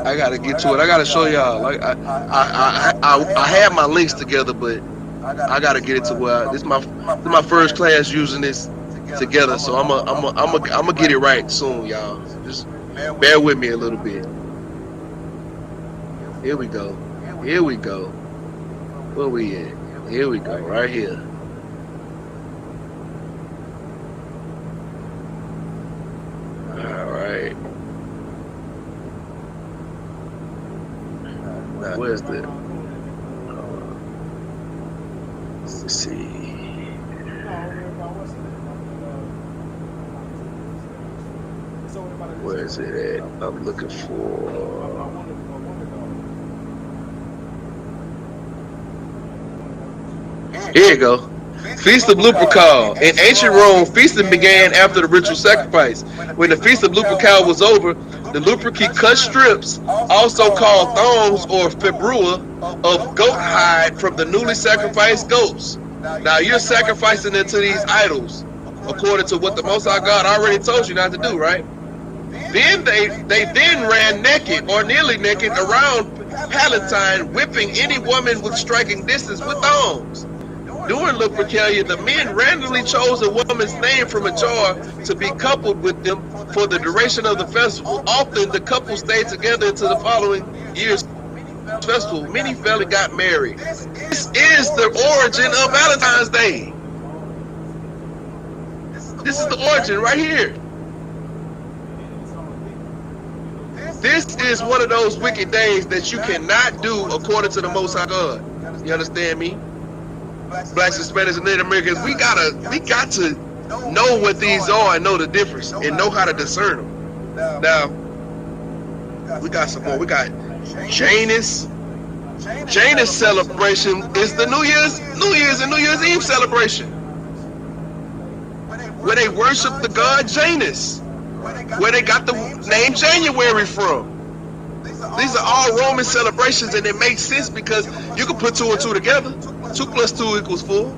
I gotta get to it. I gotta show y'all. Like I had my links together, but I gotta get it to where this is my first class using this together. So I'm gonna get it right soon, y'all. Just bear with me a little bit. Here we go. Here we go. Where we at? Here we go. Right here. All right. Now, where's the? Let's see. Where is it at? I'm looking for. Here you go. Feast of Lupercal. In ancient Rome, feasting began after the ritual sacrifice. When the Feast of Lupercal was over, the Luperci cut strips, also called thongs or fibrua, of goat hide from the newly sacrificed goats. Now you're sacrificing it to these idols, according to what the Most High God already told you not to do, right? Then they then ran naked or nearly naked around Palatine, whipping any woman with striking distance with thongs. During Lupercalia, the men randomly chose a woman's name from a jar to be coupled with them for the duration of the festival. Often, the couple stayed together into the following year's festival. Many fell and got married. This is the origin of Valentine's Day. This is the origin right here. This is one of those wicked days that you cannot do according to the Most High God. You understand me? Blacks, Hispanics, and Native Americans, we got to know what these are and know the difference and know how to discern them. Now, we got some more. We got Janus. Janus celebration is the New Year's and New Year's Eve celebration, where they worship the god Janus, where they got the name January from. These are all Roman celebrations, and it makes sense because you can put 2 and 2 together. 2 plus 2 equals 4.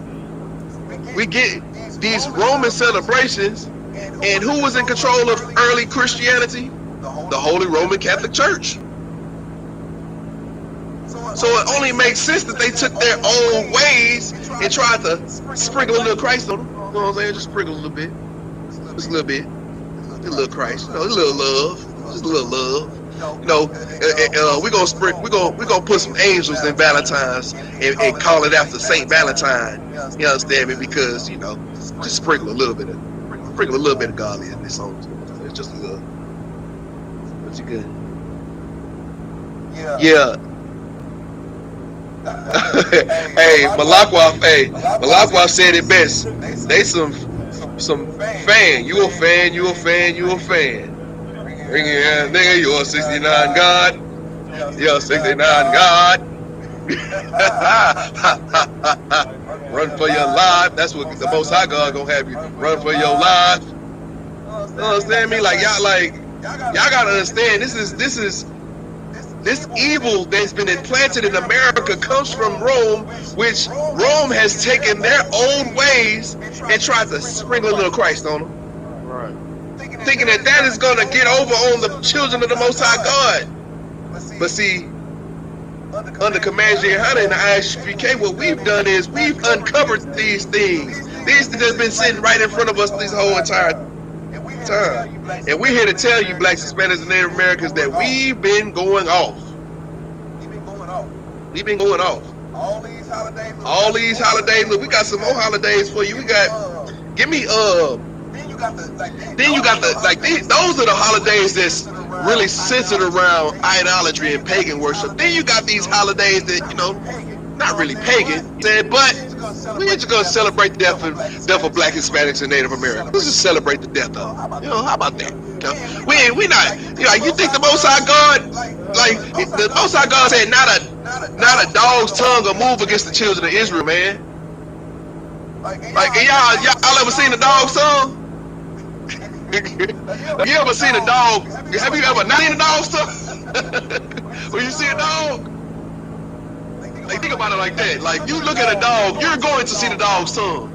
We get these Roman celebrations, and who was in control of early Christianity? The Holy Roman Catholic Church. So it only makes sense that they took their own ways and tried to sprinkle a little Christ on them. You know what I'm saying? Just sprinkle a little bit. Just a little bit. A little Christ. A little love. Just a little love. You know, we're gonna put some angels in Valentine's and call it after Saint Valentine. You understand me? Because just sprinkle a little bit of godly in this song. It's just a little. What you good? Yeah. Hey, Malakwa said it best. They some fan. You a fan. Bring it in, nigga. You a 69 God. Yeah, 69 God. Run for your life. That's what the Most High God gonna have you run for your life. You understand me? Like y'all gotta understand. This evil that's been implanted in America comes from Rome, which Rome has taken their own ways and tried to sprinkle a little Christ on them, Right. thinking that is going to get over on the children of the Most High God. But see, under Command YAHANNA and the I.S.U.P.K, what we've done is we've uncovered these things. These things have been sitting right in front of us this whole entire time. And we're here to tell you, blacks, Hispanics, and Native Americans, that we've been going off. We've been going off. All these holidays. Look, we got some more holidays for you. We got, give me, then you got the, like, those are the holidays that's really centered around idolatry and pagan worship. Then you got these holidays that, you know, not really pagan, but we ain't just gonna celebrate the death of black Hispanics and Native Americans. Let's just celebrate the death of them. You know, how about that? You know, we not, you know, you think the Most High God, like the Most High God said, not a dog's tongue will move against the children of Israel, man. Like y'all ever seen a dog's tongue? Have you ever seen a dog? Have you ever not seen a dog's tongue? When you see a dog, like, think about it like that. Like, you look at a dog, you're going to see the dog's tongue.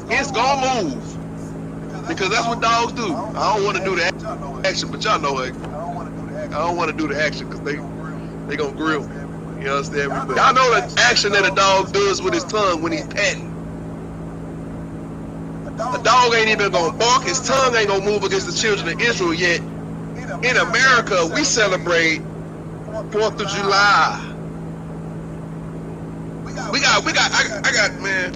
It's gonna move, because that's what dogs do. I don't want to do the action, but y'all know it. I don't want to do the action because they gonna grill me. You understand me? But y'all know the action that a dog does with his tongue when he's petting. A dog ain't even gonna bark. His tongue ain't gonna move against the children of Israel yet. In America, we celebrate 4th of July. I got, man.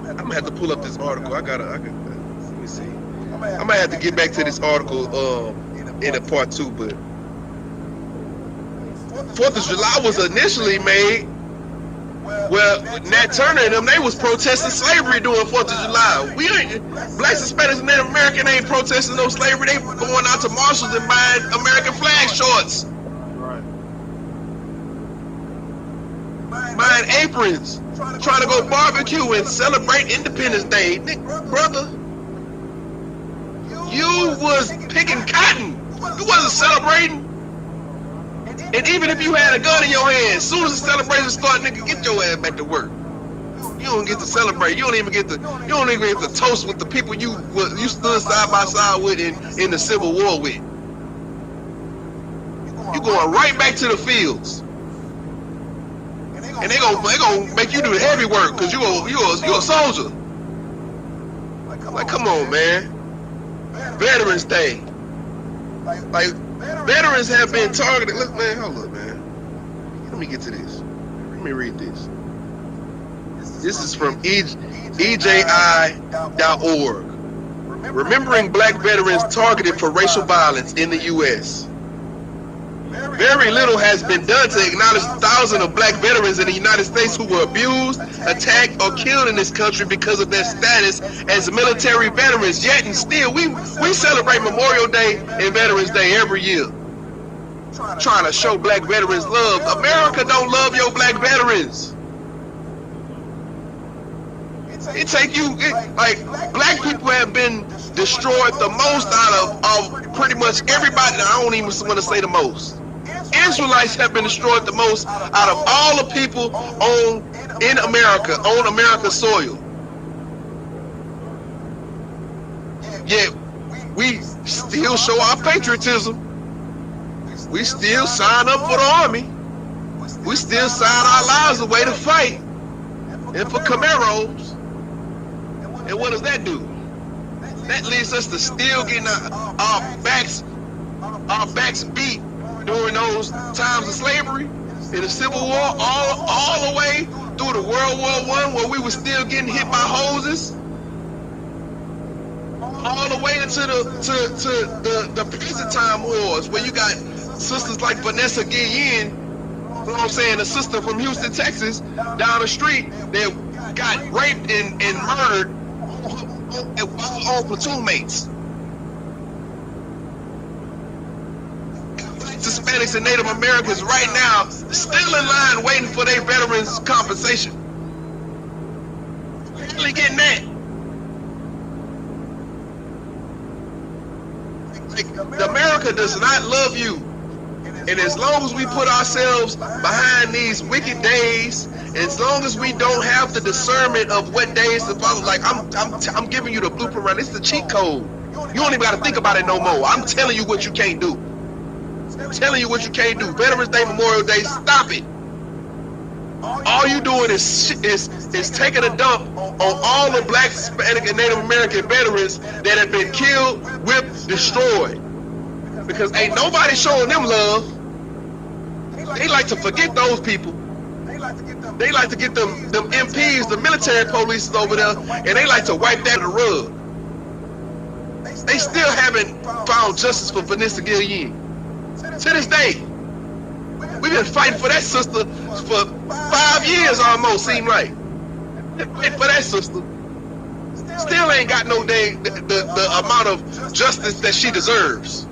I'm gonna have to pull up this article. Let me see. I might have to get back to this article in a part 2, but 4th of July was initially made. Well, Nat Turner and them, they was protesting slavery during 4th of July. We ain't, blacks, Hispanics, and Native American ain't protesting no slavery. They going out to Marshalls and buying American flag shorts. Buying aprons, trying to go barbecue and celebrate Independence Day. Brother, you was picking cotton. You wasn't celebrating. And even if you had a gun in your hand, as soon as the celebration started, nigga, get your ass back to work. You don't get to celebrate. You don't even get to toast with the people you stood side by side with in the Civil War with. You going right back to the fields. And they gonna make you do the heavy work because you a soldier. Like, come on, man. Veterans Day. Like, veterans have been targeted. Look, man, hold up, man. Let me get to this. Let me read this. This is from EJI.org. Remembering black veterans targeted for racial violence in the U.S. Very little has been done to acknowledge thousands of black veterans in the United States who were abused, attacked, or killed in this country because of their status as military veterans. Yet and still, we celebrate Memorial Day and Veterans Day every year, trying to show black veterans love. America don't love your black veterans. Like, black people have been destroyed the most out of pretty much everybody. I don't even want to say the most. Israelites have been destroyed the most out of all the people in America, on America's soil. Yet we still show our patriotism. We still sign up for the army. We still sign our lives away to fight and for Camaros. And what does that do? That leads us to still getting our backs beat during those times of slavery, in the Civil War, all the way through the World War I, where we were still getting hit by hoses, all the way into the present time wars, where you got sisters like Vanessa Guillen, you know what I'm saying, a sister from Houston, Texas, down the street, that got raped and murdered on platoon mates. Hispanics, and Native Americans right now still in line waiting for their veterans compensation. Really getting that. America does not love you. And as long as we put ourselves behind these wicked days, as long as we don't have the discernment of what days to follow, like I'm giving you the blueprint right. It's the cheat code. You don't even got to think about it no more. I'm telling you what you can't do. I'm telling you what you can't do. Veterans Day, Memorial Day, stop it. All you doing is taking a dump on all the Black, Hispanic, and Native American veterans that have been killed, whipped, destroyed. Because ain't nobody showing them love. They like to forget those people. They like to get them MPs, the military police over there, and they like to wipe that under the rug. They still haven't found justice for Vanessa Guillen. To this day. We've been fighting for that sister for 5 years almost, seem like. Fighting for that sister. Still ain't got no day the amount of justice that she deserves.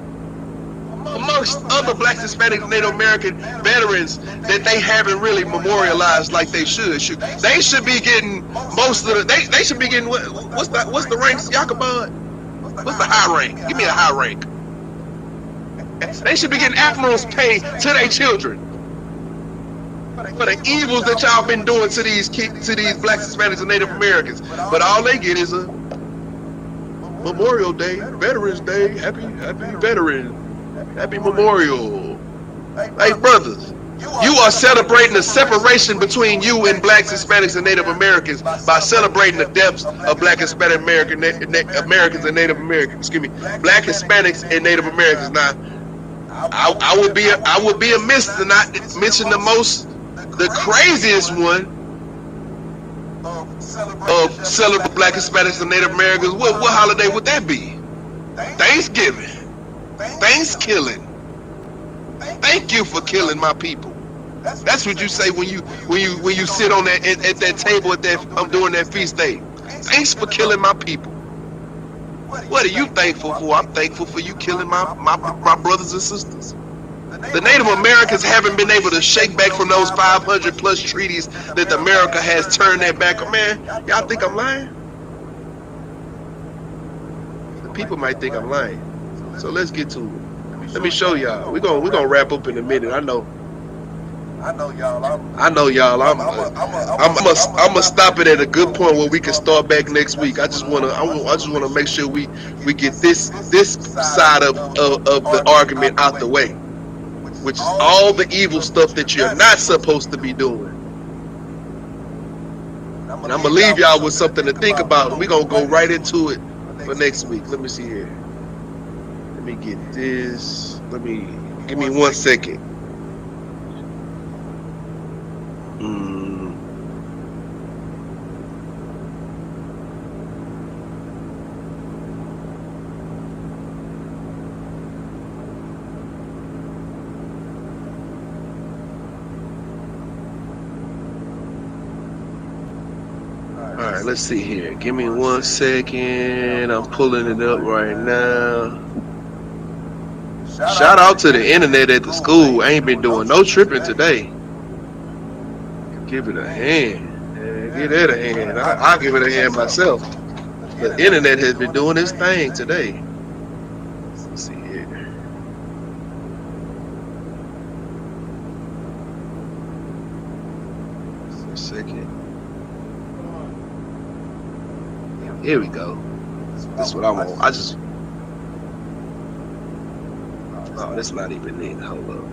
Amongst other Black, Hispanic, Native American veterans that they haven't really memorialized like they should. They should be getting most of the. They should be getting what's the ranks, Yakubad? What's the high rank? Give me a high rank. They should be getting admiral's pay to their children for the evils that y'all been doing to these Black, Hispanics, and Native Americans. But all they get is a Memorial Day, Veterans Day, happy veteran. Happy Memorial. Hey, brothers, you are celebrating the separation between you and Blacks, Hispanics, and Native Americans by celebrating the deaths of Black, Hispanic Americans and Native Americans. Excuse me, Black, Hispanics, and Native Americans. Now, I would be amiss to not mention the craziest one of celebrating Black, Hispanics, and Native Americans. What holiday would that be? Thanksgiving. Thanksgiving. Thank you for killing my people. That's what you say when you sit on that at that table I'm doing that feast day. Thanks for killing my people. What are you thankful for? I'm thankful for you killing my brothers and sisters. The Native Americans haven't been able to shake back from those 500 plus treaties that America has turned their back on. Man, y'all think I'm lying? The people might think I'm lying. So let's get to it. Let me show y'all. We're gonna wrap up in a minute. I know y'all. I'm gonna stop it at a good point where we can start back next week. I just wanna make sure we get this side of the argument out the way, which is all the evil stuff that you're not supposed to be doing. And I'm gonna leave y'all with something to think about. We're gonna go right into it for next week. Let me see here. Let me get this. Give me 1 second. All right, let's see here. Give me 1 second. I'm pulling it up right now. Shout out to the internet at the school. I ain't been doing no tripping today. Give it a hand. Yeah, give that a hand. I'll give it a hand myself. The internet has been doing its thing today. Let's see here. Just a second. Here we go. That's what I want. Oh, that's not even it. Hold up.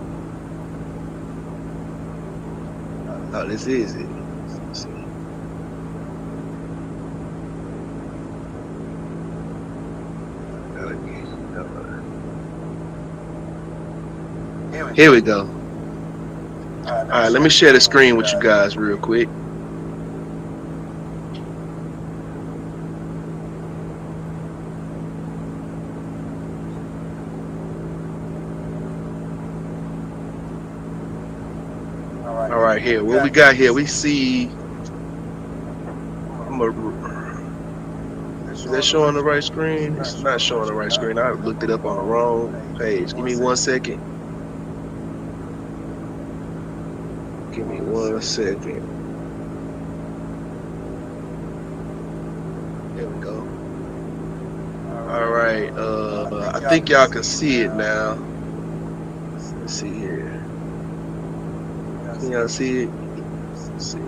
Oh, this is it. Let's see. Here we go. All right, let me share the screen with you guys real quick. All right, here. What we got here? We see. Is that showing the right screen? It's not showing the right screen. I looked it up on the wrong page. Give me 1 second. 1 second. There we go. All right. I think y'all can see it now. Let's see here. Can y'all see it? Let's see.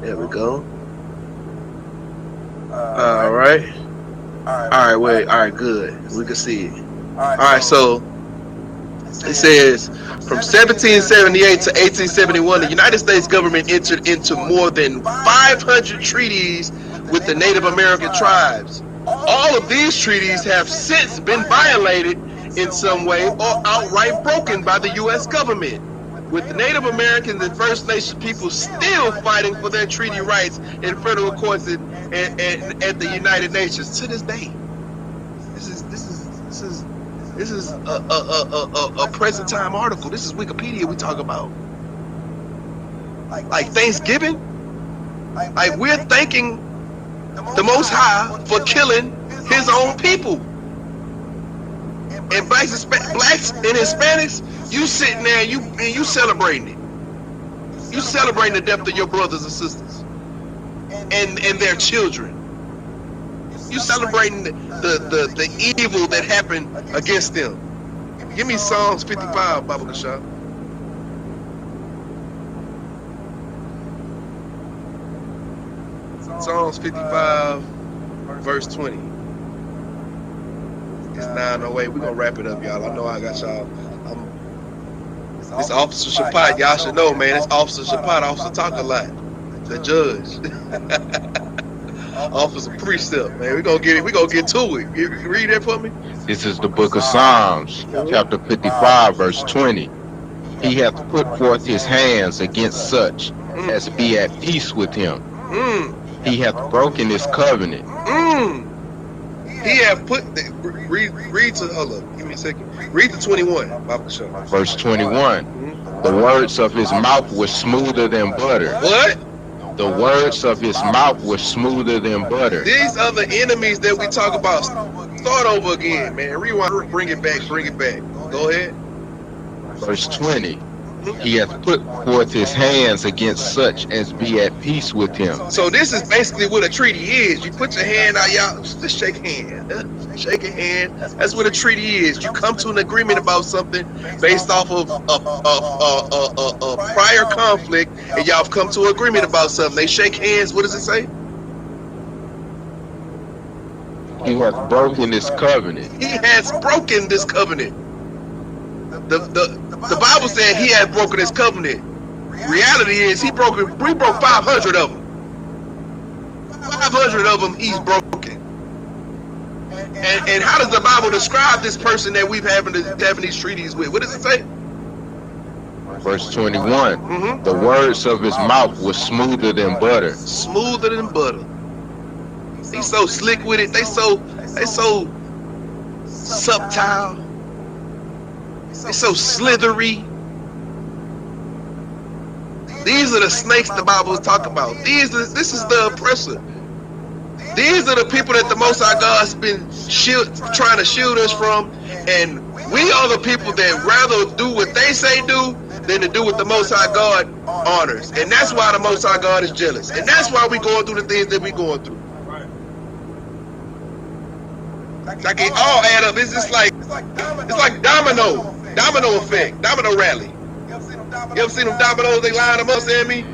There we go. All right. All right, wait. All right, good. We can see it. All right, so it says from 1778 to 1871, the United States government entered into more than 500 treaties with the Native American tribes. All of these treaties have since been violated in some way or outright broken by the U.S. government, with the Native Americans and First Nation people still fighting for their treaty rights in federal courts and at the United Nations to this day. This is a present time article. This is Wikipedia we talk about. Like Thanksgiving, like we're thanking the Most High for killing His own people. And blacks and Hispanics, you sitting there and you celebrating it. You celebrating the death of your brothers and sisters and their children. You celebrating the evil that happened against them. Give me Psalms 55, Baba Kasha. Psalms 55, verse 20. It's 9:08. We're gonna wrap it up, y'all. I know I got y'all. This Officer Shapat, y'all should know, man. It's Officer Shapat, Officer Talk a Lot, the judge. Officer Precept, man. We're gonna get to it. You read that for me? This is the book of Psalms, chapter 55, verse 20. He hath put forth his hands against such as be at peace with him. He hath broken his covenant. He hath put read to hold up, give me a second. Read to 21, Baba Show. Verse 21. The words of his mouth were smoother than butter. What? The words of his mouth were smoother than butter. These are the enemies that we talk about. Start over again, man. Rewind, bring it back. Go ahead. Verse 20. He hath put forth his hands against such as be at peace with him. So this is basically what a treaty is. You put your hand out, y'all. Just shake a hand. Shake a hand. That's what a treaty is. You come to an agreement about something based off of a prior conflict, and y'all have come to an agreement about something. They shake hands. What does it say? He hath broken his covenant. He has broken this covenant. The Bible said he had broken his covenant. Reality is we broke 500 of them. 500 of them he's broken. And how does the Bible describe this person that we've having these treaties with? What does it say? Verse 21. The words of his mouth were smoother than butter. Smoother than butter. He's so slick with it. They so subtle. They're so slithery. These are the snakes the Bible is talking about. This is the oppressor. These are the people that the Most High God's been trying to shield us from. And we are the people that rather do what they say do than to do what the Most High God honors. And that's why the Most High God is jealous. And that's why we're going through the things that we're going through. Like it all add up. It's just like domino effect, domino rally. You ever seen them dominoes? They line them up, see me?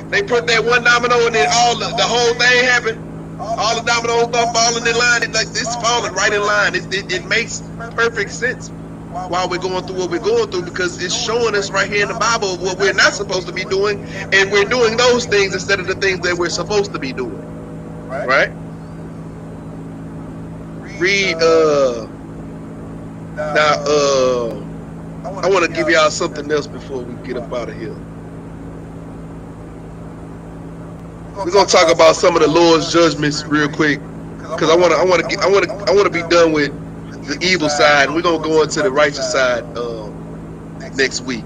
They put that one domino and then all the whole thing happen. All the dominoes start falling in line. It's like this falling right in line. It makes perfect sense while we're going through what we're going through, because it's showing us right here in the Bible what we're not supposed to be doing, and we're doing those things instead of the things that we're supposed to be doing. Right? Read I want to give y'all something else before we get up out of here. We're gonna talk about some of the Lord's judgments real quick, because I want to be done with the evil side, and we're gonna go into the righteous side next week.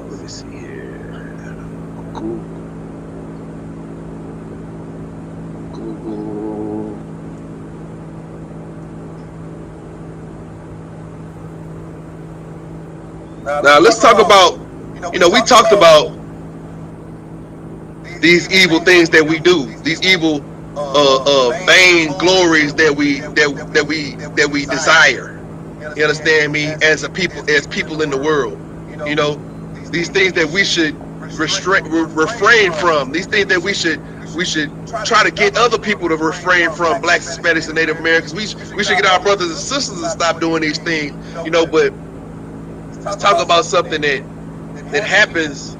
Let me see here. Cool. Now let's talk about, we talked about these evil things that we do, these evil vain glories that we desire. You understand me? As people in the world, these things that we should refrain from. These things that we should try to get other people to refrain from. Blacks, Hispanics, and Native Americans. We should get our brothers and sisters to stop doing these things. But let's talk about something that happens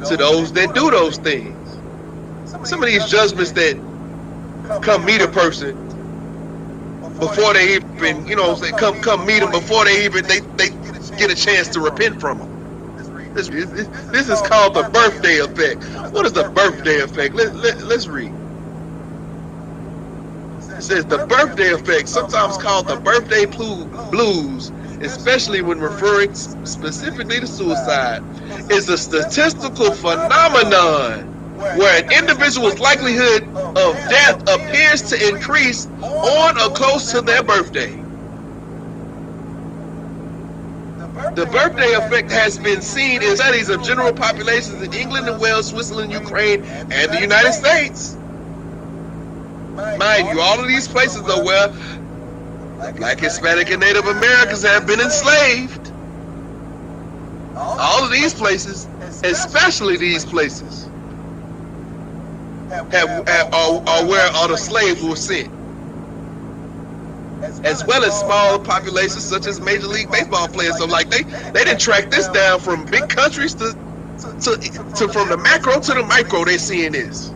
to those that do those things. Some of these judgments that come meet a person before they even, come meet them before they get a chance to repent from them. This is called the birthday effect. What is the birthday effect? Let's read. It says the birthday effect, sometimes called the birthday blues, especially when referring specifically to suicide, is a statistical phenomenon where an individual's likelihood of death appears to increase on or close to their birthday. The birthday effect has been seen in studies of general populations in England and Wales, Switzerland, Ukraine, and the United States. Mind you, all of these places are where Black, Hispanic, and Native Americans have been enslaved. All of these places, especially these places, are where all the slaves were sent, as well as smaller populations such as Major League Baseball players. So like they didn't track this down from big countries to from the macro to the micro. They're seeing this.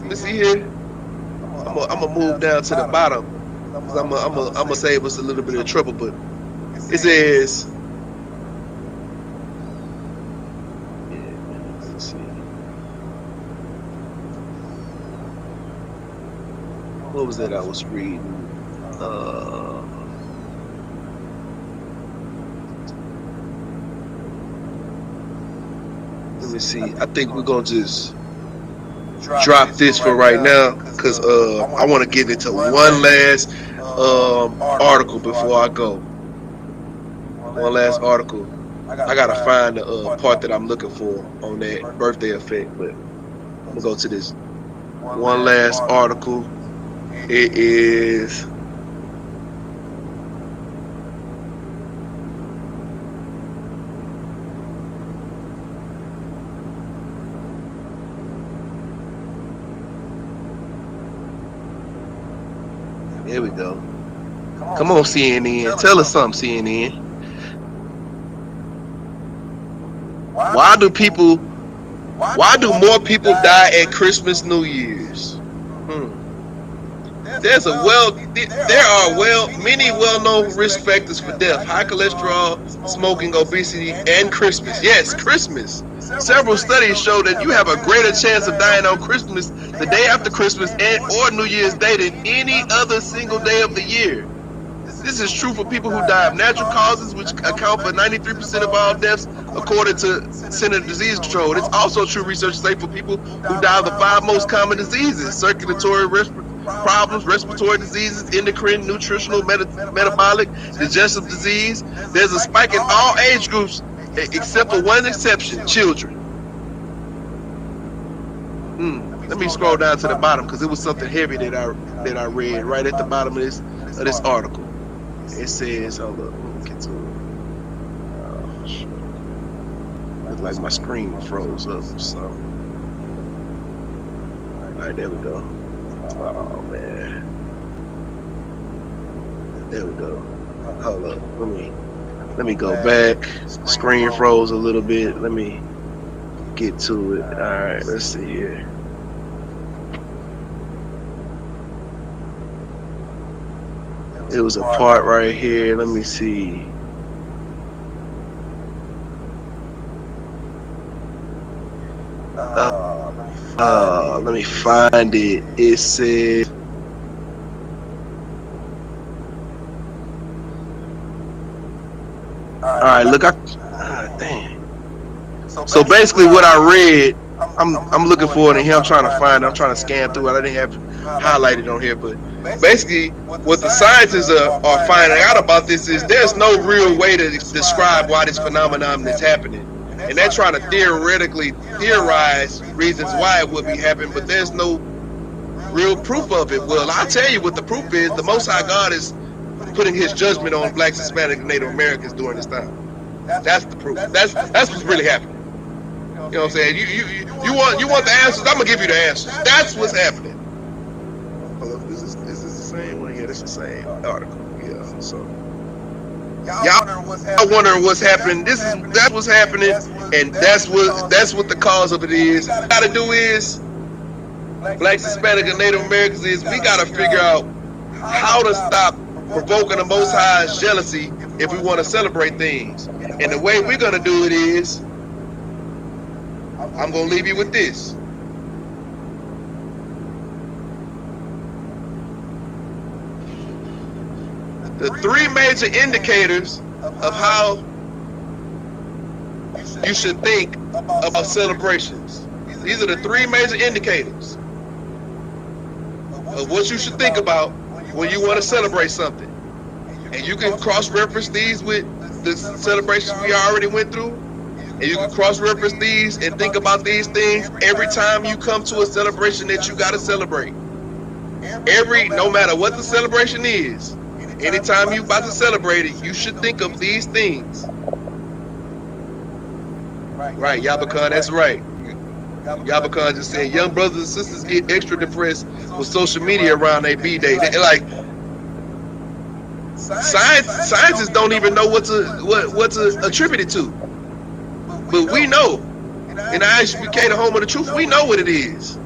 Let me see here. I'm gonna move down to the bottom because I'm gonna save us a little bit of trouble. But it says, let's see, what was that I was reading? Let me see. I think we're gonna just drop this for right now because I want to get into one last article before I go. One last article. I gotta find the part that I'm looking for on that birthday effect, but I'm gonna go to this one last article. It is there we go. Come on, CNN. Tell us something, CNN. Why do more people die at Christmas, New Year's? There are many well-known risk factors for death: high cholesterol, smoking, obesity, and Christmas. Yes, Christmas. Several studies show that you have a greater chance of dying on Christmas, the day after Christmas, or New Year's Day than any other single day of the year. This is true for people who die of natural causes, which account for 93% of all deaths, according to Center for Disease Control. It's also true, research say, for people who die of the 5 most common diseases: circulatory problems, respiratory diseases, endocrine, nutritional, metabolic, digestive disease. There's a spike in all age groups, except for one exception: children. Let me scroll down to the bottom because it was something heavy that I read right at the bottom of this article. It says, hold up, let me get to it. Oh, shit. Looks like my screen froze up. So, all right, there we go. Oh man, there we go. Hold up, let me go back. Screen froze a little bit. Let me get to it. All right, let's see here. It was a part right here. Let me see. Let me find it. It said, all right, look, dang. So basically what I read, I'm looking for it in here. I'm trying to find it. I'm trying to scan through it. I didn't have it highlighted on here, but basically what the scientists are finding out about this is there's no real way to describe why this phenomenon is happening. And they're trying to theoretically theorize reasons why it would be happening, but there's no real proof of it. Well, I'll tell you what the proof is. The Most High God is putting his judgment on blacks, Hispanic, and Native Americans during this time. That's the proof. That's what's really happening. You know what I'm saying? You want the answers? I'm gonna give you the answers. That's what's happening. Hold up, is this the same one? Yeah, this is the same article. Yeah. So y'all wondering what's happening? That's what's happening, and that's what the cause of it is. What we gotta do is blacks, Hispanic, and Native Americans is we gotta figure out how to stop provoking the Most High's jealousy if we want to celebrate things. And the way we're gonna do it is, I'm gonna leave you with this. The three major indicators of how you should think about celebrations. These are the three major indicators of what you should think about when you want to celebrate something. And you can cross-reference these with the celebrations we already went through. And you can cross-reference these and think about these things every time you come to a celebration that you got to celebrate. No matter what the celebration is, anytime you about to celebrate it, you should think of these things. Right, YAHANNA, that's right. YAHANNA just said, young brothers and sisters get extra depressed with social media around their B-Day. Like, scientists don't even know what to attribute it to. But we know, in I.S.U.P.K, the home of the truth, we know what it is.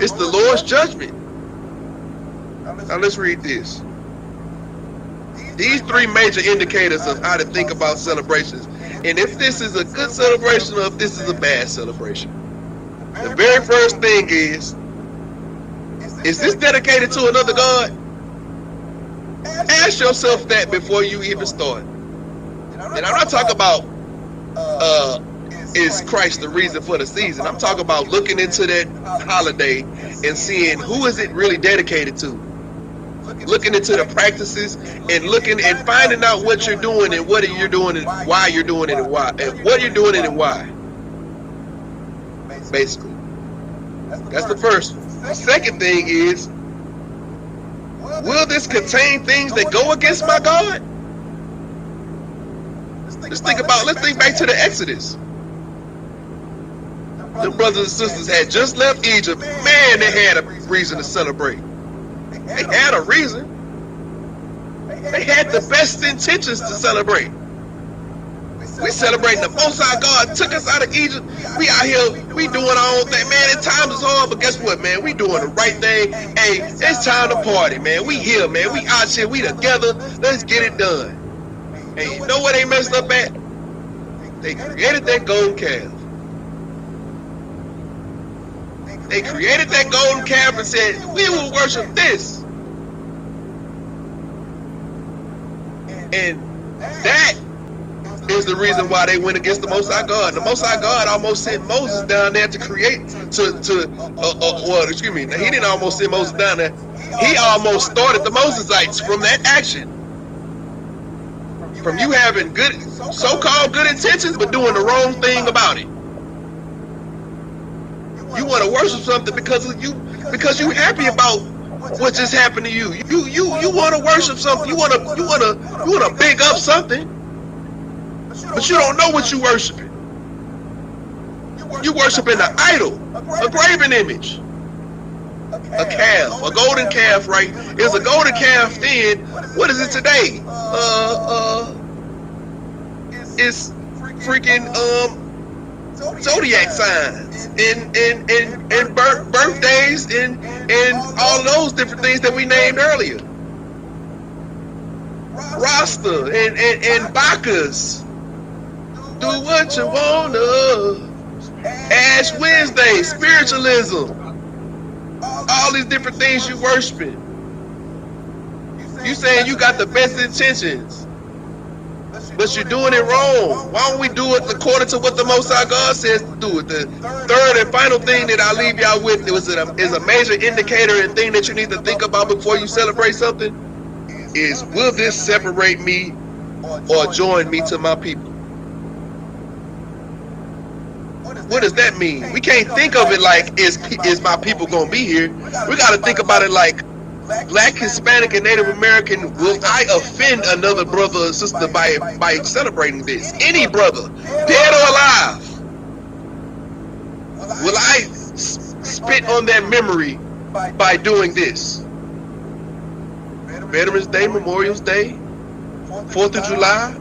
It's the Lord's judgment. Now let's read this. These three major indicators of how to think about celebrations, and if this is a good celebration or if this is a bad celebration. The very first thing is this dedicated to another God? Ask yourself that before you even start. And I'm not talking about is Christ the reason for the season. I'm talking about looking into that holiday and seeing who is it really dedicated to. Looking into the practices and looking and finding out what you're doing and what you're doing and why you're doing it and why and what you're doing it and why. Basically, that's the first one. The second thing is, will this contain things that go against my God? Let's think back to the Exodus. The brothers and sisters had just left Egypt. Man, they had a reason to celebrate. They had a reason. They had the best intentions to celebrate. We celebrating the Most High God took us out of Egypt. We out here, we doing our own thing. Man, at times is hard, but guess what, man? We doing the right thing. Hey, it's time to party, man. We here, man. We out here, we together. Let's get it done. And you know where they messed up at? They created that golden calf. They created that golden calf and said, we will worship this. And that is the reason why they went against the Most High God. The Most High God almost sent Moses down there to create, well, excuse me, he didn't almost send Moses down there. He almost started the Mosesites from that action. From you having good, so-called good intentions, but doing the wrong thing about it. You want to worship something because you happy about what just happened to you. You want to worship something. You want to big up something, but you don't know what you worshiping. You worshiping an idol, a graven image, a calf, a golden calf. Right? It's a golden calf then. What is it today? It's freaking zodiac signs and birthdays and all those different things that we named earlier. Rasta and Bacchus. Do what you wanna. Ash Wednesday, spiritualism. All these different things you worshiping. You saying you got the best intentions. but you're doing it wrong. Why don't we do it according to what the Most High God says to do it? The third and final thing that I'll leave y'all with is a major indicator and thing that you need to think about before you celebrate something is, will this separate me or join me to my people? What does that mean? We can't think of it like, is my people going to be here? We got to think about it like, Black, Hispanic, and Native American, will I offend another brother or sister by celebrating this? Any brother, dead or alive, will I spit on their memory by doing this? Veterans Day, Memorial Day, 4th of July,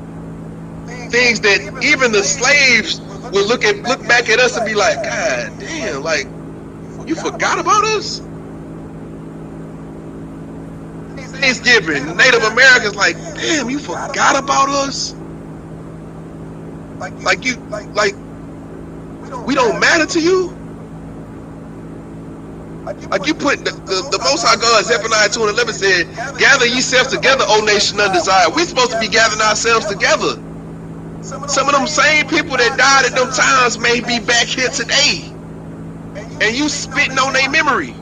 things that even the slaves will look back at us and be like, God damn, like, you forgot about us? Thanksgiving, Native Americans like, damn, you forgot about us? Like we don't matter to you? Like you put the Most High God, Zephaniah 2:11 said, gather yourselves together, O nation undesired. We're supposed to be gathering ourselves together. Some of them same people that died at them times may be back here today, and you spitting on their memory.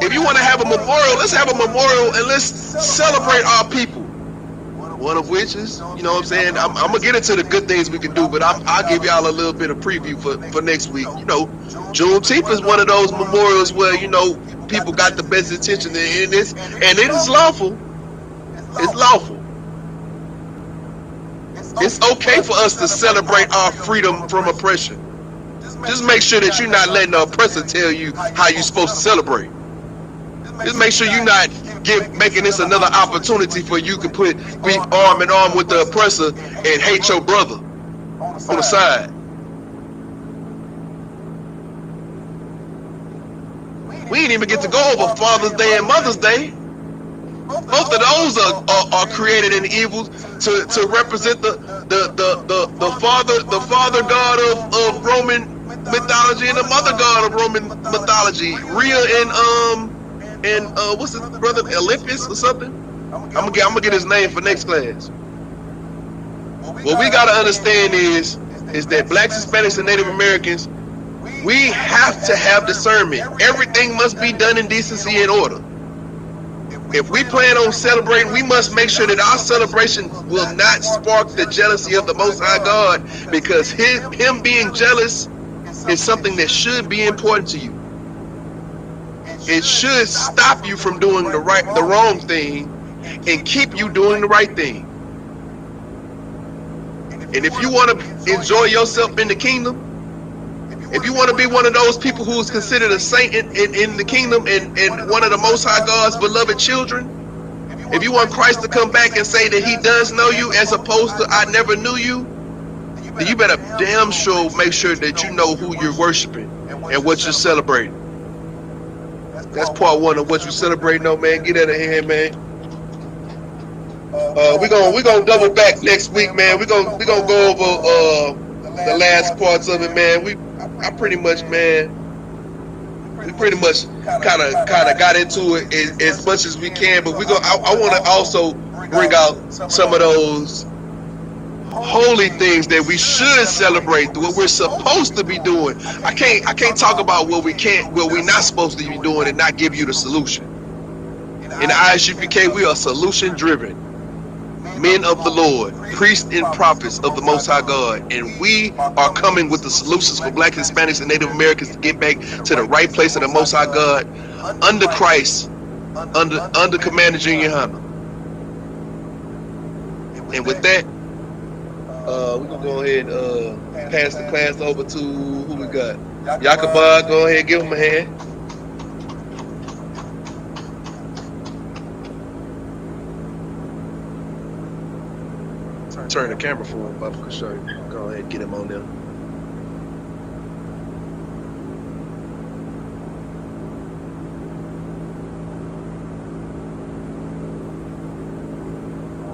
If you want to have a memorial, let's have a memorial and let's celebrate our people. One of which is, you know what I'm saying, I'm going to get into the good things we can do, but I'll give y'all a little bit of preview for next week. You know, Juneteenth is one of those memorials where, you know, people got the best intention in this, and it is lawful. It's lawful. It's okay for us to celebrate our freedom from oppression. Just make sure that you're not letting the oppressor tell you how you're supposed to celebrate. Just make sure you're not making this another opportunity for you to be arm in arm with the oppressor and hate your brother on the side. We didn't even get to go over Father's Day and Mother's Day. Both of those are created in evil to represent the father god of Roman mythology and the mother god of Roman mythology, Rhea and what's his brother, Olympus or something? I'm gonna get his name for next class. What we gotta understand is that Blacks, Hispanics, and Native Americans, we have to have discernment. Everything must be done in decency and order. If we plan on celebrating, we must make sure that our celebration will not spark the jealousy of the Most High God, because him being jealous is something that should be important to you. It should stop you from doing the wrong thing and keep you doing the right thing. And if you want to enjoy yourself in the kingdom, if you want to be one of those people who is considered a saint in the kingdom and one of the Most High God's beloved children, if you want Christ to come back and say that he does know you as opposed to I never knew you, then you better damn sure make sure that you know who you're worshiping and what you're celebrating. That's part one of what you're celebrating, though, man. Get out of here, man. We're gonna double back next week, man. We're gonna go over the last parts of it, man. We pretty much kind of got into it as much as we can, but I want to also bring out some of those holy things that we should celebrate, what we're supposed to be doing. I can't talk about what we're not supposed to be doing and not give you the solution. In the I.S.U.P.K, we are solution driven men of the Lord, priests and prophets of the Most High God, and we are coming with the solutions for Black, Hispanics, and Native Americans to get back to the right place of the Most High God under Christ, under Commander YAHANNA. And with that, we're gonna go ahead and pass the class over to who we got. YAHANNA, go ahead, give him a hand. Turn the camera for him, Bubba, show you. Go ahead and get him on there.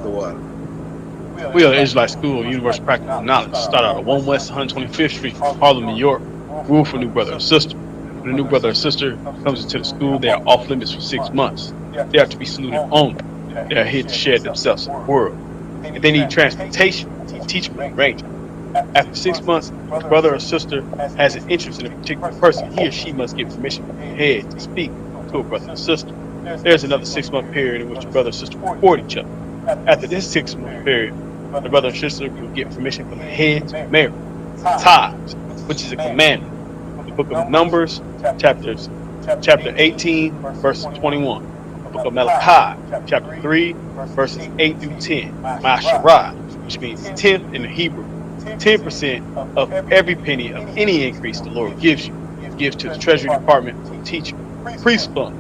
The what? We are the Israelite School of Universal Practical Knowledge. Start out at 1 West 125th Street, Harlem, New York. Rule for new brother or sister. When a new brother or sister comes into the school, they are off limits for 6 months. They are to be saluted only. They are here to share themselves in the world. If they need transportation, a teacher will arrange it. After 6 months, if a brother or sister has an interest in a particular person, he or she must get permission from the head to speak to a brother or sister. There's another 6-month period in which the brother and sister will court each other. After this 6-month period, the brother and sister will get permission from the head to marry. Tithes, which is a commandment. The book of Numbers, chapter 18, verses 21. The book of Malachi, chapter 3, verses 8 through 10. Ma'asharah, which means tenth in the Hebrew. 10% of every penny of any increase the Lord gives you, gives to the Treasury Department for the teacher. Priest fund,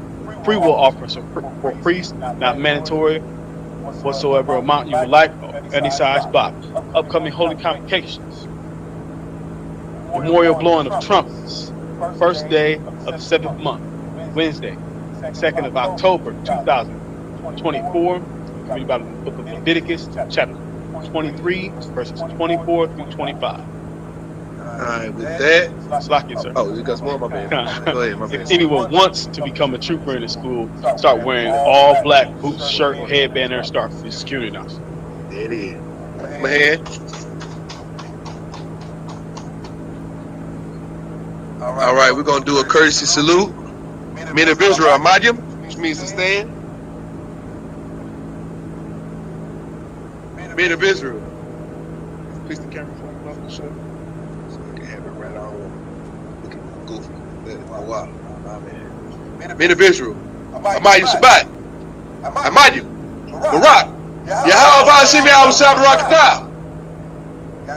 free will offerings for priests, not mandatory, whatsoever amount you would like, or any size box. Upcoming holy convocations. Memorial blowing of trumpets. First day of the 7th month, Wednesday, 2nd of October, 2024. Read about the book of Leviticus, chapter 23, verses 24 through 25. Alright, with that. Slack it, sir. Oh, you got some more, my bad. Go ahead, my bad. If anyone wants to become a trooper in the school, start wearing all black boots, shirt, headband, and scarf for the security officer. There it is. My hand. Alright, we're going to do a courtesy salute. Men of Israel, Amadim, which means to stand. Men of Israel. Please the camera for me, so I can have it right on. Looking goofy. Oh, wow. Men of Israel. I.S.U.P.K. Barak. YAHANNA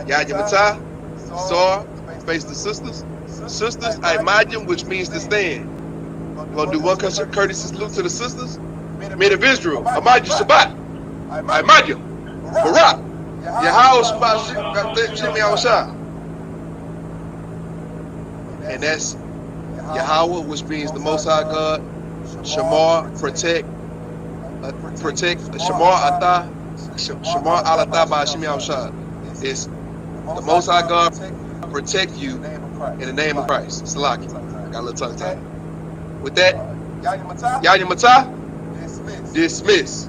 YAHANNA Sar, face the sisters. Sisters, Amadim, which means to stand. We're going to do one courtesy salute to the sisters. Men of Israel. I.S.U.P.K. Amadim. Barak. YAHANNA. And that's Yahweh, which means the Most High God. Shamar, protect. Shamar Atah. Shamar Alatah by Hashem Yahushua. It's the Most High God protect you in the name of Christ. Salaki. I got a little tongue tied. With that, YAHANNA dismiss.